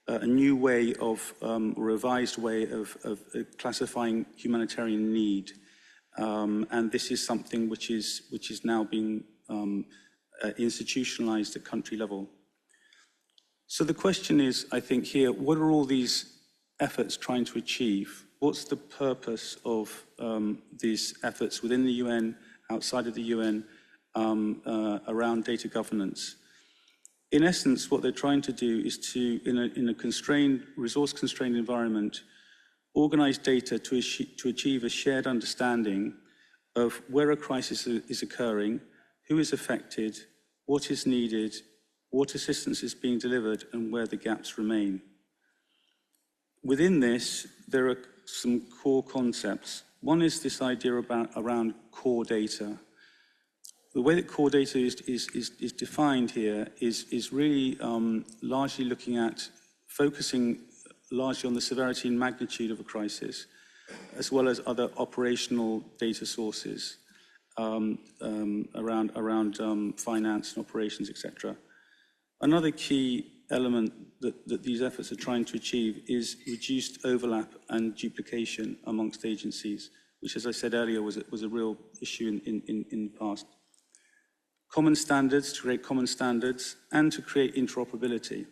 a new way of, revised way of classifying humanitarian need. And this is something which is now being institutionalized at country level. So the question is, I think here, what are all these efforts trying to achieve? What's the purpose of these efforts within the UN, outside of the UN, around data governance? In essence, what they're trying to do is to, in a constrained, resource-constrained environment, organize data to achieve a shared understanding of where a crisis is occurring, who is affected, what is needed, what assistance is being delivered, and where the gaps remain. Within this, there are some core concepts. One is this idea around core data. The way that core data is defined here is really largely looking at focusing largely on the severity and magnitude of a crisis, as well as other operational data sources around finance and operations, etc. Another key element that these efforts are trying to achieve is reduced overlap and duplication amongst agencies, which, as I said earlier, was a real issue in the past. Common standards, to create common standards, and to create interoperability.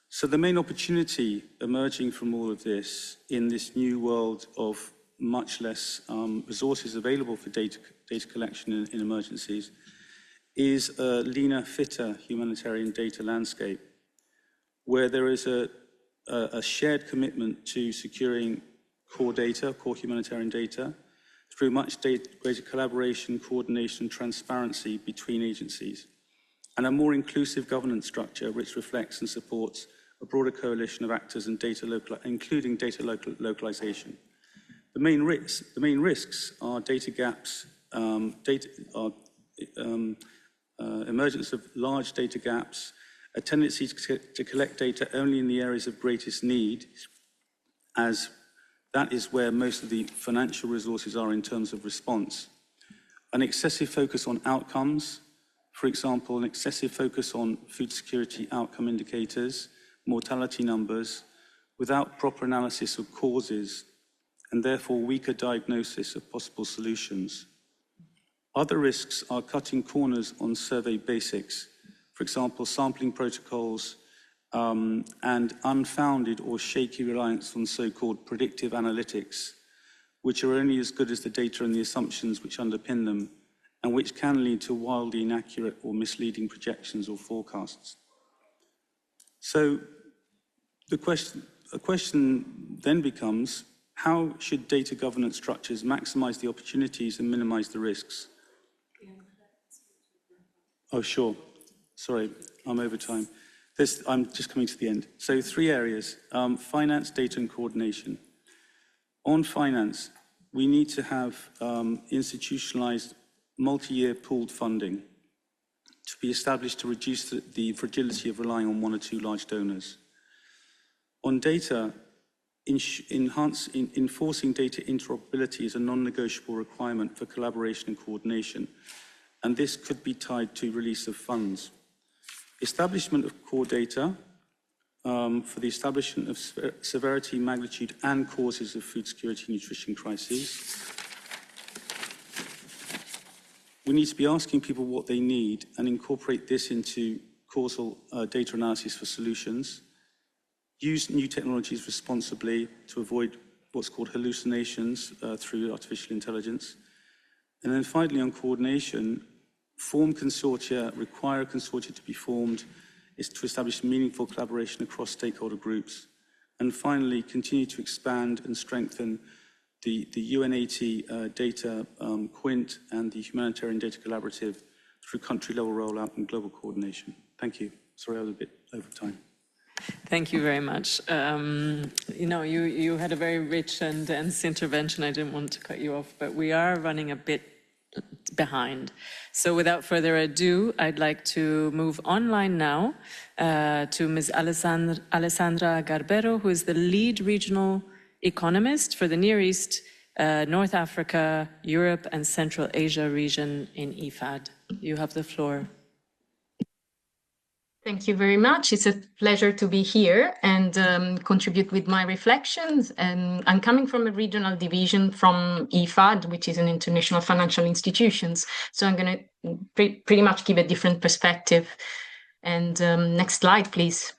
So the main opportunity emerging from all of this in this new world of much less resources available for data collection in emergencies is a leaner, fitter humanitarian data landscape, where there is a shared commitment to securing core data, core humanitarian data, through much greater collaboration, coordination, and transparency between agencies, and a more inclusive governance structure which reflects and supports a broader coalition of actors and including data localization. The main risks are data gaps, emergence of large data gaps, a tendency to collect data only in the areas of greatest need, as that is where most of the financial resources are in terms of response. An excessive focus on outcomes, for example, an excessive focus on food security outcome indicators, mortality numbers, without proper analysis of causes, and therefore weaker diagnosis of possible solutions. Other risks are cutting corners on survey basics, for example, sampling protocols, and unfounded or shaky reliance on so-called predictive analytics, which are only as good as the data and the assumptions which underpin them, and which can lead to wildly inaccurate or misleading projections or forecasts. So a question then becomes, how should data governance structures maximize the opportunities and minimize the risks? Oh, sure. Sorry, I'm over time. I'm just coming to the end. So 3 areas, finance, data, and coordination. On finance, we need to have institutionalized multi-year pooled funding to be established to reduce the fragility of relying on 1 or 2 large donors. On data, enforcing data interoperability is a non-negotiable requirement for collaboration and coordination, and this could be tied to release of funds. Establishment of core data for the establishment of severity, magnitude, and causes of food security and nutrition crises. We need to be asking people what they need and incorporate this into causal data analysis for solutions. Use new technologies responsibly to avoid what's called hallucinations through artificial intelligence. And then finally, on coordination, form consortia, require consortia to be formed, is to establish meaningful collaboration across stakeholder groups. And finally, continue to expand and strengthen the UNAT data Quint and the Humanitarian Data Collaborative through country-level rollout and global coordination. Thank you. Sorry, I was a bit over time. Thank you very much. You know, you had a very rich and dense intervention. I didn't want to cut you off, but we are running a bit behind. So without further ado, I'd like to move online now to Ms. Alessandra Garbero, who is the lead regional economist for the Near East, North Africa, Europe, and Central Asia region in IFAD. You have the floor. Thank you very much. It's a pleasure to be here and contribute with my reflections. And I'm coming from a regional division from IFAD, which is an international financial institutions. So I'm going to pretty much give a different perspective. And next slide, please.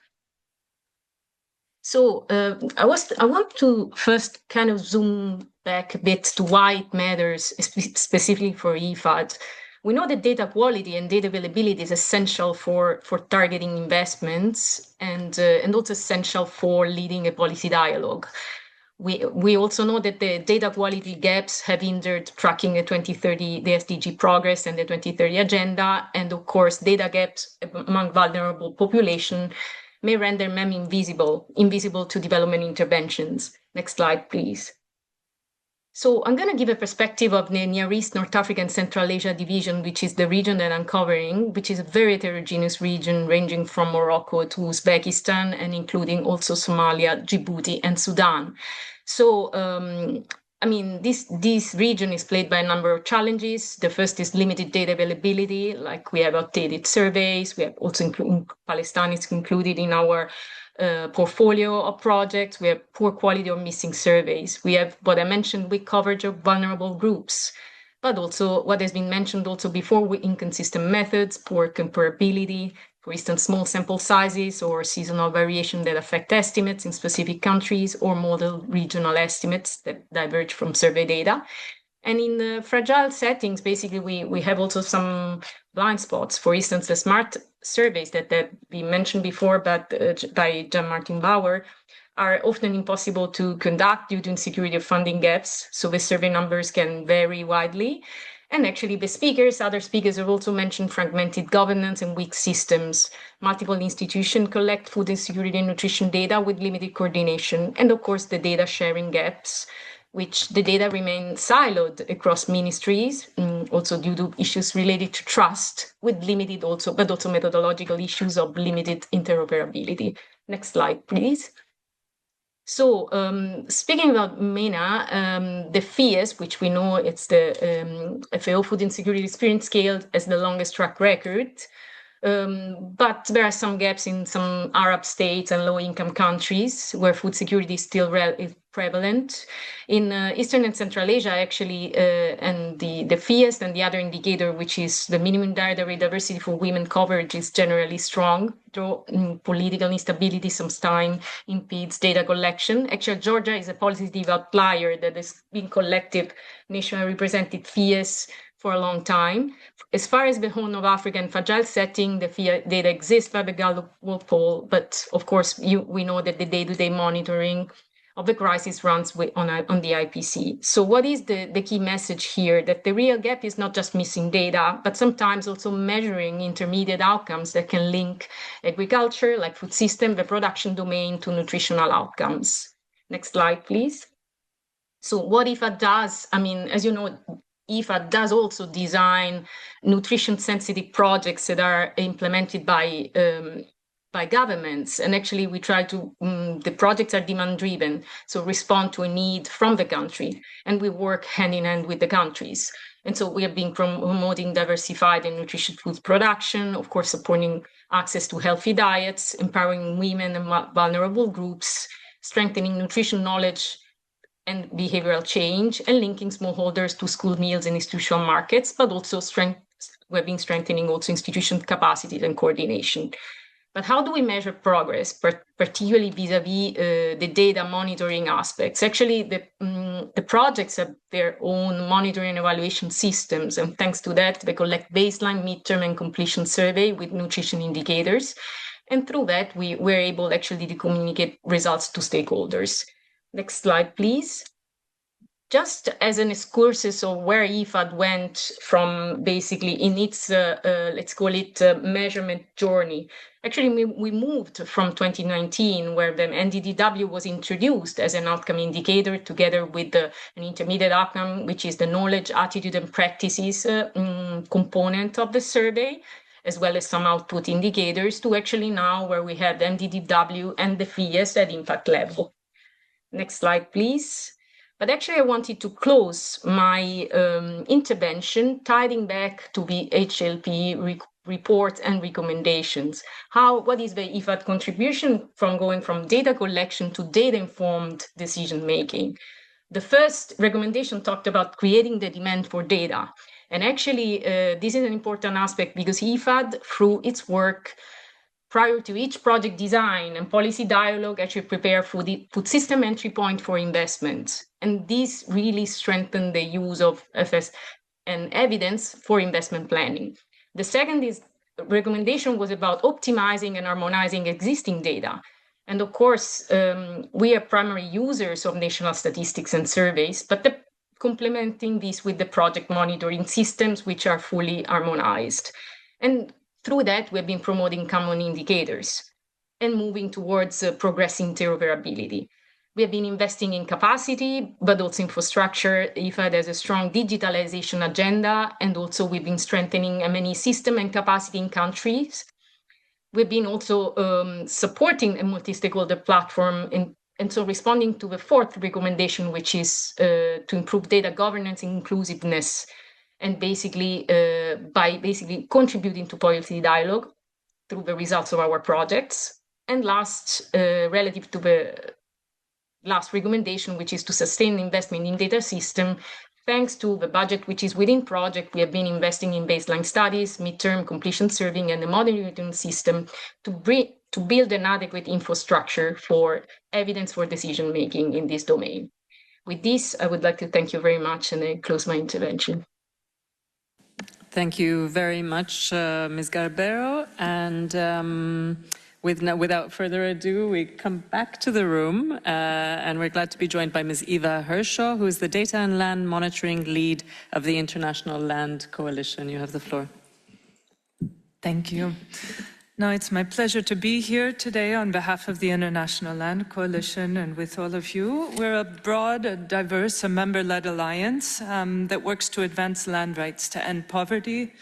So I want to first kind of zoom back a bit to why it matters specifically for IFAD. We know that data quality and data availability is essential for targeting investments and also essential for leading a policy dialogue. We also know that the data quality gaps have hindered tracking the 2030, the SDG progress and the 2030 agenda. And of course, data gaps among vulnerable population may render them invisible to development interventions. Next slide, please. So I'm going to give a perspective of the Near East, North Africa, and Central Asia division, which is the region that I'm covering, which is a very heterogeneous region ranging from Morocco to Uzbekistan and including also Somalia, Djibouti, and Sudan. So, I mean, this region is plagued by a number of challenges. The first is limited data availability, like we have outdated surveys. We have also Palestine is included in our portfolio of projects. We have poor quality or missing surveys. We have what I mentioned, weak coverage of vulnerable groups, but also what has been mentioned also before with inconsistent methods, poor comparability, for instance, small sample sizes or seasonal variation that affect estimates in specific countries or model regional estimates that diverge from survey data. And in fragile settings, basically, we have also some blind spots. For instance, the smart surveys that have been mentioned before but by Jean-Martin Bauer are often impossible to conduct due to insecurity of funding gaps. So the survey numbers can vary widely. And actually, other speakers have also mentioned fragmented governance and weak systems. Multiple institutions collect food insecurity and nutrition data with limited coordination. And of course, the data sharing gaps, which the data remain siloed across ministries, also due to issues related to trust, with limited but also methodological issues of limited interoperability. Next slide, please. So speaking about MENA, the FIES, which we know it's the FAO Food Insecurity Experience Scale, has the longest track record. But there are some gaps in some Arab states and low-income countries where food security is still prevalent. In Eastern and Central Asia, actually, and the FIEST and the other indicator, which is the minimum dietary diversity for women coverage, is generally strong, though political instability sometimes impedes data collection. Actually, Georgia is a positive outlier that has been collected nationally represented FIES for a long time. As far as the Horn of Africa and fragile setting, the FIA data exists by the Gallup World Poll, but of course, we know that the day-to-day monitoring of the crisis runs on the IPC. So what is the key message here? That the real gap is not just missing data, but sometimes also measuring intermediate outcomes that can link agriculture, like food system, the production domain, to nutritional outcomes. Next slide, please. So what IFAD does, I mean, as you know, IFAD does also design nutrition-sensitive projects that are implemented by governments. And actually, we try to, the projects are demand-driven, so respond to a need from the country. And we work hand-in-hand with the countries. And so we have been promoting diversified and nutritious food production, of course, supporting access to healthy diets, empowering women and vulnerable groups, strengthening nutrition knowledge and behavioral change, and linking smallholders to school meals and institutional markets, but also we've been strengthening also institution capacity and coordination. But how do we measure progress, particularly vis-a-vis the data monitoring aspects? Actually, the projects have their own monitoring and evaluation systems, and thanks to that, they collect baseline, midterm, and completion survey with nutrition indicators. And through that, we're able actually to communicate results to stakeholders. Next slide, please. Just as an excursus of where IFAD went from basically in its, let's call it measurement journey. Actually, we moved from 2019, where the NDDW was introduced as an outcome indicator together with an intermediate outcome, which is the knowledge, attitude, and practices component of the survey, as well as some output indicators, to actually now where we have the NDDW and the FIES at impact level. Next slide, please. But actually, I wanted to close my intervention tying back to the HLP report and recommendations. What is the IFAD contribution from going from data collection to data-informed decision-making? The first recommendation talked about creating the demand for data. And actually, this is an important aspect because IFAD, through its work, prior to each project design and policy dialogue, actually prepare for the food system entry point for investment. And this really strengthened the use of FSN evidence for investment planning. The second recommendation was about optimizing and harmonizing existing data. And of course, we are primary users of national statistics and surveys, but complementing this with the project monitoring systems, which are fully harmonized. And through that, we've been promoting common indicators and moving towards progressing interoperability. We have been investing in capacity, but also infrastructure. IFAD has a strong digitalization agenda, and also we've been strengthening M&E system and capacity in countries. We've been also supporting a multi-stakeholder platform, and so responding to the fourth recommendation, which is to improve data governance and inclusiveness, and basically by contributing to policy dialogue through the results of our projects. And last, relative to the last recommendation, which is to sustain investment in data system, thanks to the budget which is within project, we have been investing in baseline studies, midterm completion surveying, and the monitoring system to build an adequate infrastructure for evidence for decision-making in this domain. With this, I would like to thank you very much, and I close my intervention. Thank you very much, Ms. Garbero. And without further ado, we come back to the room, and we're glad to be joined by Ms. Eva Hershaw, who is the Data and Land Monitoring Lead of the International Land Coalition. You have the floor. Thank you. Now, it's my pleasure to be here today on behalf of the International Land Coalition and with all of you. We're a broad, diverse, member-led alliance that works to advance land rights to end poverty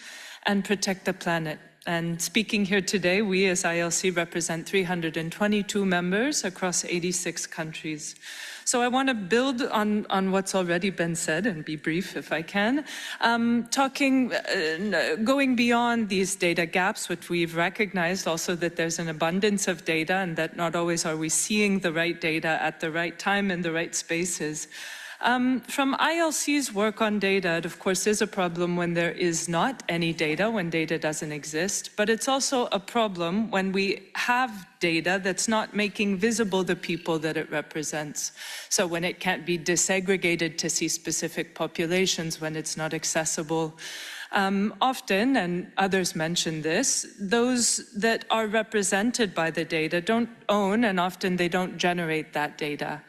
and protect the planet. And speaking here today, we as ILC represent 322 members across 86 countries. So I want to build on what's already been said and be brief if I can, going beyond these data gaps, which we've recognized also that there's an abundance of data and that not always are we seeing the right data at the right time in the right spaces. From ILC's work on data, it of course is a problem when there is not any data, when data doesn't exist, but it's also a problem when we have data that's not making visible the people that it represents. So when it can't be disaggregated to see specific populations, when it's not accessible. Often, and others mention this, those that are represented by the data don't own, and often they don't generate that data.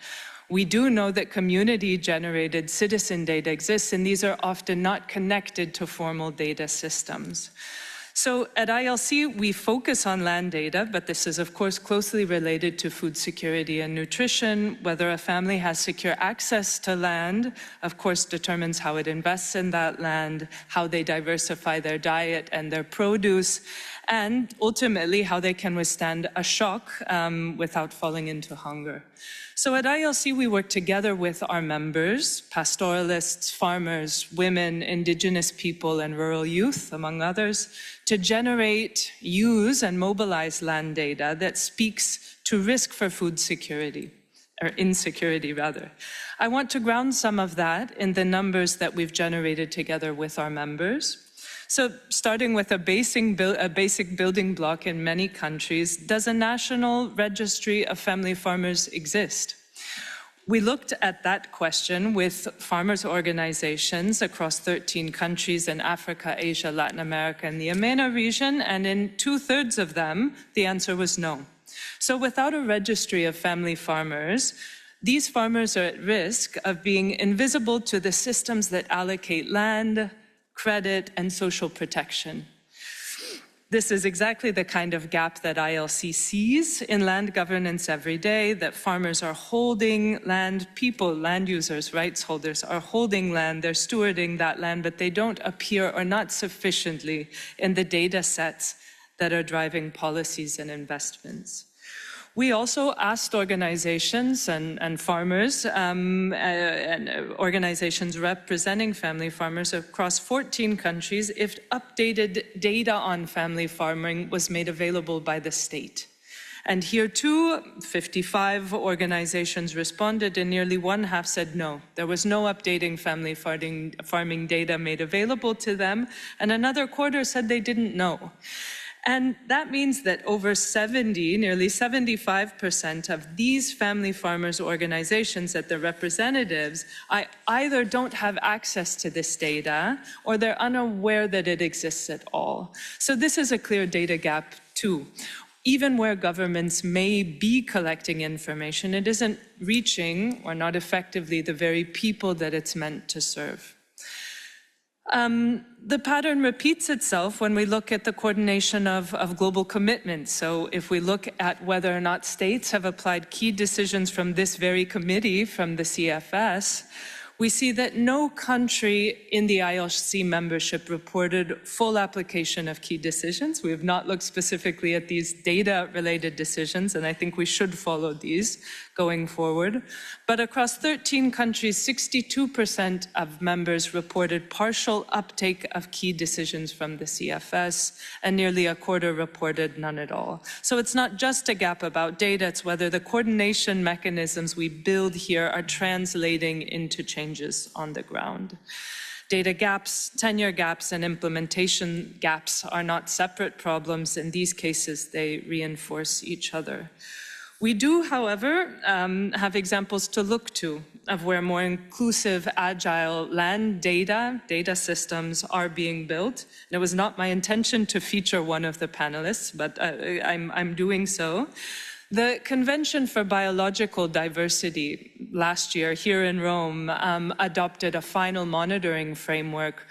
We do know that community-generated citizen data exists, and these are often not connected to formal data systems. So at ILC, we focus on land data, but this is of course closely related to food security and nutrition. Whether a family has secure access to land, of course, determines how it invests in that land, how they diversify their diet and their produce, and ultimately how they can withstand a shock without falling into hunger. So at ILC, we work together with our members, pastoralists, farmers, women, Indigenous people, and rural youth, among others, to generate, use, and mobilize land data that speaks to risk for food security, or insecurity rather. I want to ground some of that in the numbers that we've generated together with our members. So starting with a basic building block in many countries, does a national registry of family farmers exist? We looked at that question with farmers' organizations across 13 countries in Africa, Asia, Latin America, and the EMENA region, and in 2/3 of them, the answer was no. So without a registry of family farmers, these farmers are at risk of being invisible to the systems that allocate land, credit, and social protection. This is exactly the kind of gap that ILC sees in land governance every day, that farmers are holding land, people, land users, rights holders are holding land, they're stewarding that land, but they don't appear or not sufficiently in the data sets that are driving policies and investments. We also asked organizations and farmers and organizations representing family farmers across 14 countries if updated data on family farming was made available by the state. And here too, 55 organizations responded and nearly 1/2 said no. There was no updating family farming data made available to them, and another quarter said they didn't know. And that means that over nearly 75% of these family farmers organizations that the representatives either don't have access to this data or they're unaware that it exists at all. So this is a clear data gap too. Even where governments may be collecting information, it isn't reaching or not effectively the very people that it's meant to serve. The pattern repeats itself when we look at the coordination of global commitments. So if we look at whether or not states have applied key decisions from this very committee, from the CFS, we see that no country in the ILC membership reported full application of key decisions. We have not looked specifically at these data-related decisions, and I think we should follow these going forward. But across 13 countries, 62% of members reported partial uptake of key decisions from the CFS, and nearly a quarter reported none at all. So it's not just a gap about data, it's whether the coordination mechanisms we build here are translating into changes on the ground. Data gaps, tenure gaps, and implementation gaps are not separate problems. In these cases, they reinforce each other. We do, however, have examples to look to of where more inclusive, agile land data systems are being built. And it was not my intention to feature one of the panelists, but I'm doing so. The Convention for Biological Diversity last year here in Rome adopted a final monitoring framework,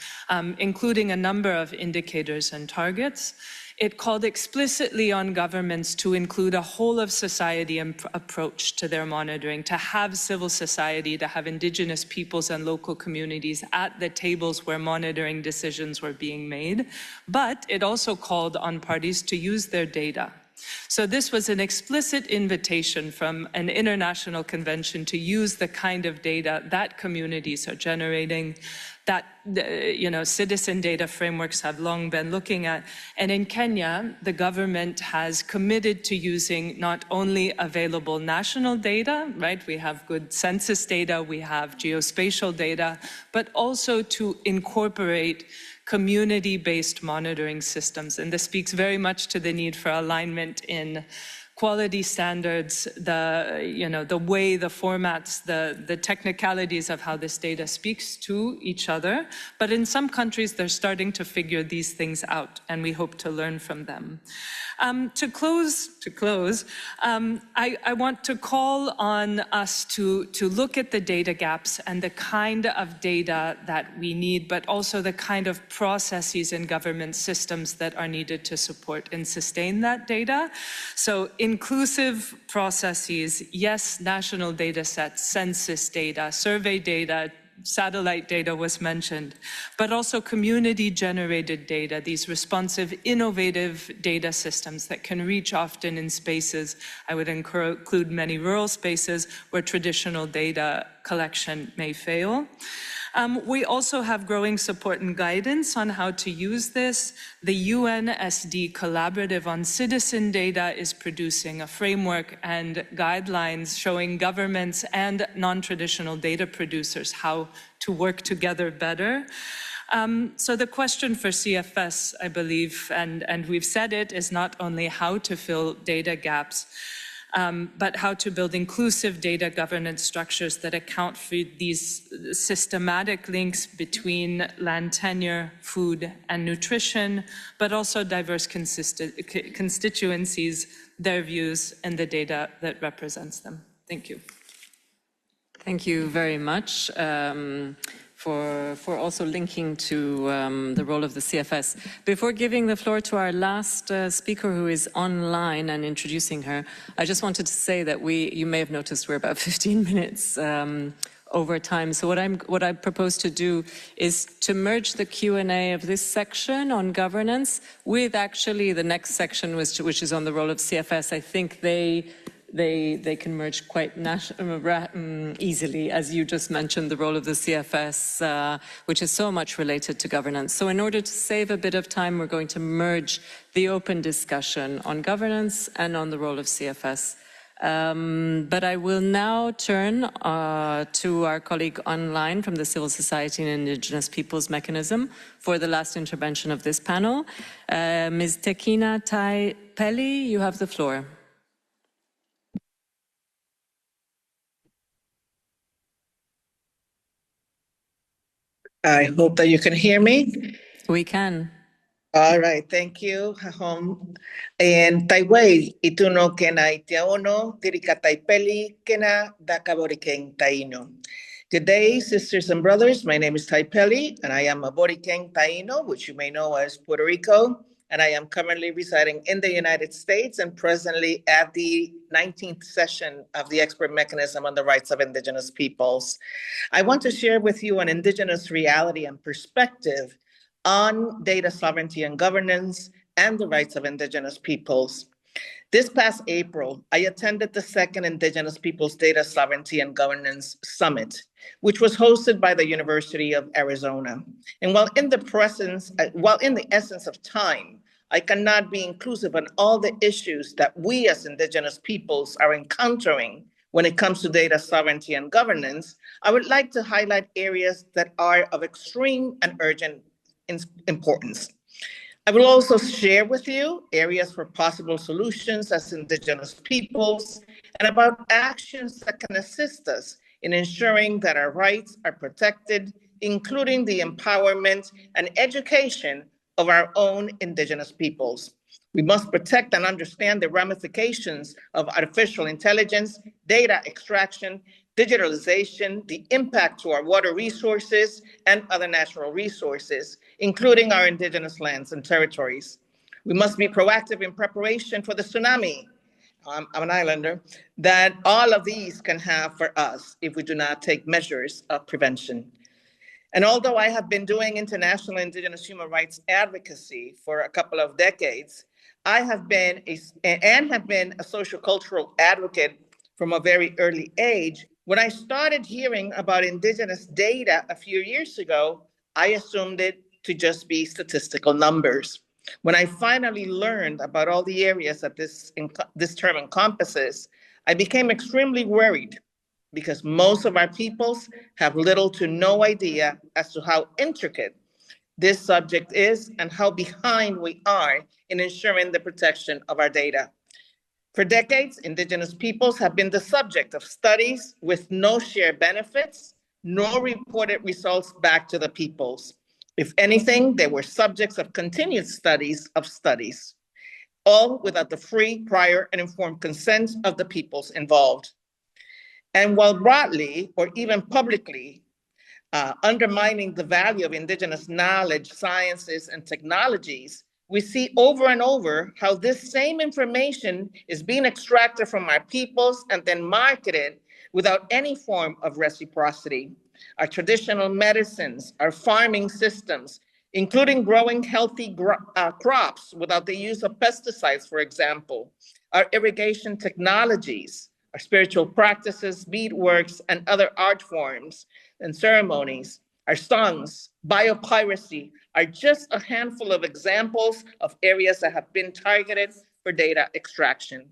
including a number of indicators and targets. It called explicitly on governments to include a whole of society approach to their monitoring, to have civil society, to have Indigenous peoples and local communities at the tables where monitoring decisions were being made. But it also called on parties to use their data. So this was an explicit invitation from an international convention to use the kind of data that communities are generating, that citizen data frameworks have long been looking at. And in Kenya, the government has committed to using not only available national data, right? We have good census data, we have geospatial data, but also to incorporate community-based monitoring systems. And this speaks very much to the need for alignment in quality standards, the way, the formats, the technicalities of how this data speaks to each other. But in some countries, they're starting to figure these things out, and we hope to learn from them. To close, I want to call on us to look at the data gaps and the kind of data that we need, but also the kind of processes and government systems that are needed to support and sustain that data. So inclusive processes, yes, national data sets, census data, survey data, satellite data was mentioned, but also community-generated data, these responsive, innovative data systems that can reach often in spaces, I would include many rural spaces where traditional data collection may fail. We also have growing support and guidance on how to use this. The UNSD Collaborative on Citizen Data is producing a framework and guidelines showing governments and non-traditional data producers how to work together better. So the question for CFS, I believe, and we've said it, is not only how to fill data gaps, but how to build inclusive data governance structures that account for these systematic links between land tenure, food, and nutrition, but also diverse constituencies, their views, and the data that represents them. Thank you. Thank you very much. For also linking to the role of the CFS. Before giving the floor to our last speaker who is online and introducing her, I just wanted to say that you may have noticed we're about 15 minutes over time. So what I propose to do is to merge the Q&A of this section on governance with actually the next section, which is on the role of CFS. I think they can merge quite easily, as you just mentioned, the role of the CFS, which is so much related to governance. So in order to save a bit of time, we're going to merge the open discussion on governance and on the role of CFS. But I will now turn to our colleague online from the Civil Society and Indigenous Peoples mechanism for the last intervention of this panel. Ms. Tekina Tai-Peli, you have the floor. I hope that you can hear me. We can. All right, thank you. And Taiwai, ituno kena itiaono, tirika taipeli, kena dakaboriken taino. Good day, sisters and brothers. My name is Taipeli, and I am a Boriken Taino, which you may know as Puerto Rico. And I am currently residing in the United States and presently at the 19th session of the Expert Mechanism on the Rights of Indigenous Peoples. I want to share with you an Indigenous reality and perspective on data sovereignty and governance and the rights of Indigenous peoples. This past April, I attended the second Indigenous Peoples Data Sovereignty and Governance Summit, which was hosted by the University of Arizona. And while in the essence of time, I cannot be inclusive on all the issues that we as Indigenous peoples are encountering when it comes to data sovereignty and governance, I would like to highlight areas that are of extreme and urgent importance. I will also share with you areas for possible solutions as Indigenous peoples and about actions that can assist us in ensuring that our rights are protected, including the empowerment and education of our own Indigenous peoples. We must protect and understand the ramifications of artificial intelligence, data extraction, digitalization, the impact to our water resources and other natural resources, including our Indigenous lands and territories. We must be proactive in preparation for the tsunami. I'm an islander, that all of these can have for us if we do not take measures of prevention. And although I have been doing international Indigenous human rights advocacy for a couple of decades, I have been a sociocultural advocate from a very early age. When I started hearing about Indigenous data a few years ago, I assumed it to just be statistical numbers. When I finally learned about all the areas that this term encompasses, I became extremely worried because most of our peoples have little to no idea as to how intricate this subject is and how behind we are in ensuring the protection of our data. For decades, Indigenous peoples have been the subject of studies with no shared benefits, nor reported results back to the peoples. If anything, they were subjects of continued studies of studies, all without the free, prior, and informed consent of the peoples involved. And while broadly or even publicly undermining the value of Indigenous knowledge, sciences, and technologies, we see over and over how this same information is being extracted from our peoples and then marketed without any form of reciprocity. Our traditional medicines, our farming systems, including growing healthy crops without the use of pesticides, for example, our irrigation technologies, our spiritual practices, beadworks, and other art forms and ceremonies, our songs, biopiracy are just a handful of examples of areas that have been targeted for data extraction.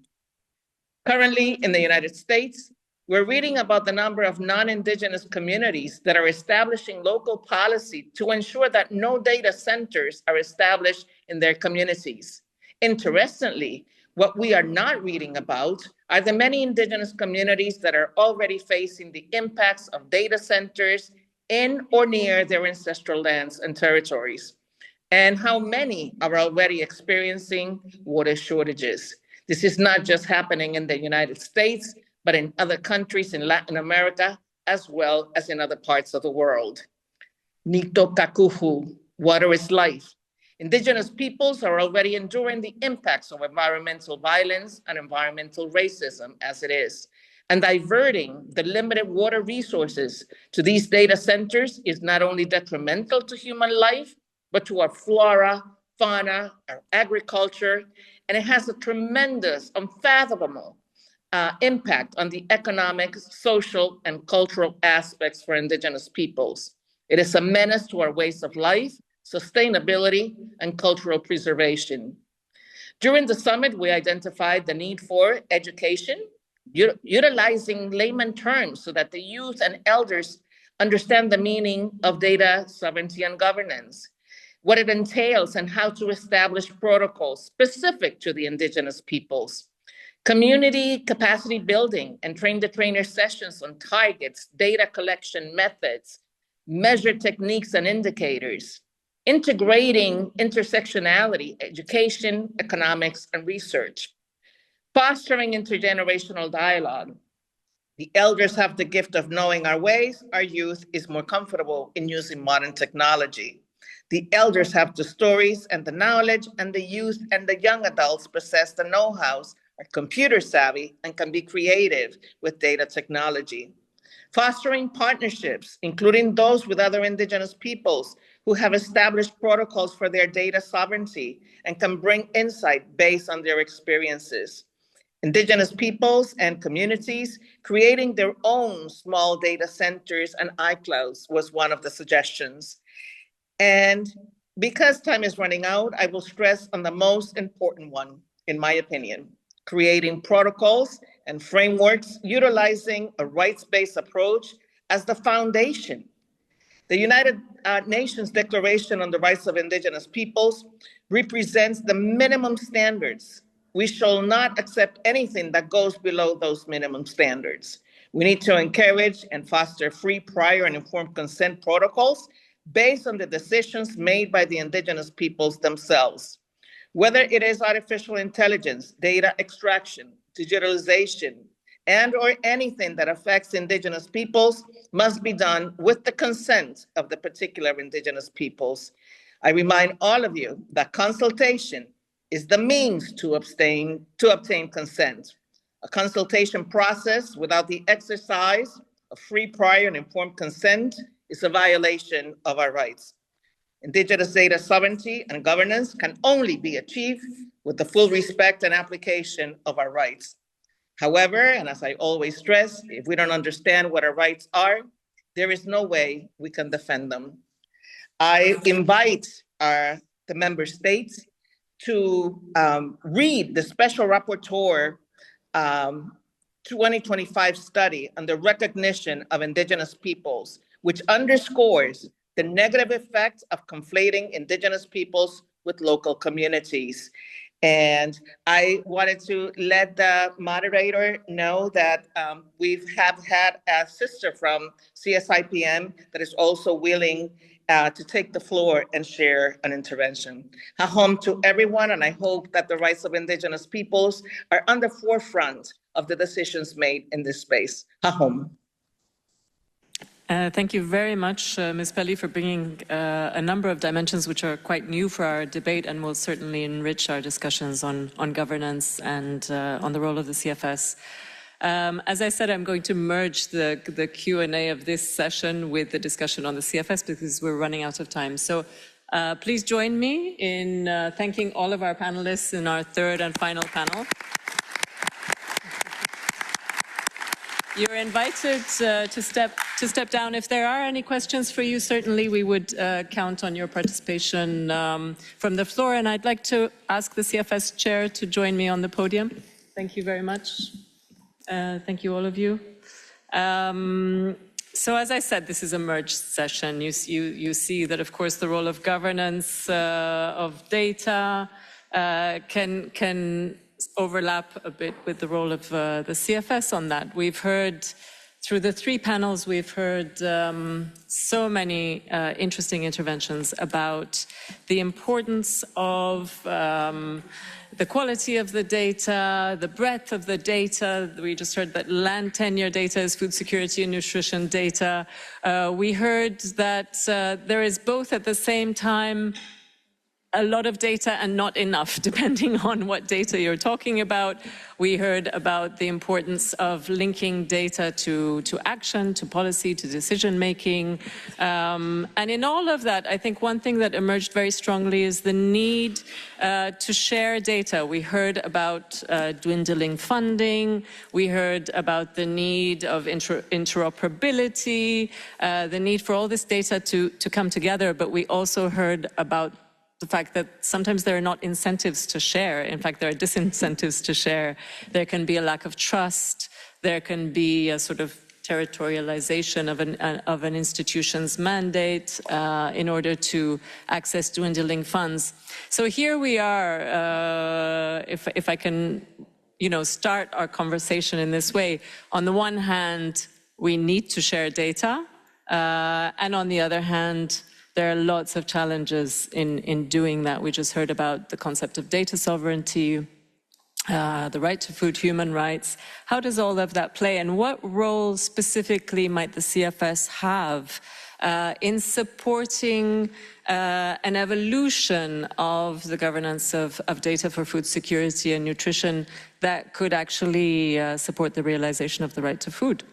Currently, in the United States, we're reading about the number of non-Indigenous communities that are establishing local policy to ensure that no data centers are established in their communities. Interestingly, what we are not reading about are the many Indigenous communities that are already facing the impacts of data centers in or near their ancestral lands and territories, and how many are already experiencing water shortages. This is not just happening in the United States, but in other countries in Latin America, as well as in other parts of the world. Nito kakuhu, water is life. Indigenous peoples are already enduring the impacts of environmental violence and environmental racism as it is. And diverting the limited water resources to these data centers is not only detrimental to human life, but to our flora, fauna, our agriculture, and it has a tremendous, unfathomable impact on the economic, social, and cultural aspects for Indigenous peoples. It is a menace to our ways of life, sustainability, and cultural preservation. During the summit, we identified the need for education, utilizing layman terms so that the youth and elders understand the meaning of data sovereignty and governance, what it entails and how to establish protocols specific to the Indigenous peoples. Community capacity building and train-the-trainer sessions on targets, data collection methods, measure techniques and indicators, integrating intersectionality, education, economics, and research, fostering intergenerational dialogue. The elders have the gift of knowing our ways. Our youth is more comfortable in using modern technology. The elders have the stories and the knowledge, and the youth and the young adults possess the know-hows, are computer savvy, and can be creative with data technology. Fostering partnerships, including those with other Indigenous peoples who have established protocols for their data sovereignty and can bring insight based on their experiences. Indigenous peoples and communities creating their own small data centers and iClouds was one of the suggestions. And because time is running out, I will stress on the most important one, in my opinion, creating protocols and frameworks utilizing a rights-based approach as the foundation. The United Nations Declaration on the Rights of Indigenous Peoples represents the minimum standards. We shall not accept anything that goes below those minimum standards. We need to encourage and foster free, prior, and informed consent protocols based on the decisions made by the Indigenous peoples themselves. Whether it is artificial intelligence, data extraction, digitalization, and or anything that affects Indigenous peoples must be done with the consent of the particular Indigenous peoples. I remind all of you that consultation is the means to obtain consent. A consultation process without the exercise of free, prior, and informed consent is a violation of our rights. Indigenous data sovereignty and governance can only be achieved with the full respect and application of our rights. However, and as I always stress, if we don't understand what our rights are, there is no way we can defend them. I invite the member states to read the Special Rapporteur 2025 study on the recognition of Indigenous peoples, which underscores the negative effects of conflating Indigenous peoples with local communities. And I wanted to let the moderator know that we have had a sister from CSIPM that is also willing to take the floor and share an intervention. Hahom to everyone, and I hope that the rights of Indigenous peoples are on the forefront of the decisions made in this space. Hahom. Thank you very much, Ms. Pelly, for bringing a number of dimensions which are quite new for our debate and will certainly enrich our discussions on governance and on the role of the CFS. As I said, I'm going to merge the Q&A of this session with the discussion on the CFS because we're running out of time. So please join me in thanking all of our panelists in our third and final panel. You're invited to step down. If there are any questions for you, certainly we would count on your participation from the floor. And I'd like to ask the CFS chair to join me on the podium. Thank you very much. Thank you, all of you. So as I said, this is a merged session. You see that, of course, the role of governance of data can overlap a bit with the role of the CFS on that. We've heard, through the three panels, we've heard so many interesting interventions about the importance of the quality of the data, the breadth of the data. We just heard that land tenure data is food security and nutrition data. We heard that there is both at the same time a lot of data and not enough, depending on what data you're talking about. We heard about the importance of linking data to action, to policy, to decision-making. And in all of that, I think one thing that emerged very strongly is the need to share data. We heard about dwindling funding. We heard about the need of interoperability, the need for all this data to come together. But we also heard about the fact that sometimes there are not incentives to share. In fact, there are disincentives to share. There can be a lack of trust. There can be a sort of territorialization of an institution's mandate in order to access dwindling funds. So here we are, if I can, start our conversation in this way. On the one hand, we need to share data, and on the other hand, there are lots of challenges in doing that. We just heard about the concept of data sovereignty, the right to food, human rights. How does all of that play, and what role specifically might the CFS have in supporting an evolution of the governance of data for food security and nutrition that could actually support the realization of the right to food?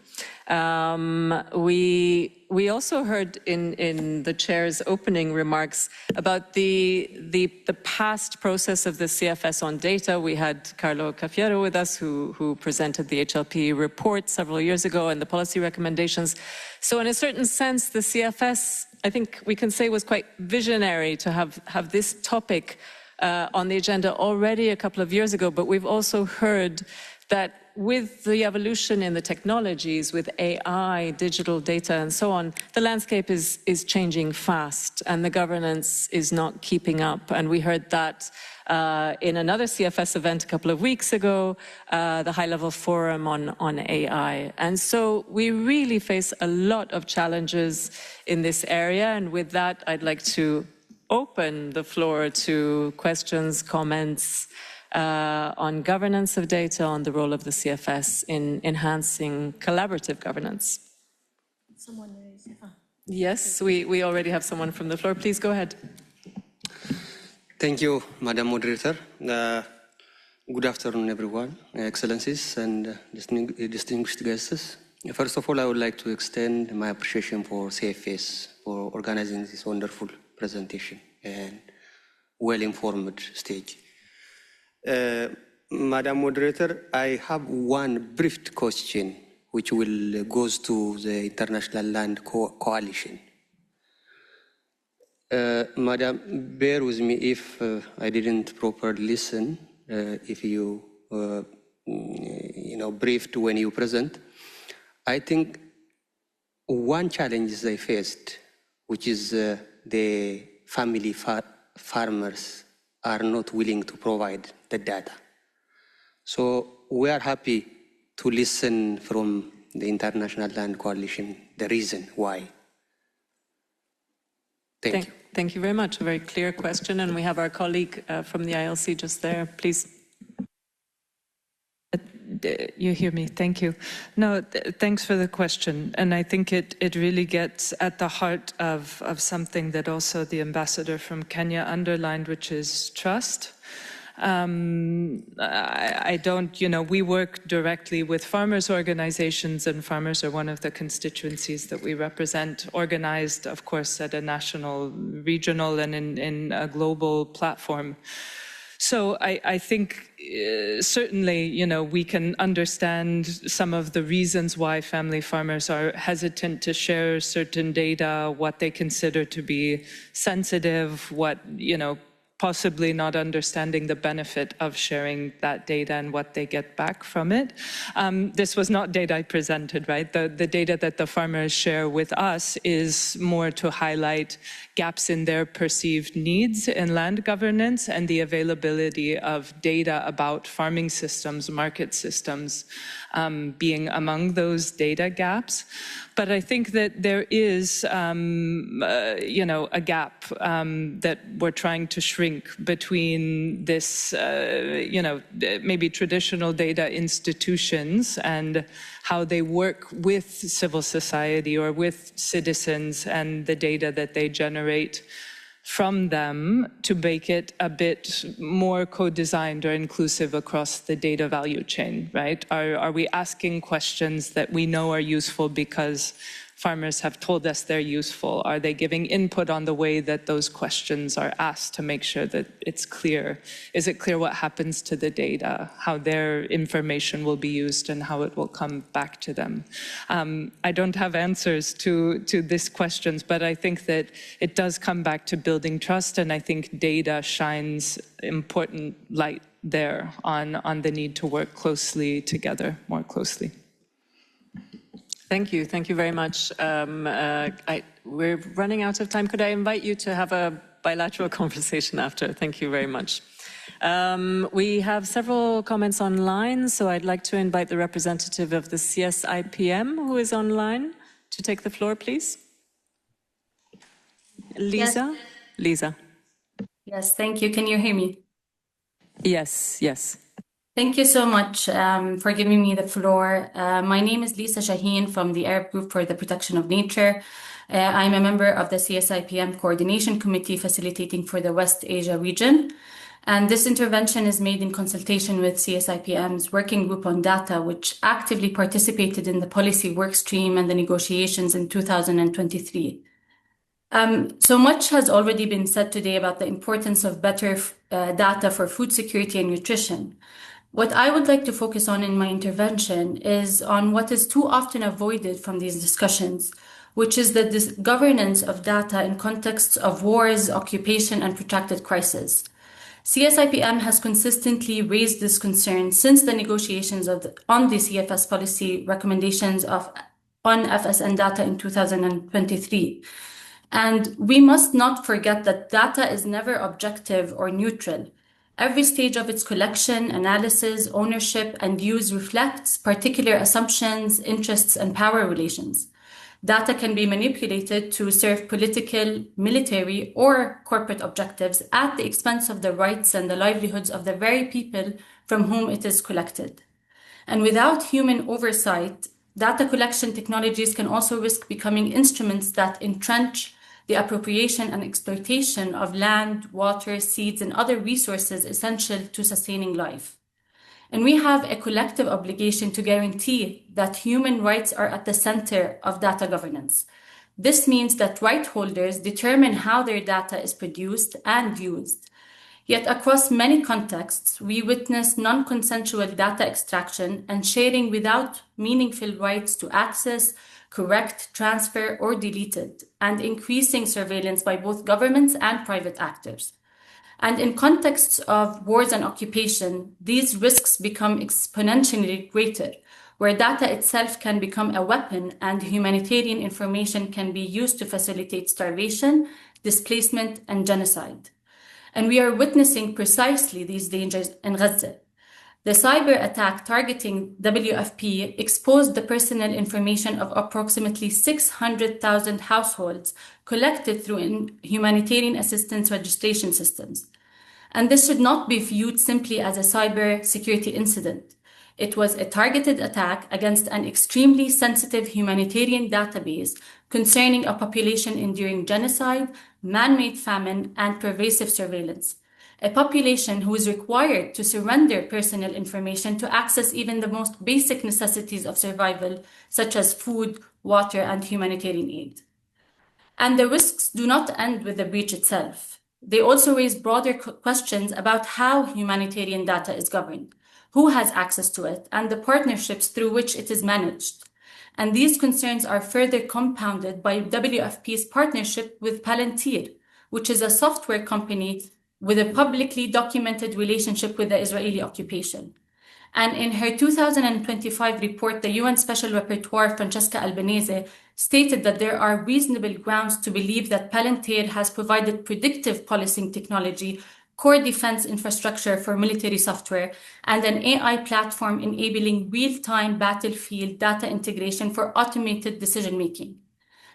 We also heard in the chair's opening remarks about the past process of the CFS on data. We had Carlo Cafiero with us, who presented the HLP report several years ago and the policy recommendations. So in a certain sense, the CFS, I think we can say, was quite visionary to have this topic on the agenda already a couple of years ago. But we've also heard that with the evolution in the technologies, with AI, digital data, and so on, the landscape is changing fast, and the governance is not keeping up. And we heard that in another CFS event a couple of weeks ago, the high-level forum on AI. And so we really face a lot of challenges in this area. And with that, I'd like to open the floor to questions, comments, on governance of data, on the role of the CFS in enhancing collaborative governance. Yes, we already have someone from the floor. Please go ahead. Thank you, Madam Moderator. Good afternoon, everyone, Excellencies and distinguished guests. First of all, I would like to extend my appreciation for CFS for organizing this wonderful presentation and well-informed stage. Madam Moderator, I have one brief question which will goes to the International Land Coalition. Madam, bear with me if I didn't properly listen, if you, briefed when you present. I think one challenge they faced, which is the family farmers are not willing to provide the data. So we are happy to listen from the International Land Coalition the reason why. Thank you. Thank you very much. A very clear question, and we have our colleague from the ILC just there. Please. You hear me, thank you. No, thanks for the question. And I think it really gets at the heart of something that also the ambassador from Kenya underlined, which is trust. I don't, we work directly with farmers organizations, and farmers are one of the constituencies that we represent, organized, of course, at a national, regional, and in a global platform. So I think certainly, we can understand some of the reasons why family farmers are hesitant to share certain data, what they consider to be sensitive, what, possibly not understanding the benefit of sharing that data and what they get back from it. This was not data I presented, right? The data that the farmers share with us is more to highlight gaps in their perceived needs in land governance and the availability of data about farming systems, market systems, being among those data gaps. But I think that there is, a gap that we're trying to shrink between this, maybe traditional data institutions and how they work with civil society or with citizens and the data that they generate from them to make it a bit more co-designed or inclusive across the data value chain, right? Are we asking questions that we know are useful because farmers have told us they're useful? Are they giving input on the way that those questions are asked to make sure that it's clear? Is it clear what happens to the data, how their information will be used and how it will come back to them? I don't have answers to these questions, but I think that it does come back to building trust, and I think data shines important light there on the need to work closely together, more closely. Thank you very much. We're running out of time. Could I invite you to have a bilateral conversation after? Thank you very much. We have several comments online, so I'd like to invite the representative of the CSIPM who is online to take the floor, please. Lisa? Yes. Lisa. Yes, thank you. Can you hear me? Yes. Thank you so much for giving me the floor. My name is Lisa Shaheen from the Arab Group for the Protection of Nature. I'm a member of the CSIPM Coordination Committee facilitating for the West Asia region. And this intervention is made in consultation with CSIPM's Working Group on Data, which actively participated in the policy workstream and the negotiations in 2023. So much has already been said today about the importance of better data for food security and nutrition. What I would like to focus on in my intervention is on what is too often avoided from these discussions, which is the governance of data in contexts of wars, occupation, and protracted crisis. CSIPM has consistently raised this concern since the negotiations on the CFS policy recommendations on FSN data in 2023. And we must not forget that data is never objective or neutral. Every stage of its collection, analysis, ownership, and use reflects particular assumptions, interests, and power relations. Data can be manipulated to serve political, military, or corporate objectives at the expense of the rights and the livelihoods of the very people from whom it is collected. And without human oversight, data collection technologies can also risk becoming instruments that entrench the appropriation and exploitation of land, water, seeds, and other resources essential to sustaining life. And we have a collective obligation to guarantee that human rights are at the center of data governance. This means that right holders determine how their data is produced and used. Yet across many contexts, we witness non-consensual data extraction and sharing without meaningful rights to access, correct, transfer, or delete it, and increasing surveillance by both governments and private actors. And in contexts of wars and occupation, these risks become exponentially greater, where data itself can become a weapon and humanitarian information can be used to facilitate starvation, displacement, and genocide. And we are witnessing precisely these dangers in Gaza. The cyber attack targeting WFP exposed the personal information of approximately 600,000 households collected through humanitarian assistance registration systems. And this should not be viewed simply as a cyber security incident. It was a targeted attack against an extremely sensitive humanitarian database concerning a population enduring genocide, man-made famine, and pervasive surveillance. A population who is required to surrender personal information to access even the most basic necessities of survival, such as food, water, and humanitarian aid. And the risks do not end with the breach itself. They also raise broader questions about how humanitarian data is governed, who has access to it, and the partnerships through which it is managed. And these concerns are further compounded by WFP's partnership with Palantir, which is a software company with a publicly documented relationship with the Israeli occupation. And in her 2025 report, the UN Special Rapporteur Francesca Albanese stated that there are reasonable grounds to believe that Palantir has provided predictive policing technology, core defense infrastructure for military software, and an AI platform enabling real-time battlefield data integration for automated decision-making.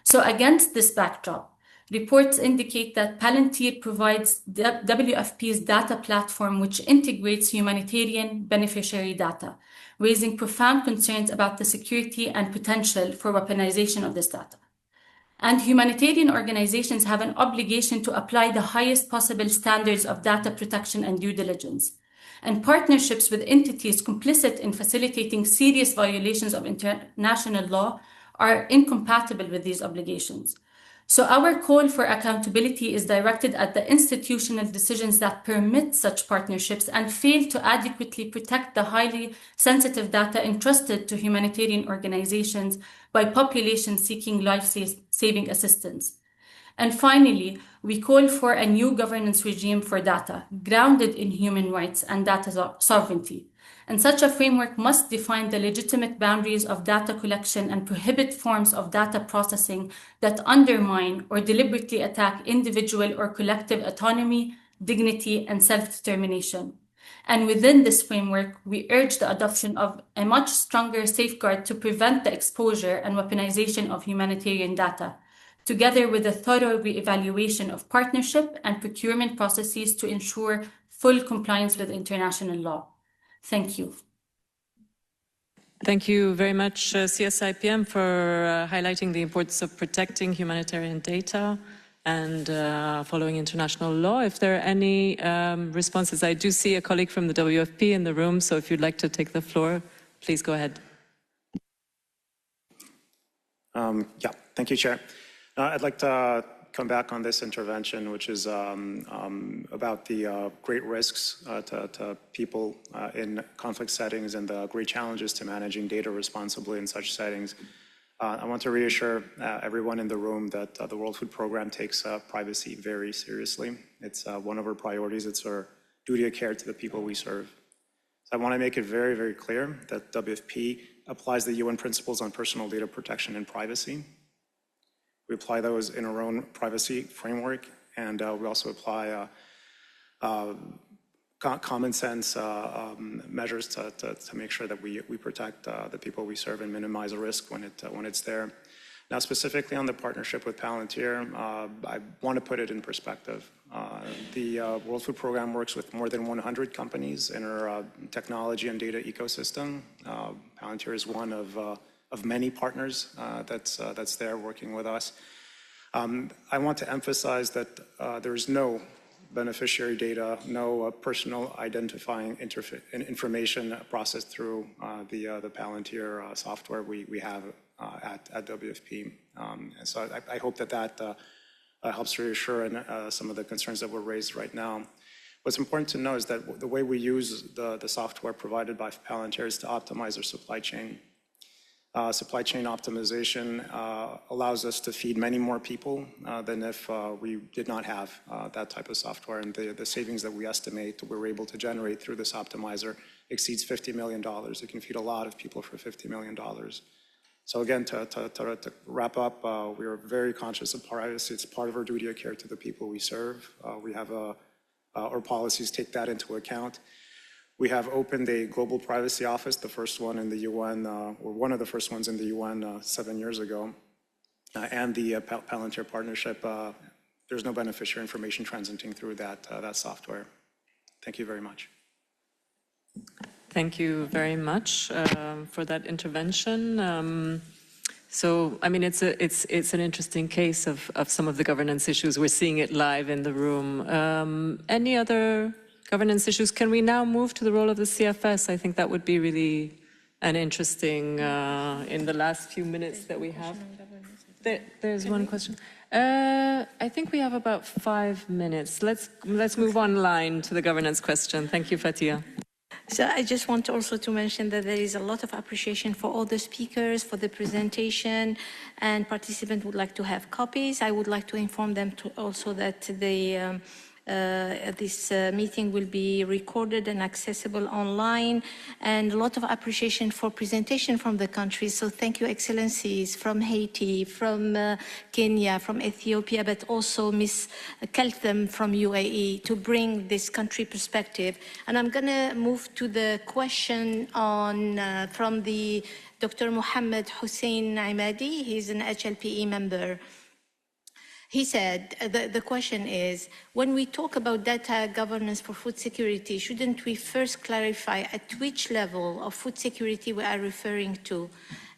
So against this backdrop, reports indicate that Palantir provides WFP's data platform which integrates humanitarian beneficiary data, raising profound concerns about the security and potential for weaponization of this data. And humanitarian organizations have an obligation to apply the highest possible standards of data protection and due diligence. And partnerships with entities complicit in facilitating serious violations of international law are incompatible with these obligations. So our call for accountability is directed at the institutional decisions that permit such partnerships and fail to adequately protect the highly sensitive data entrusted to humanitarian organizations by populations seeking life-saving assistance. And finally, we call for a new governance regime for data, grounded in human rights and data sovereignty. And such a framework must define the legitimate boundaries of data collection and prohibit forms of data processing that undermine or deliberately attack individual or collective autonomy, dignity, and self-determination. And within this framework, we urge the adoption of a much stronger safeguard to prevent the exposure and weaponization of humanitarian data, together with a thorough re-evaluation of partnership and procurement processes to ensure full compliance with international law. Thank you. Thank you very much, CSIPM, for highlighting the importance of protecting humanitarian data and following international law. If there are any responses, I do see a colleague from the WFP in the room, so if you'd like to take the floor, please go ahead. Yeah, thank you, Chair. I'd like to come back on this intervention, which is about the great risks to people in conflict settings and the great challenges to managing data responsibly in such settings. I want to reassure everyone in the room that the World Food Programme takes privacy very seriously. It's one of our priorities. It's our duty of care to the people we serve. So I want to make it very, very clear that WFP applies the UN principles on personal data protection and privacy. We apply those in our own privacy framework, and we also apply common sense measures to make sure that we protect the people we serve and minimize the risk when it's there. Now, specifically on the partnership with Palantir, I want to put it in perspective. The World Food Programme works with more than 100 companies in our technology and data ecosystem. Palantir is one of many partners that's there working with us. I want to emphasize that there is no beneficiary data, no personal identifying information processed through the Palantir software. We have at WFP. And so I hope that helps reassure some of the concerns that were raised right now. What's important to know is that the way we use the software provided by Palantir is to optimize our supply chain. Supply chain optimization allows us to feed many more people than if we did not have that type of software. And the savings that we estimate we're able to generate through this optimizer exceeds $50 million. It can feed a lot of people for $50 million. So again, to wrap up, we are very conscious of privacy. It's part of our duty of care to the people we serve. We have our policies take that into account. We have opened a global privacy office, the first one in the UN, or one of the first ones in the UN 7 years ago. And the Palantir partnership, there's no beneficiary information transiting through that software. Thank you very much. Thank you very much for that intervention. So, I mean, it's an interesting case of some of the governance issues. We're seeing it live in the room. Any other governance issues? Can we now move to the role of the CFS? I think that would be really an interesting, in the last few minutes that we have. There's one question. I think we have about 5 minutes. Let's move online to the governance question. Thank you, Fatia. So I just want also to mention that there is a lot of appreciation for all the speakers, for the presentation, and participants would like to have copies. I would like to inform them also that this meeting will be recorded and accessible online, and a lot of appreciation for presentation from the countries. So thank you, Excellencies, from Haiti, from Kenya, from Ethiopia, but also Ms. Keltham from UAE to bring this country perspective. And I'm going to move to the question on from the Dr. Mohammed Hussein Imadi. He's an HLPE member. He said, the question is, when we talk about data governance for food security, shouldn't we first clarify at which level of food security we are referring to?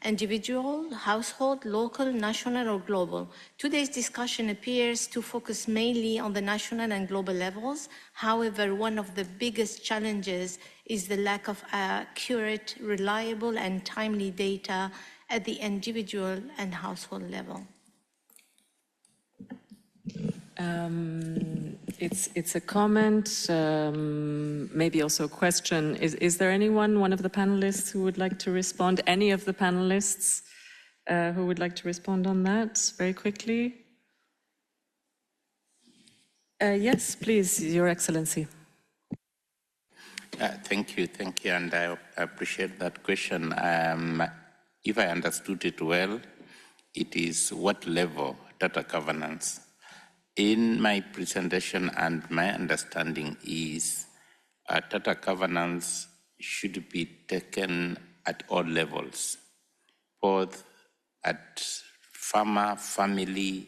Individual, household, local, national, or global? Today's discussion appears to focus mainly on the national and global levels. However, one of the biggest challenges is the lack of accurate, reliable, and timely data at the individual and household level. It's a comment, maybe also a question. Is there anyone, one of the panelists, who would like to respond? Any of the panelists who would like to respond on that very quickly? Yes, please, Your Excellency. Thank you, and I appreciate that question. If I understood it well, it is what level data governance. In my presentation and my understanding is data governance should be taken at all levels, both at farmer, family,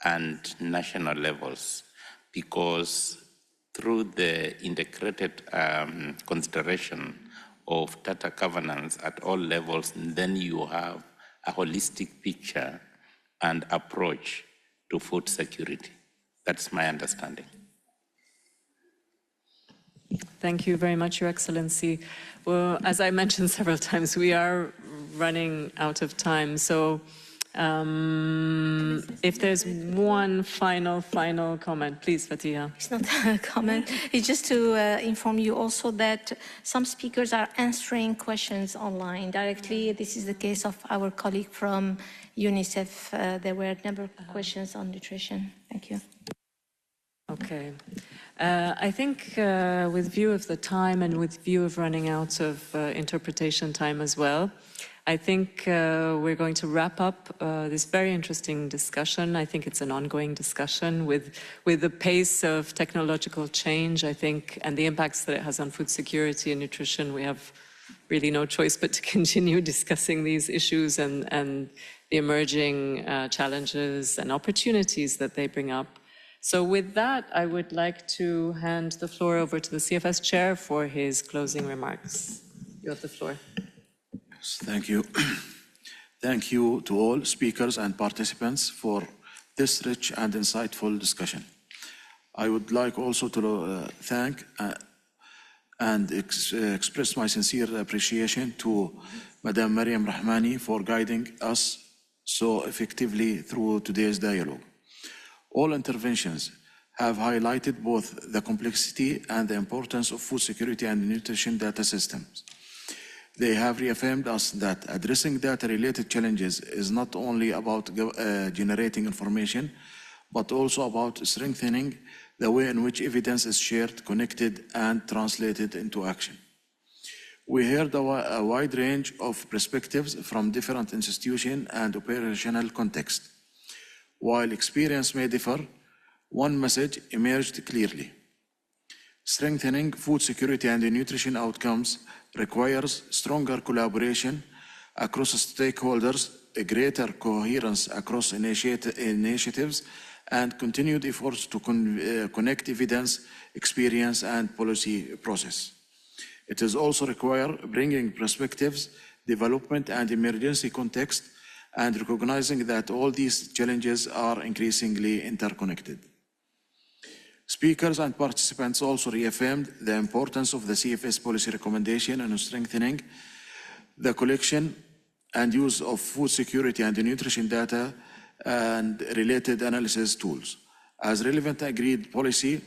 and national levels, because through the integrated consideration of data governance at all levels, then you have a holistic picture and approach to food security. That's my understanding. Thank you very much, Your Excellency. Well, as I mentioned several times, we are running out of time. So if there's one final comment, please, Fatiha. It's not a comment. It's just to inform you also that some speakers are answering questions online directly. This is the case of our colleague from UNICEF. There were a number of questions on nutrition. Thank you. Okay. I think with view of the time and with view of running out of interpretation time as well, I think we're going to wrap up this very interesting discussion. I think it's an ongoing discussion with the pace of technological change, I think, and the impacts that it has on food security and nutrition. We have really no choice but to continue discussing these issues and the emerging challenges and opportunities that they bring up. So with that, I would like to hand the floor over to the CFS chair for his closing remarks. You have the floor. Yes, thank you. Thank you to all speakers and participants for this rich and insightful discussion. I would like also to thank and express my sincere appreciation to Madam Mariam Rahmani for guiding us so effectively through today's dialogue. All interventions have highlighted both the complexity and the importance of food security and nutrition data systems. They have reaffirmed us that addressing data-related challenges is not only about generating information, but also about strengthening the way in which evidence is shared, connected, and translated into action. We heard a wide range of perspectives from different institutions and operational contexts. While experience may differ, one message emerged clearly. Strengthening food security and nutrition outcomes requires stronger collaboration across stakeholders, a greater coherence across initiatives, and continued efforts to connect evidence, experience, and policy process. It is also require bringing perspectives, development, and emergency context, and recognizing that all these challenges are increasingly interconnected. Speakers and participants also reaffirmed the importance of the CFS policy recommendation in strengthening the collection and use of food security and nutrition data and related analysis tools. As relevant agreed policy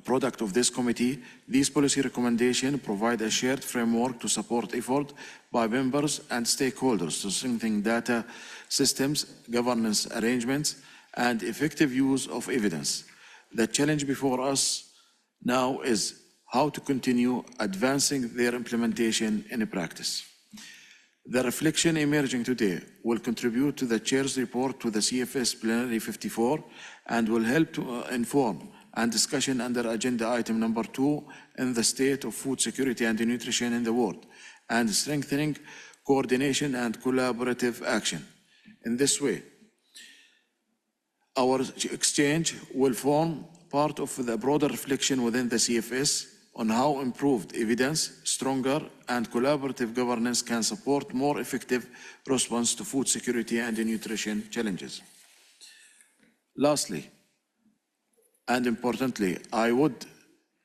product of this committee, these policy recommendations provide a shared framework to support effort by members and stakeholders to strengthen data systems, governance arrangements, and effective use of evidence. The challenge before us now is how to continue advancing their implementation in practice. The reflection emerging today will contribute to the Chair's report to the CFS Plenary 54 and will help to inform and discussion under agenda item number 2 in the state of food security and nutrition in the world, and strengthening coordination and collaborative action. In this way, our exchange will form part of the broader reflection within the CFS on how improved evidence, stronger and collaborative governance can support more effective response to food security and nutrition challenges. Lastly, and importantly, I would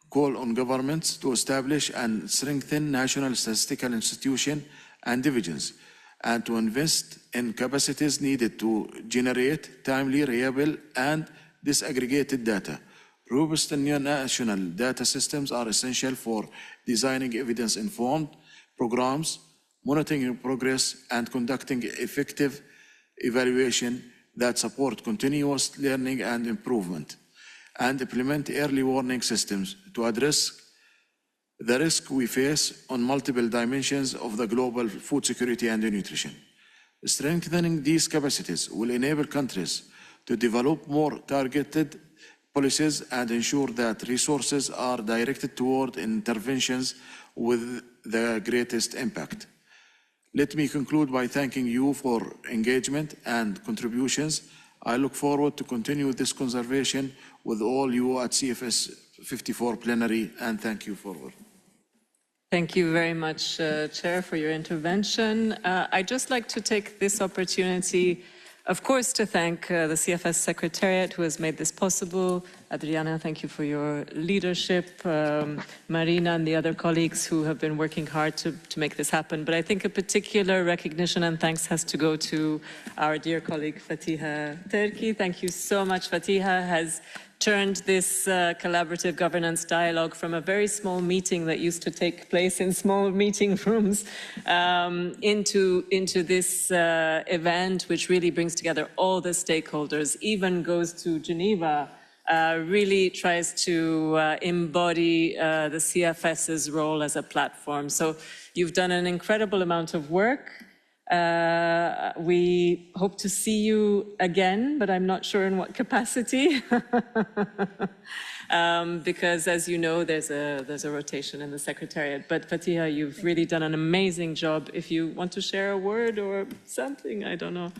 call on governments to establish and strengthen national statistical institutions and divisions, and to invest in capacities needed to generate timely, reliable, and disaggregated data. Robust national data systems are essential for designing evidence-informed programs, monitoring progress, and conducting effective evaluation that support continuous learning and improvement, and implement early warning systems to address the risk we face on multiple dimensions of the global food security and nutrition. Strengthening these capacities will enable countries to develop more targeted policies and ensure that resources are directed toward interventions with the greatest impact. Let me conclude by thanking you for engagement and contributions. I look forward to continue this conversation with all you at CFS 54 Plenary, and thank you forward. Thank you very much, Chair, for your intervention. I'd just like to take this opportunity, of course, to thank the CFS Secretariat who has made this possible. Adriana, thank you for your leadership. Marina and the other colleagues who have been working hard to make this happen. But I think a particular recognition and thanks has to go to our dear colleague Fatiha Terki. Thank you so much. Fatiha has turned this collaborative governance dialogue from a very small meeting that used to take place in small meeting rooms into this event, which really brings together all the stakeholders, even goes to Geneva, really tries to embody the CFS's role as a platform. So you've done an incredible amount of work. We hope to see you again, but I'm not sure in what capacity, because as you know, there's a rotation in the Secretariat. But Fatiha, you've really done an amazing job. If you want to share a word or something, I don't know.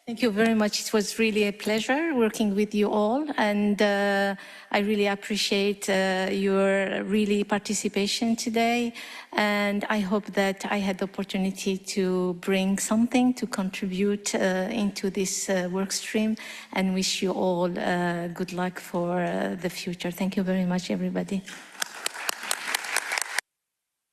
Thank you very much. It was really a pleasure working with you all, and I really appreciate your really participation today, and I hope that I had the opportunity to bring something to contribute into this work stream, and wish you all good luck for the future. Thank you very much, everybody.